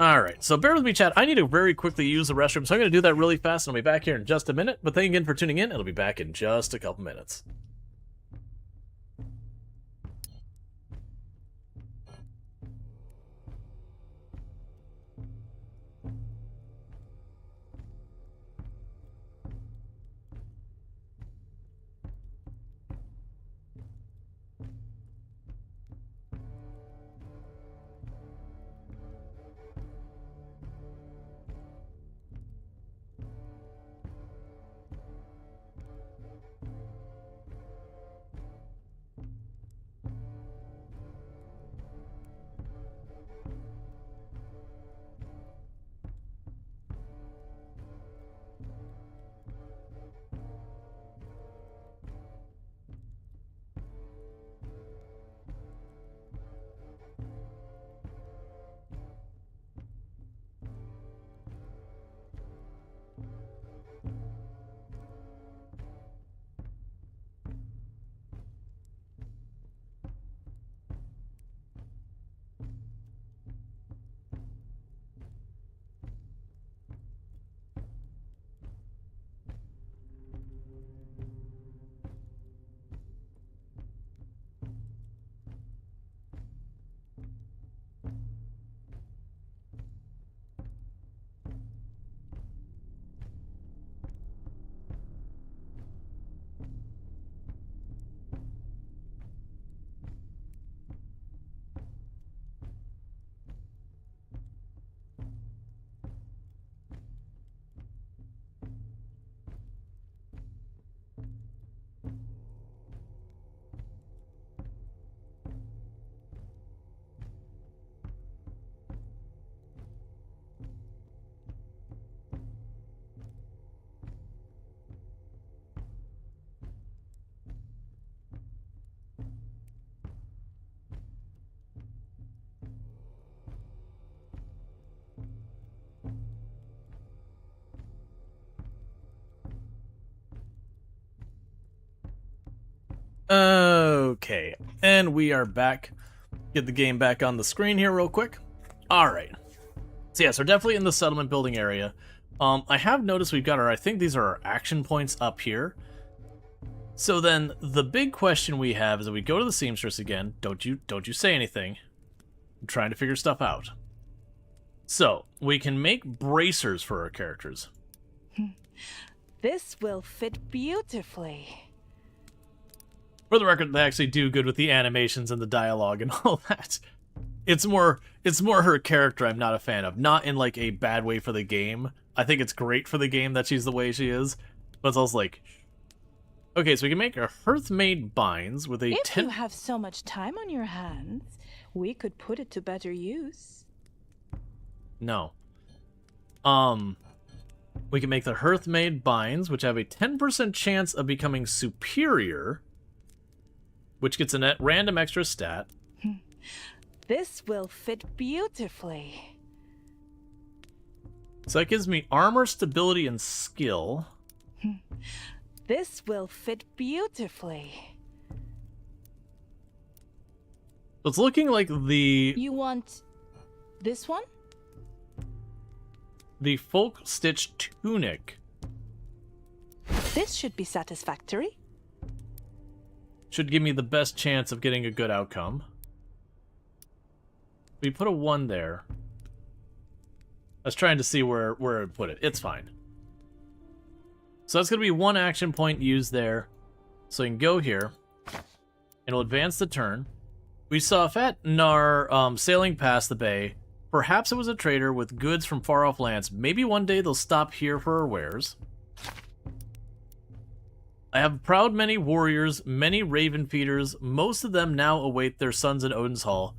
Alright, so bear with me, chat. I need to very quickly use the restroom, so I'm going to do that really fast, and I'll be back here in just a minute. But thank you again for tuning in. It'll be back in just a couple minutes. Okay, and we are back. Get the game back on the screen here real quick. Alright. So yeah, so definitely in the settlement building area. I have noticed we've got our, I think these are our action points up here. So then, the big question we have is that we go to the seamstress again. Don't you say anything. I'm trying to figure stuff out. So, we can make bracers for our characters. This will fit beautifully. For the record, they actually do good with the animations and the dialogue and all that. It's more her character I'm not a fan of. Not in like a bad way for the game. I think it's great for the game that she's the way she is. But it's also like... Okay, so we can make a hearth-made binds with a If you have so much time on your hands, we could put it to better use. No. We can make the hearth-made binds, which have a 10% chance of becoming superior, which gets a random extra stat. This will fit beautifully. So that gives me armor, stability, and skill. This will fit beautifully. It's looking like the... You want this one? The folk stitch tunic. This should be satisfactory. Should give me the best chance of getting a good outcome. We put a 1 there. I was trying to see where I'd put it. It's fine. So that's going to be 1 action point used there. So you can go here. It'll advance the turn. We saw Fat Nar sailing past the bay. Perhaps it was a trader with goods from far-off lands. Maybe one day they'll stop here for her wares. I have proud many warriors, many raven feeders. Most of them now await their sons in Odin's hall.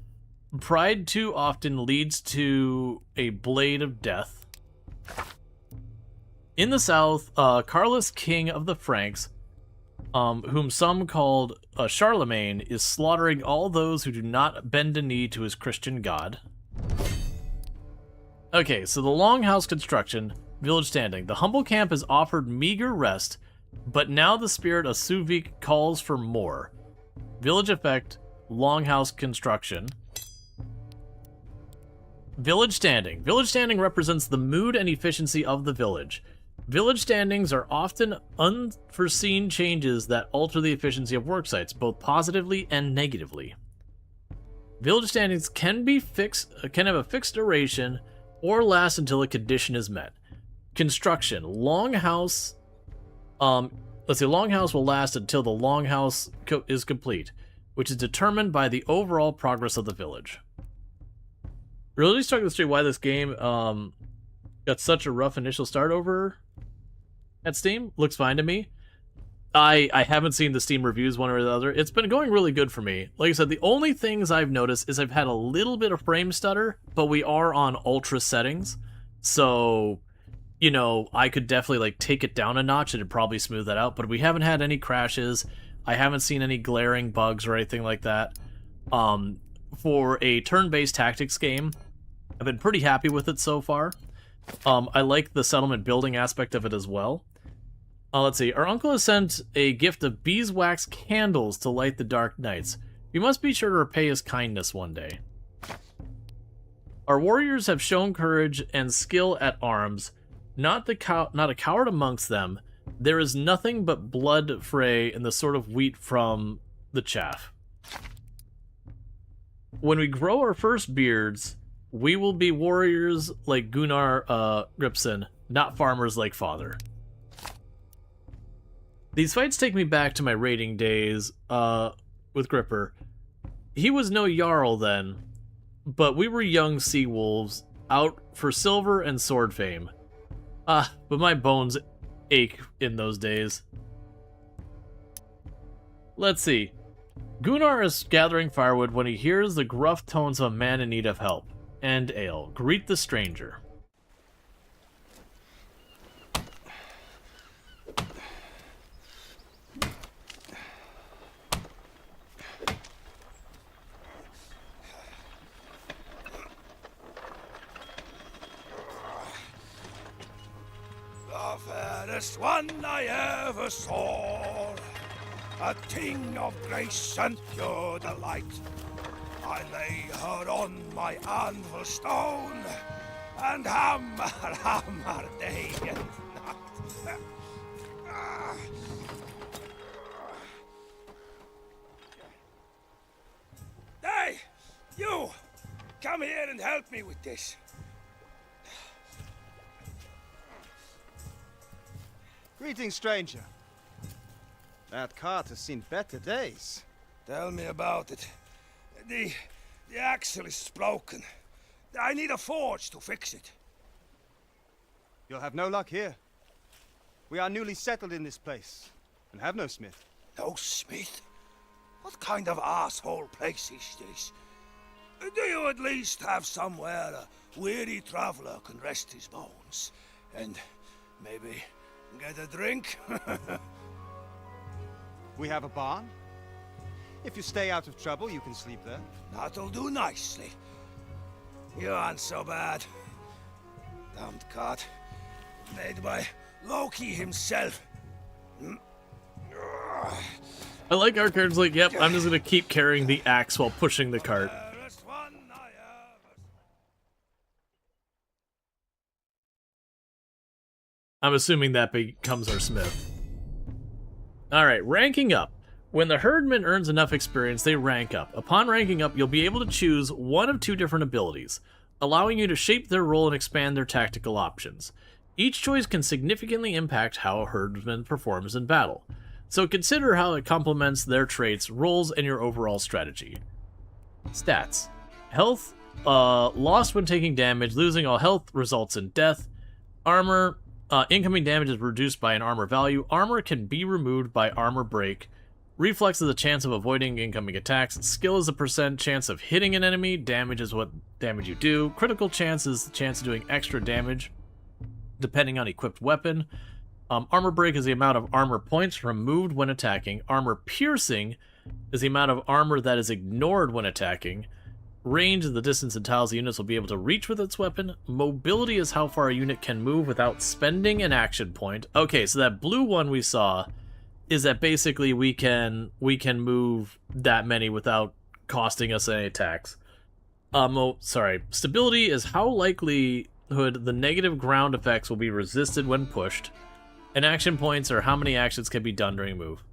Pride too often leads to a blade of death. In the south, Carlos, king of the Franks, whom some called Charlemagne, is slaughtering all those who do not bend a knee to his Christian god. Okay, so the Longhouse construction, village standing. The humble camp has offered meager rest, but now the spirit of Suvik calls for more. Village effect, Longhouse construction. Village standing. Village standing represents the mood and efficiency of the village. Village standings are often unforeseen changes that alter the efficiency of worksites, both positively and negatively. Village standings can have a fixed duration or last until a condition is met. Construction. Longhouse. Longhouse will last until the longhouse is complete, which is determined by the overall progress of the village. Really struggling to see why this game got such a rough initial start over at Steam. Looks fine to me. I haven't seen the Steam reviews one or the other. It's been going really good for me. Like I said, the only things I've noticed is I've had a little bit of frame stutter, but we are on ultra settings. So, you know, I could definitely like take it down a notch and it'd probably smooth that out, but we haven't had any crashes. I haven't seen any glaring bugs or anything like that. For a turn-based tactics game, I've been pretty happy with it so far. I like the settlement building aspect of it as well. Let's see. Our uncle has sent a gift of beeswax candles to light the dark nights. We must be sure to repay his kindness one day. Our warriors have shown courage and skill at arms. Not a coward amongst them. There is nothing but blood fray and the sort of wheat from the chaff. When we grow our first beards, we will be warriors like Gunnar Gripson, not farmers like father. These fights take me back to my raiding days with Gripper. He was no Jarl then, but we were young sea wolves out for silver and sword fame. But my bones ache in those days. Let's see. Gunnar is gathering firewood when he hears the gruff tones of a man in need of help. And ale. Greet the stranger. The fairest one I ever saw, a thing of grace and pure delight. I lay her on my anvil stone, and hammer day and night. Hey, you! Come here and help me with this. Greetings, stranger. That cart has seen better days. Tell me about it. The axle is broken. I need a forge to fix it. You'll have no luck here. We are newly settled in this place, and have no smith. No smith? What kind of asshole place is this? Do you at least have somewhere a weary traveler can rest his bones? And maybe get a drink? We have a barn. If you stay out of trouble, you can sleep there. That'll do nicely. You aren't so bad. Damned cart. Made by Loki himself. I like our character's like, yep, I'm just gonna keep carrying the axe while pushing the cart. I'm assuming that becomes our smith. Alright, ranking up. When the herdman earns enough experience, they rank up. Upon ranking up, you'll be able to choose one of 2 different abilities, allowing you to shape their role and expand their tactical options. Each choice can significantly impact how a herdsman performs in battle, so consider how it complements their traits, roles, and your overall strategy. Stats. Health, lost when taking damage, losing all health results in death. Armor, incoming damage is reduced by an armor value. Armor can be removed by armor break. Reflex is a chance of avoiding incoming attacks. Skill is a % chance of hitting an enemy. Damage is what damage you do. Critical chance is the chance of doing extra damage, depending on equipped weapon. Armor break is the amount of armor points removed when attacking. Armor piercing is the amount of armor that is ignored when attacking. Range is the distance and tiles the units will be able to reach with its weapon. Mobility is how far a unit can move without spending an action point. Okay, so that blue one we saw is that basically we can move that many without costing us any attacks. Stability is how likelihood the negative ground effects will be resisted when pushed. And action points are how many actions can be done during a move.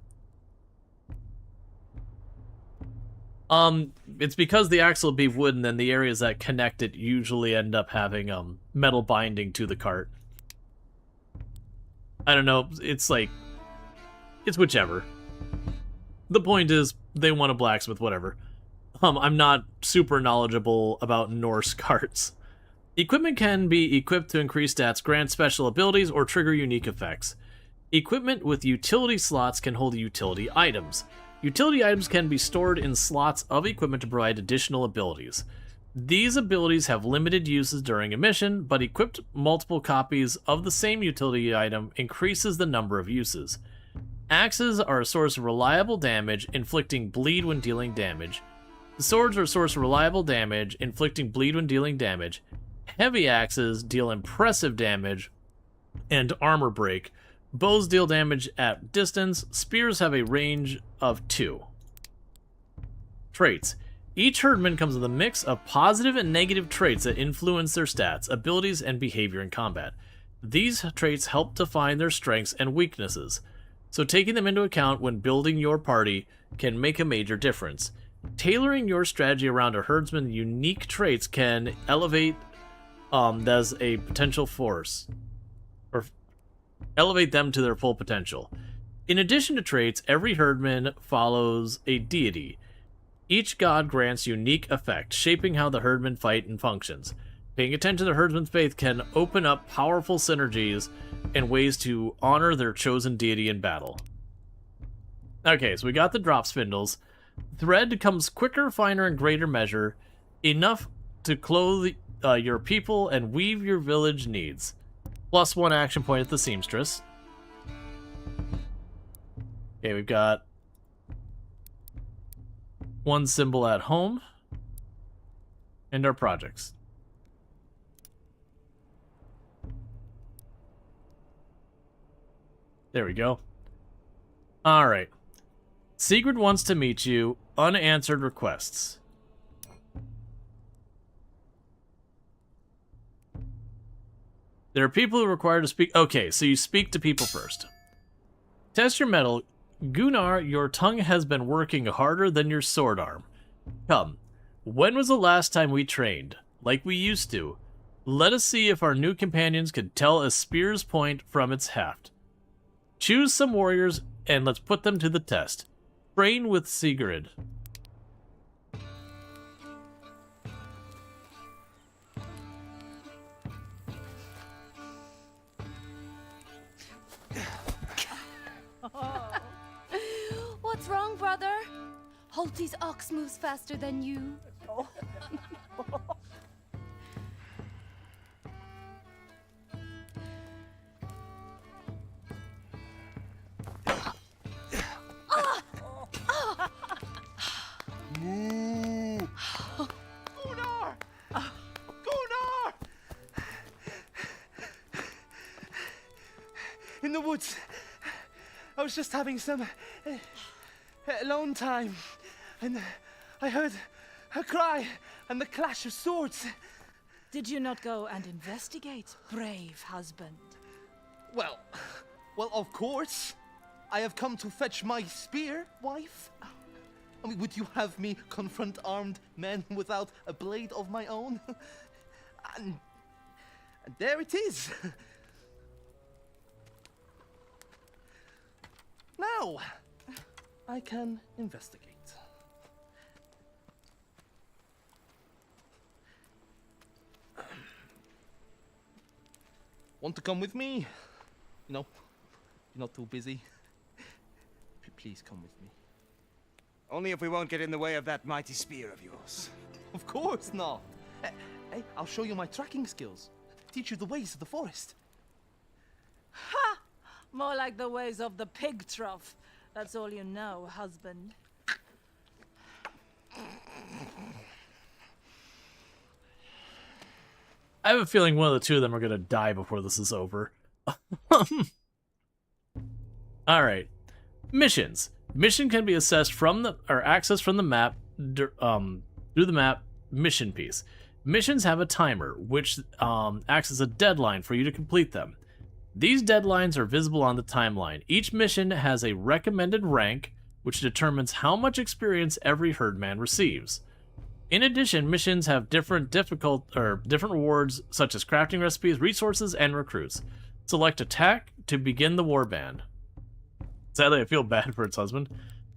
It's because the axle will be wood, and then the areas that connect it usually end up having metal binding to the cart. I don't know, it's like, it's whichever. The point is, they want a blacksmith, whatever. I'm not super knowledgeable about Norse carts. Equipment can be equipped to increase stats, grant special abilities, or trigger unique effects. Equipment with utility slots can hold utility items. Utility items can be stored in slots of equipment to provide additional abilities. These abilities have limited uses during a mission, but equipped multiple copies of the same utility item increases the number of uses. Axes are a source of reliable damage, inflicting bleed when dealing damage. Swords are a source of reliable damage, inflicting bleed when dealing damage. Heavy axes deal impressive damage and armor break. Bows deal damage at distance. Spears have a range of 2. Traits. Each herdman comes with a mix of positive and negative traits that influence their stats, abilities, and behavior in combat. These traits help define their strengths and weaknesses, so taking them into account when building your party can make a major difference. Tailoring your strategy around a herdsman's unique traits can elevate as a potential force, or elevate them to their full potential. In addition to traits, every herdman follows a deity. Each god grants unique effects, shaping how the herdman fight and functions. Paying attention to the herdsman's faith can open up powerful synergies and ways to honor their chosen deity in battle. Okay, so we got the drop spindles. Thread comes quicker, finer, and greater measure, enough to clothe your people and weave your village needs. +1 action point at the seamstress. Okay, we've got 1 symbol at home and our projects. There we go. All right. Sigrid wants to meet you. Unanswered requests. There are people who are required to speak. Okay, so you speak to people first. Test your mettle. Gunnar, your tongue has been working harder than your sword arm. Come, when was the last time we trained? Like we used to. Let us see if our new companions could tell a spear's point from its haft. Choose some warriors and let's put them to the test. Train with Sigrid. What's wrong, brother? Holty's ox moves faster than you. Gunnar! Gunnar! the woods. I was just having some alone time, and I heard a cry and the clash of swords. Did you not go and investigate, brave husband? Well, of course. I have come to fetch my spear, wife. I mean, would you have me confront armed men without a blade of my own? And there it is. Now, I can investigate. Want to come with me? No, you're not too busy. Please come with me. Only if we won't get in the way of that mighty spear of yours. Of course not. Hey, I'll show you my tracking skills. Teach you the ways of the forest. Ha! More like the ways of the pig trough. That's all you know, husband. I have a feeling one of the two of them are going to die before this is over. Alright. Missions. Mission can be accessed from the map through the map mission piece. Missions have a timer, which acts as a deadline for you to complete them. These deadlines are visible on the timeline. Each mission has a recommended rank, which determines how much experience every herdman receives. In addition, missions have different rewards, such as crafting recipes, resources, and recruits. Select attack to begin the warband. Sadly, I feel bad for its husband.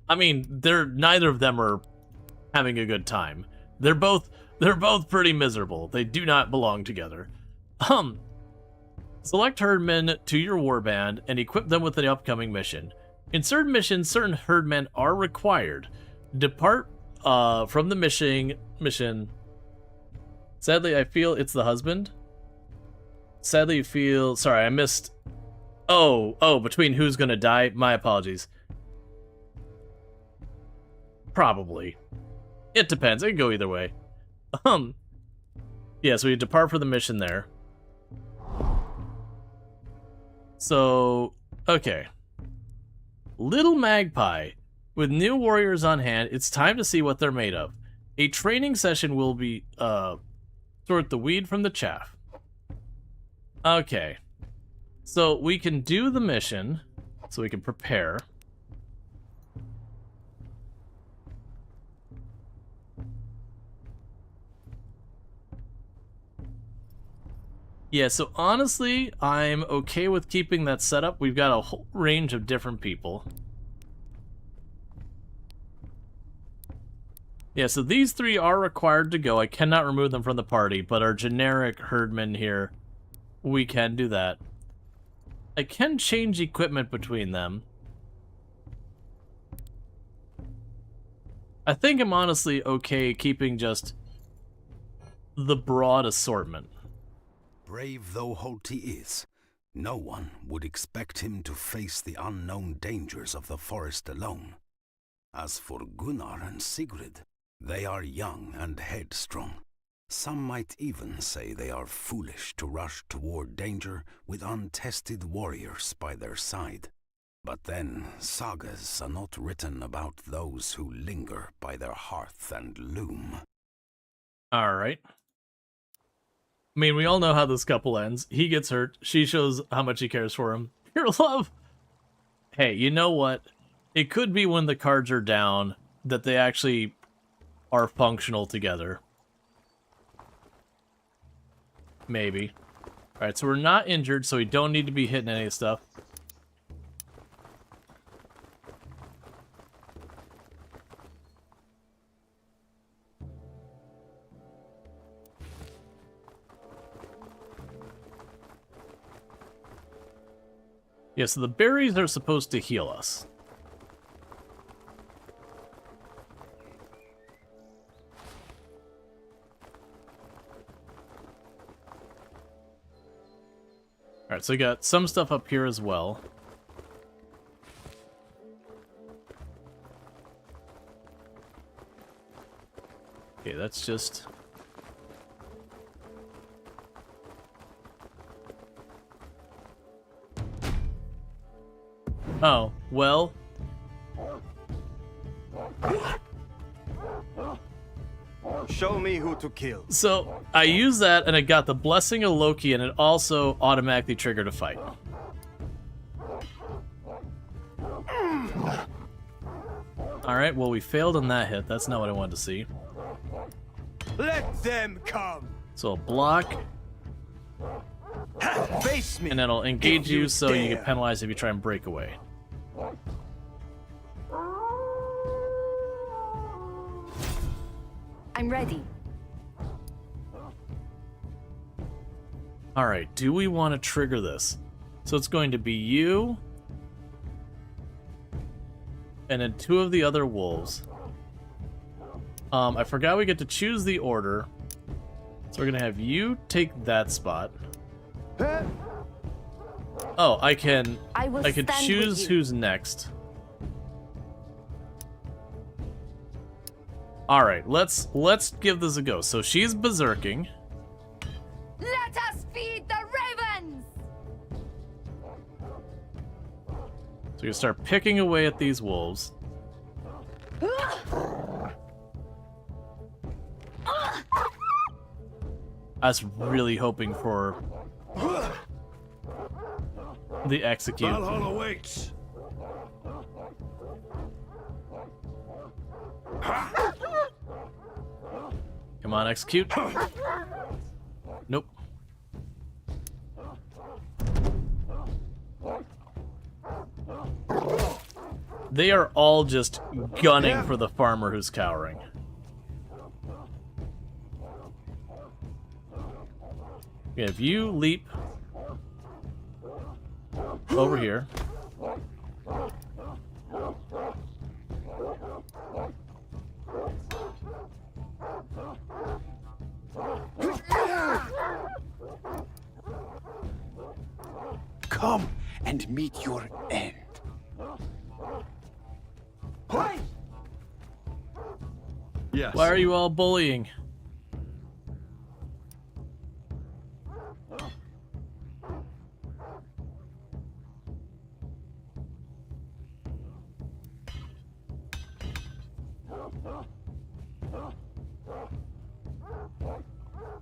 I mean, neither of them are having a good time. They're both pretty miserable. They do not belong together. Select herdmen to your warband and equip them with the upcoming mission. In certain missions, certain herdmen are required. Depart from the mission. Sadly, I feel it's the husband. Sadly, you feel... Sorry, I missed... Oh, between who's gonna die? My apologies. Probably. It depends. It can go either way. Yeah, so we depart for the mission there. So, okay. Little Magpie. With new warriors on hand, it's time to see what they're made of. A training session will be, sort the weed from the chaff. Okay. So we can do the mission, so we can prepare. Yeah, so honestly, I'm okay with keeping that setup. We've got a whole range of different people. Yeah, so these three are required to go. I cannot remove them from the party, but our generic herdmen here, we can do that. I can change equipment between them. I think I'm honestly okay keeping just the broad assortment. Brave though Hoti is, no one would expect him to face the unknown dangers of the forest alone. As for Gunnar and Sigrid, they are young and headstrong. Some might even say they are foolish to rush toward danger with untested warriors by their side. But then, sagas are not written about those who linger by their hearth and loom. Alright. I mean, we all know how this couple ends. He gets hurt. She shows how much he cares for him. Pure love. Hey, you know what? It could be when the cards are down that they actually are functional together. Maybe. Alright, so we're not injured, so we don't need to be hitting any stuff. Yeah, so the berries are supposed to heal us. Alright, so we got some stuff up here as well. Okay, that's just... Oh, well. Show me who to kill. So, I used that and it got the Blessing of Loki and it also automatically triggered a fight. Alright, well we failed on that hit. That's not what I wanted to see. Let them come. So, block. Face me. And it'll engage if you so you dare. get penalized if you try and break away. I'm ready. Alright, do we want to trigger this? So it's going to be you, and then 2 of the other wolves. I forgot we get to choose the order. So we're going to have you take that spot. Oh, I can stand choose with you. who's next. Alright, let's give this a go. So she's berserking. Let us feed the ravens! So you start picking away at these wolves. I was really hoping for the execute. Valhalla awaits. Come on, execute. Nope. They are all just gunning for the farmer who's cowering. If you leap over here. Come and meet your end. Yes. Why are you all bullying?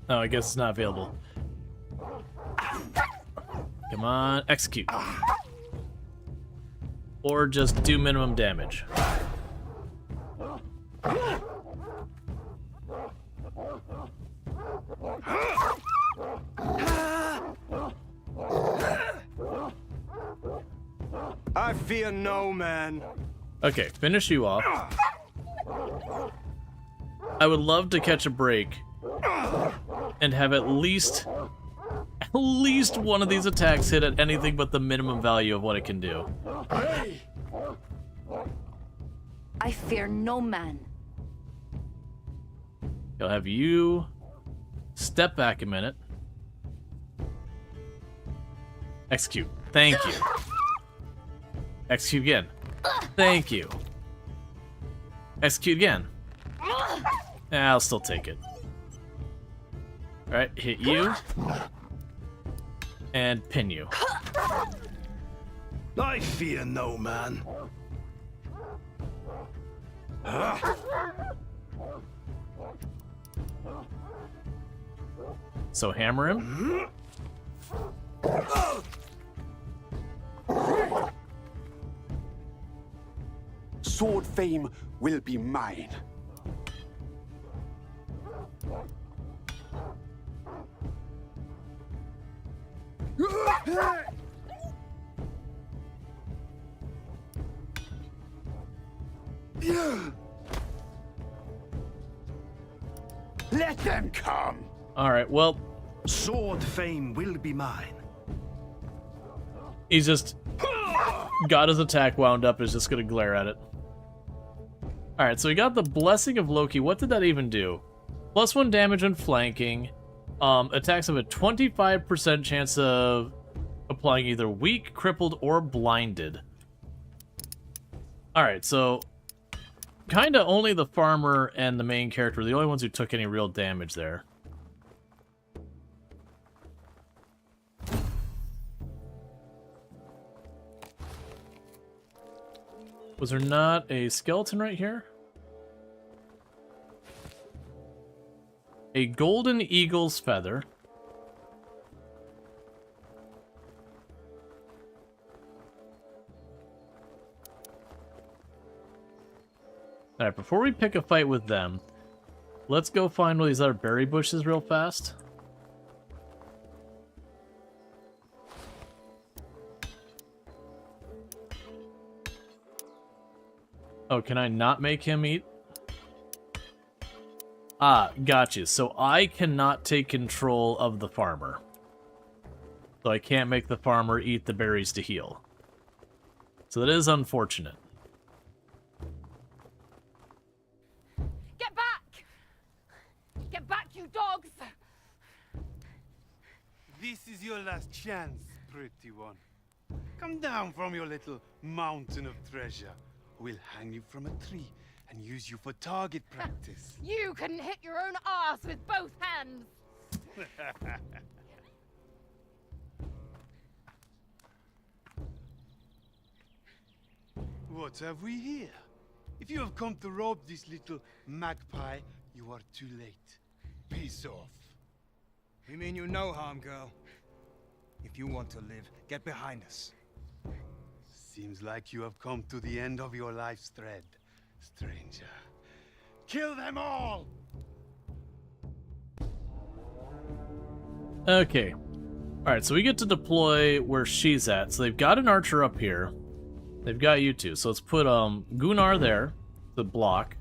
Oh, I guess it's not available. Come on, execute. Or just do minimum damage. I fear no man. Okay, finish you off. I would love to catch a break and have at least one of these attacks hit at anything but the minimum value of what it can do. I fear no man. I'll have you step back a minute. Execute. Thank you. Execute again. Thank you. Execute again. I'll still take it. Alright, hit you. And pin you. I fear no man. So hammer him. Sword fame will be mine. Let them come. Alright, well, sword fame will be mine. He's just got his attack wound up, is just gonna glare at it. Alright, so we got the Blessing of Loki. What did that even do? +1 damage when flanking. Attacks have a 25% chance of applying either weak, crippled, or blinded. Alright, so kinda only the farmer and the main character are the only ones who took any real damage there. Was there not a skeleton right here? A golden eagle's feather. Alright, before we pick a fight with them, let's go find one of these other berry bushes real fast. Oh, can I not make him eat? Ah, gotcha. So I cannot take control of the farmer. So I can't make the farmer eat the berries to heal. So that is unfortunate. Get back! Get back, you dogs! This is your last chance, pretty one. Come down from your little mountain of treasure. We'll hang you from a tree and use you for target practice. You couldn't hit your own ass with both hands! What have we here? If you have come to rob this little magpie, you are too late. Peace off. We mean you no harm, girl. If you want to live, get behind us. Seems like you have come to the end of your life's thread, stranger. Kill them all! Okay. Alright, so we get to deploy where she's at. So they've got an archer up here. They've got you two. So let's put Gunnar there, the block.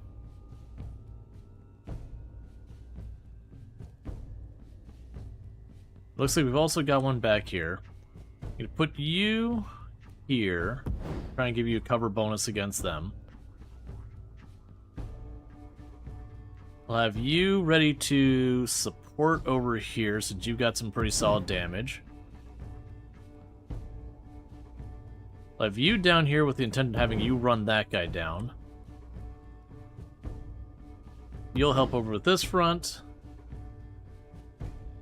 Looks like we've also got one back here. I'm gonna put you here. Try and give you a cover bonus against them. I'll have you ready to support over here since you've got some pretty solid damage. I'll have you down here with the intent of having you run that guy down. You'll help over with this front.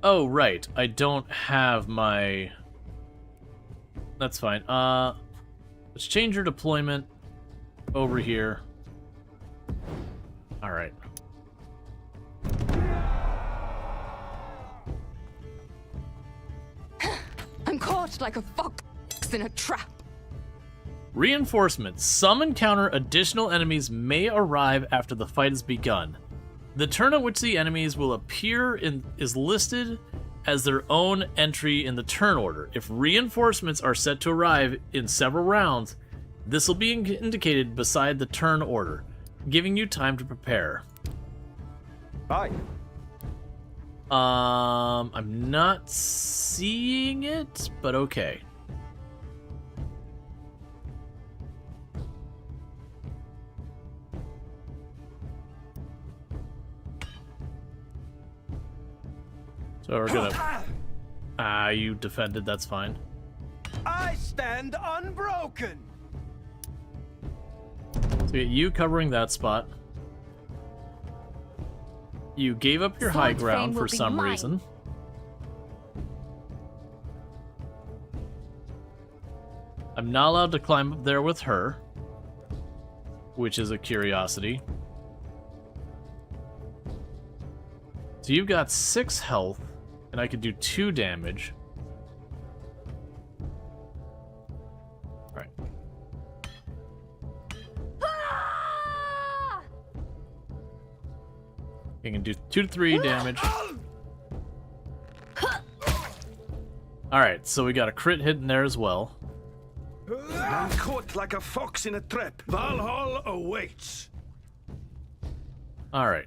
Oh, right. I don't have my... That's fine. Let's change your deployment over here. Alright. I'm caught like a fox in a trap. Reinforcements. Some encounter additional enemies may arrive after the fight has begun. The turn at which the enemies will appear is listed as their own entry in the turn order. If reinforcements are set to arrive in several rounds, this will be indicated beside the turn order, giving you time to prepare. Hi. I'm not seeing it, but okay. So we're gonna... you defended, that's fine. I stand unbroken! So we get you covering that spot. You gave up your high ground for some reason. I'm not allowed to climb up there with her, which is a curiosity. So you've got 6 health, and I could do 2 damage. Alright. You can do 2 to 3 damage. Alright, so we got a crit hit in there as well. I'm caught like a fox in a trap. Valhalla awaits. Alright.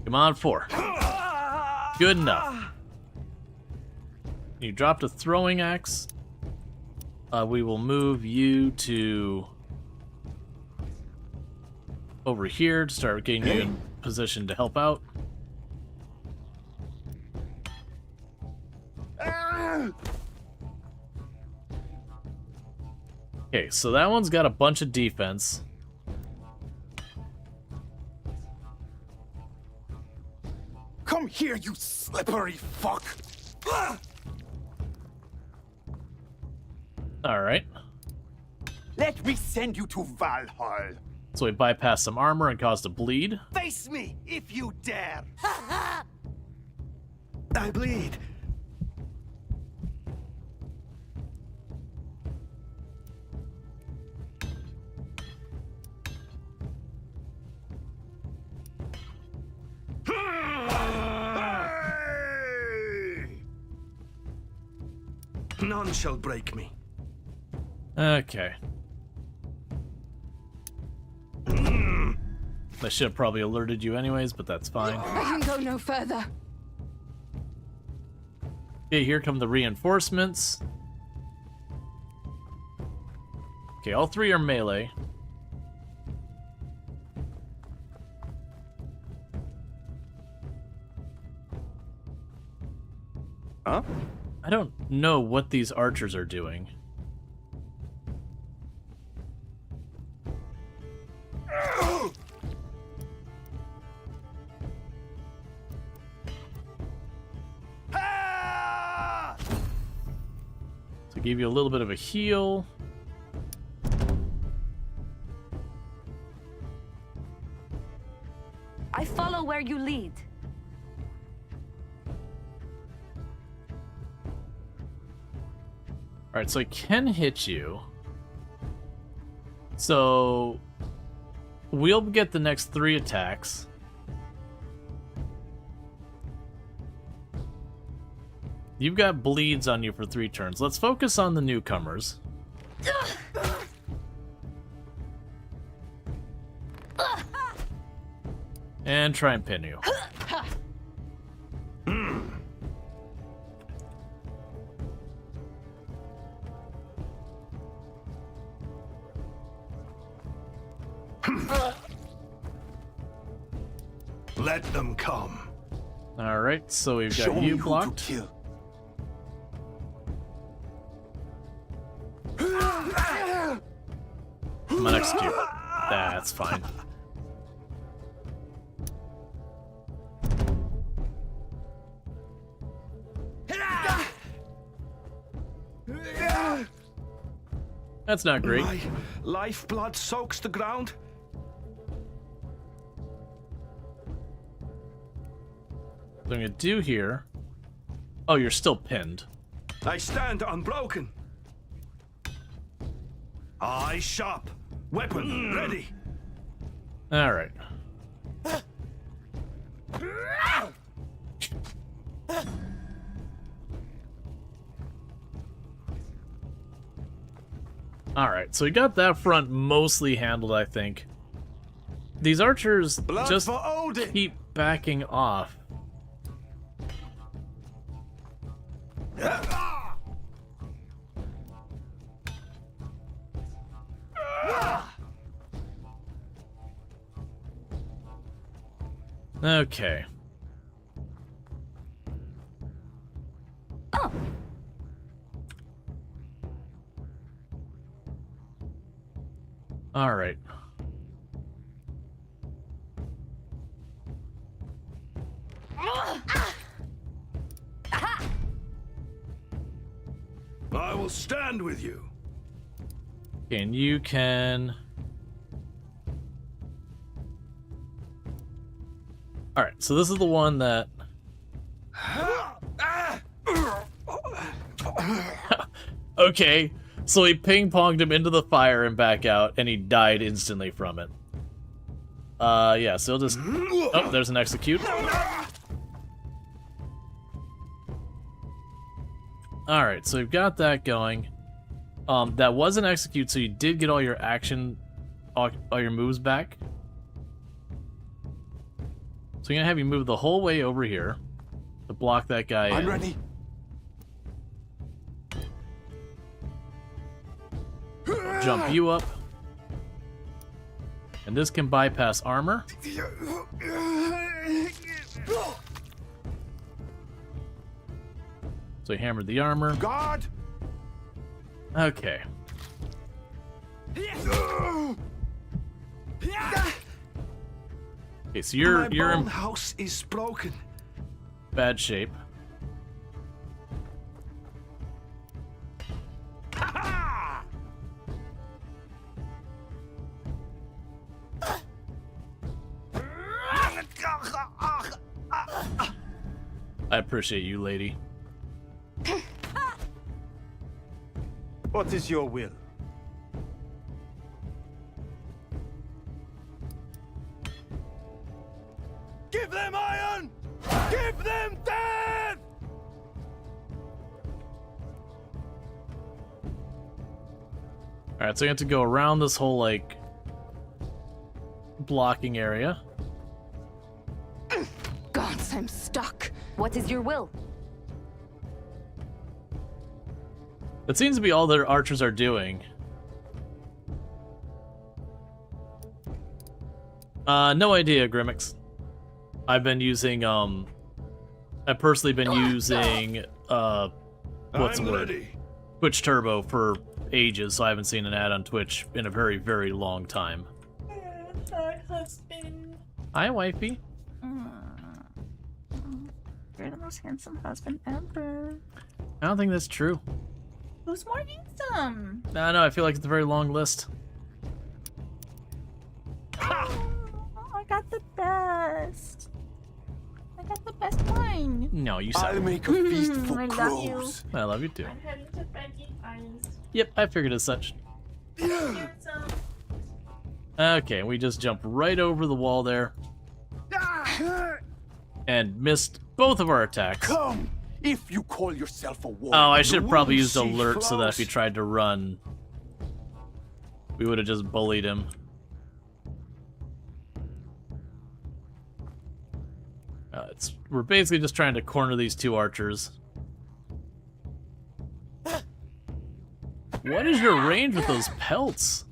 Come on, 4. Good enough. You dropped a throwing axe. We will move you to over here to start getting you in position to help out. Okay, so that one's got a bunch of defense. Come here, you slippery fuck! Alright. Let me send you to Valhalla. So we bypassed some armor and caused a bleed. Face me if you dare! I bleed. None shall break me. Okay. I should have probably alerted you anyways, but that's fine. I can go no further. Okay, here come the reinforcements. Okay, all three are melee. Huh? I don't know what these archers are doing. So give you a little bit of a heal. I follow where you lead. Alright, so I can hit you. So we'll get the next 3 attacks. You've got bleeds on you for 3 turns. Let's focus on the newcomers. And try and pin you. Let them come. Alright, so we've got Show me you who to blocked. kill. I'm gonna execute. That's fine. That's not great. My lifeblood soaks the ground. What I'm gonna do here. Oh, you're still pinned. I stand unbroken. Eye sharp. Weapon ready. Alright. Alright, so we got that front mostly handled, I think. These archers Blood just for Odin. keep backing off. Okay. All right. I will stand with you. Okay, and you can... Alright, so this is the one that... Okay, so he ping-ponged him into the fire and back out, and he died instantly from it. Yeah, so he'll just... Oh, there's an execute. Alright, so we've got that going. That was an execute, so you did get all your action, all your moves back. So I'm gonna have you move the whole way over here to block that guy in. I'm ready. Jump you up. And this can bypass armor. So he hammered the armor. God. Okay. Okay, so you're in house is broken. bad shape. I appreciate you, lady. What is your will? Give them iron! Give them death! Alright, so you have to go around this whole, like, blocking area. Gods, I'm stuck. What is your will? That seems to be all their archers are doing. No idea, Grimmix. I've been using, I've personally been using, what's the word? Twitch Turbo for ages, so I haven't seen an ad on Twitch in a very, very long time. Hi, husband. Hi, wifey. You're the most handsome husband ever. I don't think that's true. Who's more handsome? No, I feel like it's a very long list. Oh, I got the best. I got the best one. No, you said I'll make a feast for I love you. crows. I love you too. I'm heading to Viking Islands. Yep, I figured as such. Okay, we just jumped right over the wall there. And missed both of our attacks. Come, if you call yourself a warrior. Oh, I should have probably used See alert so that if he close. tried to run, we would have just bullied him. We're basically just trying to corner these two archers. What is your range with those pelts?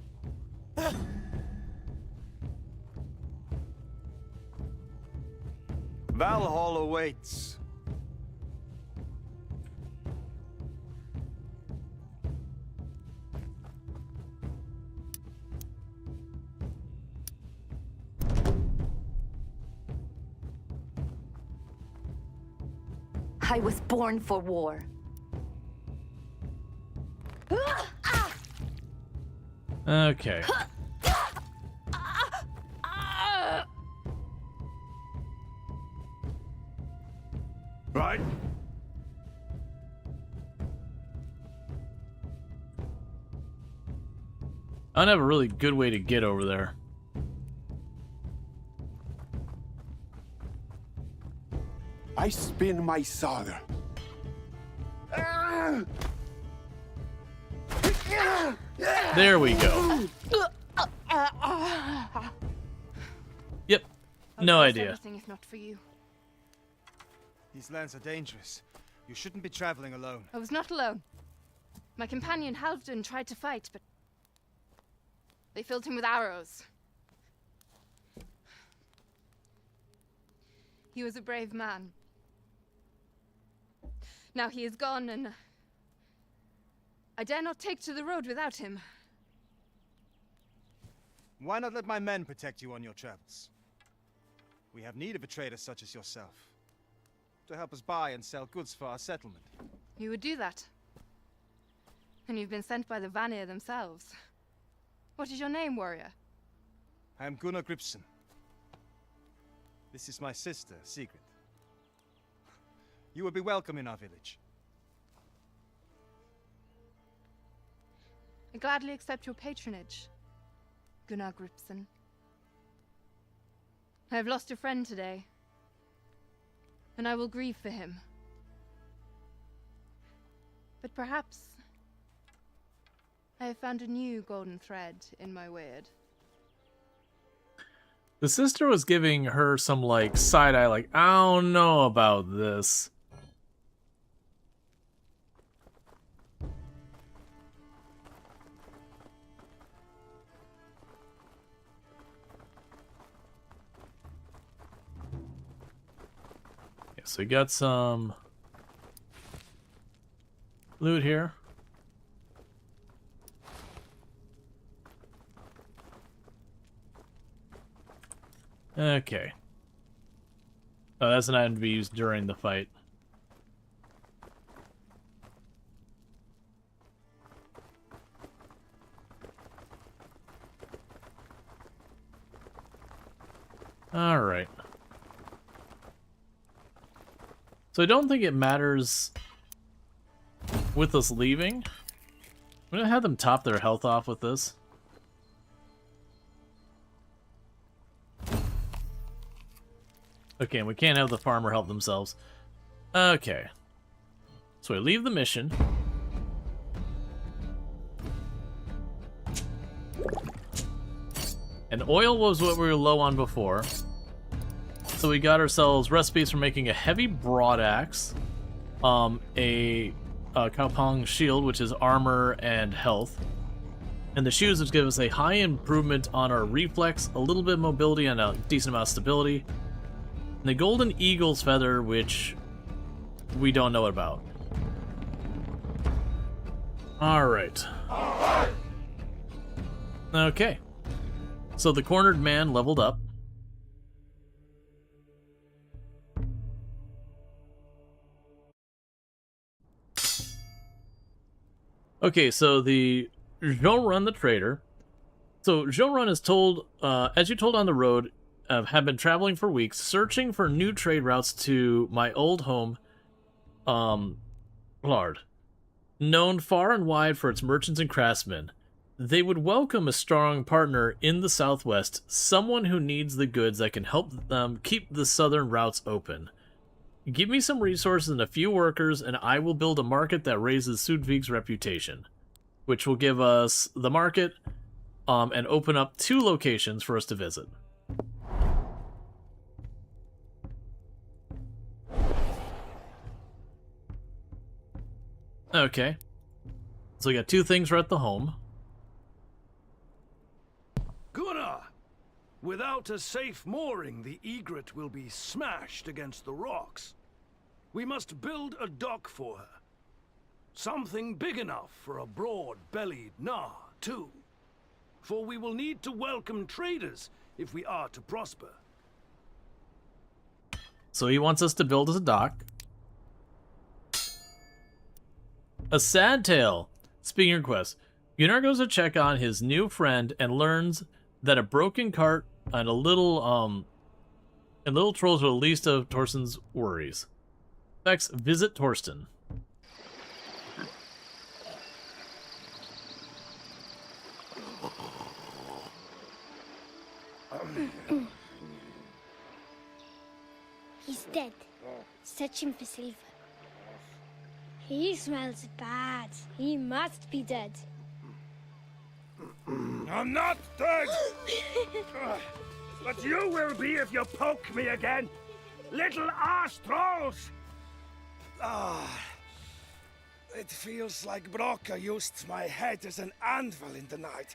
Valhalla awaits. I was born for war. Okay. Right. I don't have a really good way to get over there. I spin my saddle. There we go. Yep. No idea. Everything if not for you. These lands are dangerous. You shouldn't be traveling alone. I was not alone. My companion Halfdan tried to fight, but they filled him with arrows. He was a brave man. Now he is gone, and I dare not take to the road without him. Why not let my men protect you on your travels? We have need of a trader such as yourself to help us buy and sell goods for our settlement. You would do that. And you've been sent by the Vanir themselves. What is your name, warrior? I am Gunnar Gripsson. This is my sister, Sigrid. You will be welcome in our village. I gladly accept your patronage, Gunnar Gripsson. I have lost a friend today, and I will grieve for him. But perhaps I have found a new golden thread in my weird. The sister was giving her some, like, side-eye, like, I don't know about this. Yeah, so we got some loot here. Okay. Oh, that's an item to be used during the fight. All right. So I don't think it matters with us leaving. I'm gonna have them top their health off with this. Okay, and we can't have the farmer help themselves. Okay. So I leave the mission. And oil was what we were low on before. So we got ourselves recipes for making a heavy broadaxe, a Kaupang shield, which is armor and health, and the shoes, which give us a high improvement on our reflex, a little bit of mobility, and a decent amount of stability. And the golden eagle's feather, which we don't know about. Alright. Okay. So the cornered man leveled up. Okay, so the Zhongrun the trader. So Zhongrun is told, as you told on the road, have been traveling for weeks, searching for new trade routes to my old home, Lard. Known far and wide for its merchants and craftsmen, they would welcome a strong partner in the southwest, someone who needs the goods that can help them keep the southern routes open. Give me some resources and a few workers, and I will build a market that raises Sudvik's reputation, which will give us the market, and open up 2 locations for us to visit. Okay. So we got 2 things right at the home. Gunnar! Without a safe mooring, the egret will be smashed against the rocks. We must build a dock for her. Something big enough for a broad-bellied Gnar, too. For we will need to welcome traders if we are to prosper. So he wants us to build us a dock. A sad tale. Speaking of quests, Gunnar goes to check on his new friend and learns that a broken cart and little trolls are the least of Torsten's worries. Next, visit Torsten. He's dead. Search him for silver. He smells bad. He must be dead. I'm not dead! But you will be if you poke me again! Little arse trolls! It feels like Broca used my head as an anvil in the night.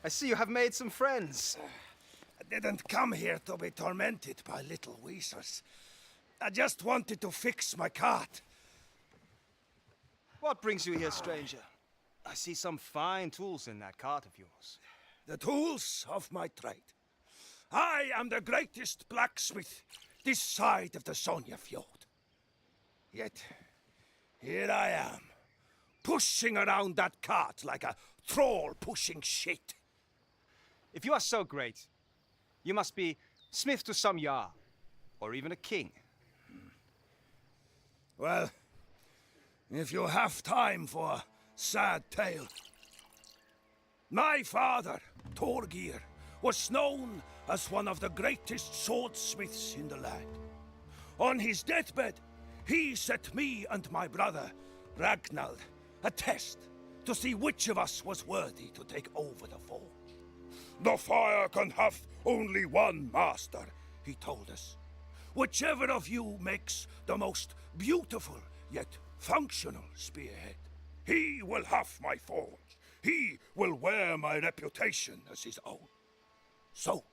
I see you have made some friends. I didn't come here to be tormented by little weasels. I just wanted to fix my cart. What brings you here, stranger? I see some fine tools in that cart of yours. The tools of my trade. I am the greatest blacksmith this side of the Sonia Fjord. Yet, here I am, pushing around that cart like a troll pushing shit. If you are so great, you must be smith to some Jarl, or even a king. Well, if you have time for a sad tale. My father, Torgir, was known as one of the greatest swordsmiths in the land. On his deathbed, he set me and my brother, Ragnald, a test to see which of us was worthy to take over the forge. The fire can have only one master, he told us. Whichever of you makes the most beautiful yet functional spearhead, he will have my forge. He will wear my reputation as his own. So,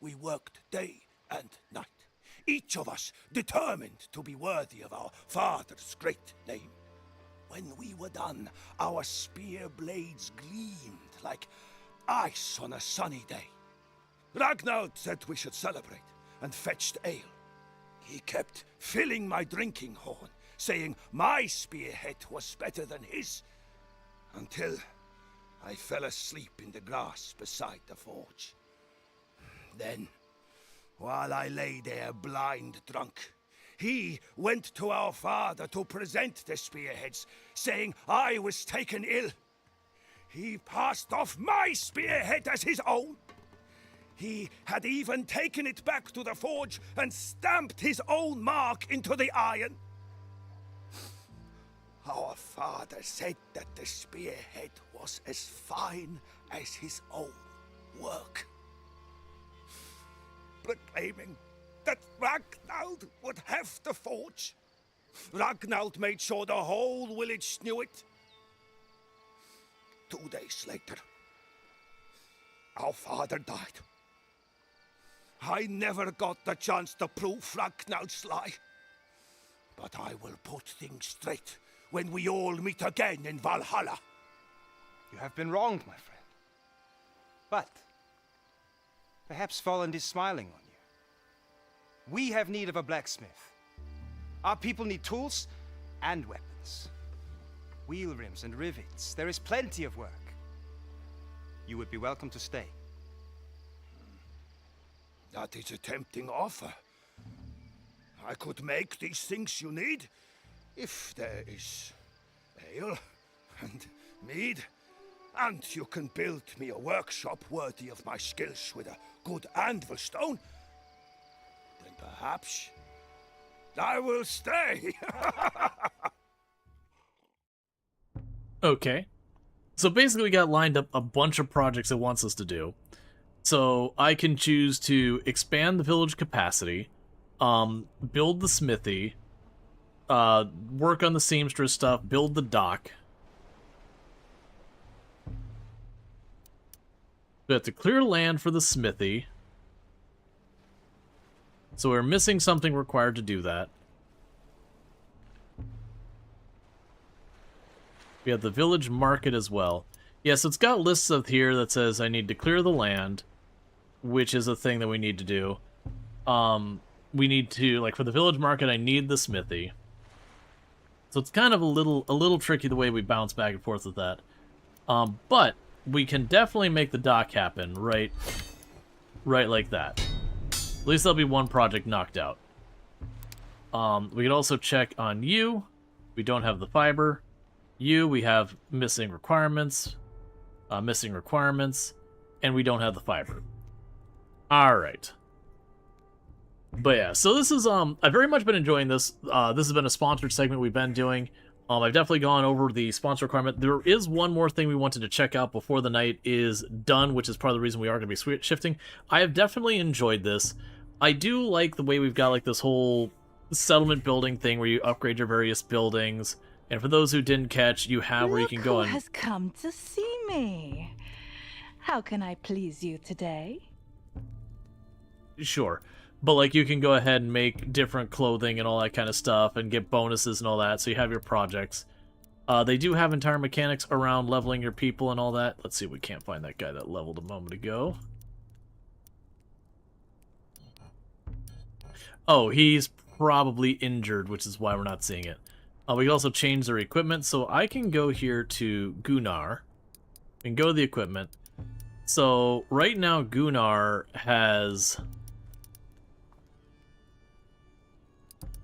we worked day and night, each of us determined to be worthy of our father's great name. When we were done, our spear blades gleamed like ice on a sunny day. Ragnald said we should celebrate and fetched ale. He kept filling my drinking horn, saying my spearhead was better than his, until I fell asleep in the grass beside the forge. Then, while I lay there blind drunk, He went to our father to present the spearheads, saying I was taken ill. He passed off my spearhead as his own. He had even taken it back to the forge and stamped his own mark into the iron. Our father said that the spearhead was as fine as his own work, proclaiming that Ragnald would have the forge. Ragnald made sure the whole village knew it. 2 days later, our father died. I never got the chance to prove Ragnald's lie. But I will put things straight when we all meet again in Valhalla. You have been wronged, my friend. But perhaps Folland is smiling on you. We have need of a blacksmith. Our people need tools and weapons. Wheel rims and rivets. There is plenty of work. You would be welcome to stay. That is a tempting offer. I could make these things you need if there is ale and mead, and you can build me a workshop worthy of my skills with a good anvil stone. Then perhaps I will stay. Okay. So basically we got lined up a bunch of projects it wants us to do. So I can choose to expand the village capacity, build the smithy, work on the seamstress stuff, build the dock. We have to clear land for the smithy. So we're missing something required to do that. We have the village market as well. Yeah, so it's got lists of here that says I need to clear the land, which is a thing that we need to do. We need to, like, for the village market, I need the smithy. So it's kind of a little tricky the way we bounce back and forth with that. But we can definitely make the dock happen right like that. At least there'll be one project knocked out. We could also check on you. We don't have the fiber. You, we have missing requirements, and we don't have the fiber. Alright. But yeah, so this is, I've very much been enjoying this. This has been a sponsored segment we've been doing. I've definitely gone over the sponsor requirement. There is one more thing we wanted to check out before the night is done, which is part of the reason we are going to be shifting. I have definitely enjoyed this. I do like the way we've got, like, this whole settlement building thing where you upgrade your various buildings. And for those who didn't catch, you have where you can go Who and... has come to see me? How can I please you today? Sure. But, like, you can go ahead and make different clothing and all that kind of stuff and get bonuses and all that, so you have your projects. They do have entire mechanics around leveling your people and all that. Let's see if we can't find that guy that leveled a moment ago. Oh, he's probably injured, which is why we're not seeing it. We can also change their equipment, so I can go here to Gunnar and go to the equipment. So, right now, Gunnar has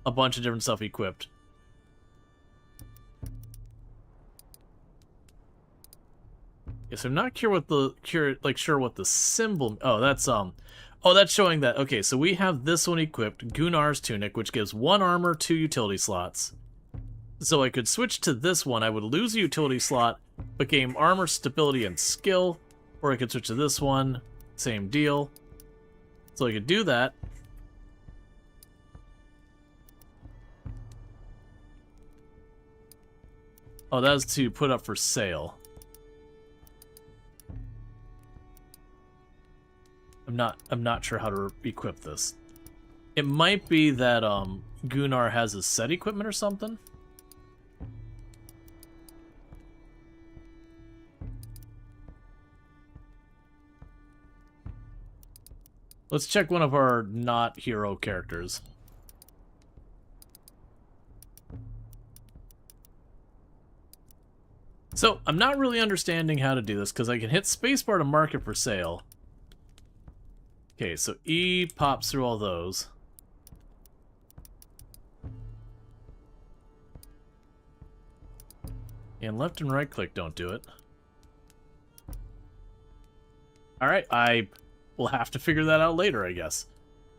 a bunch of different stuff equipped. Yes, I'm not sure what the symbol. Oh, that's that's showing that. Okay, so we have this one equipped, Gunnar's tunic, which gives 1 armor, 2 utility slots. So I could switch to this one. I would lose a utility slot, but gain armor, stability, and skill. Or I could switch to this one. Same deal. So I could do that. Oh, that was to put up for sale. I'm not sure how to equip this. It might be that Gunnar has his set equipment or something. Let's check one of our not hero characters. So, I'm not really understanding how to do this, because I can hit spacebar to mark it for sale. Okay, so E pops through all those. And left and right click don't do it. Alright, I will have to figure that out later, I guess.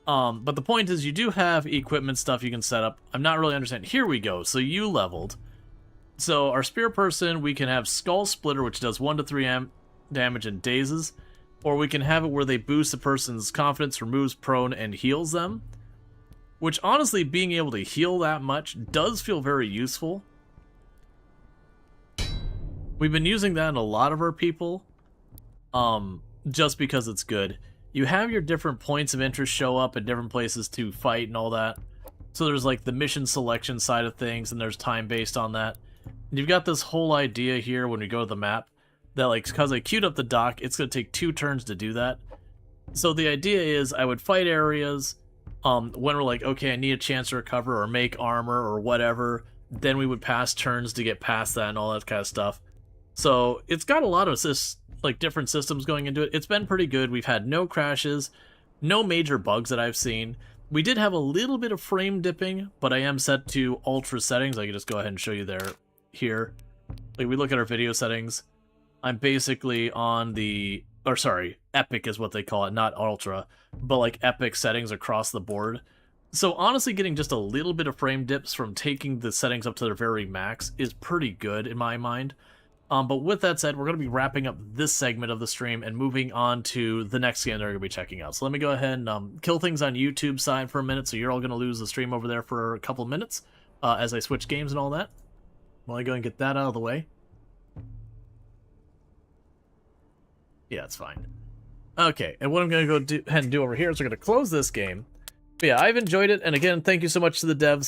But the point is, you do have equipment stuff you can set up. I'm not really understanding. Here we go. So you leveled. So our spear person, we can have Skull Splitter, which does 1 to 3 damage and dazes. Or we can have it where they boost the person's confidence, removes prone, and heals them. Which, honestly, being able to heal that much does feel very useful. We've been using that in a lot of our people, just because it's good. You have your different points of interest show up at different places to fight and all that. So there's like the mission selection side of things, and there's time based on that. And you've got this whole idea here when we go to the map, that like, because I queued up the dock, it's going to take 2 turns to do that. So the idea is I would fight areas, when we're like, okay, I need a chance to recover or make armor or whatever, then we would pass turns to get past that and all that kind of stuff. So it's got a lot of like different systems going into it. It's been pretty good. We've had no crashes, no major bugs that I've seen. We did have a little bit of frame dipping, but I am set to ultra settings. I can just go ahead and show you there here. Like we look at our video settings, I'm basically on the, or sorry, epic is what they call it, not ultra, but like epic settings across the board. So honestly, getting just a little bit of frame dips from taking the settings up to their very max is pretty good in my mind. But with that said, we're going to be wrapping up this segment of the stream and moving on to the next game that we're going to be checking out. So let me go ahead and kill things on YouTube side for a minute, so you're all going to lose the stream over there for a couple minutes as I switch games and all that. Well, I go and get that out of the way. Yeah, it's fine. Okay, and what I'm going to go ahead and do over here is we're going to close this game. But yeah, I've enjoyed it, and again, thank you so much to the devs.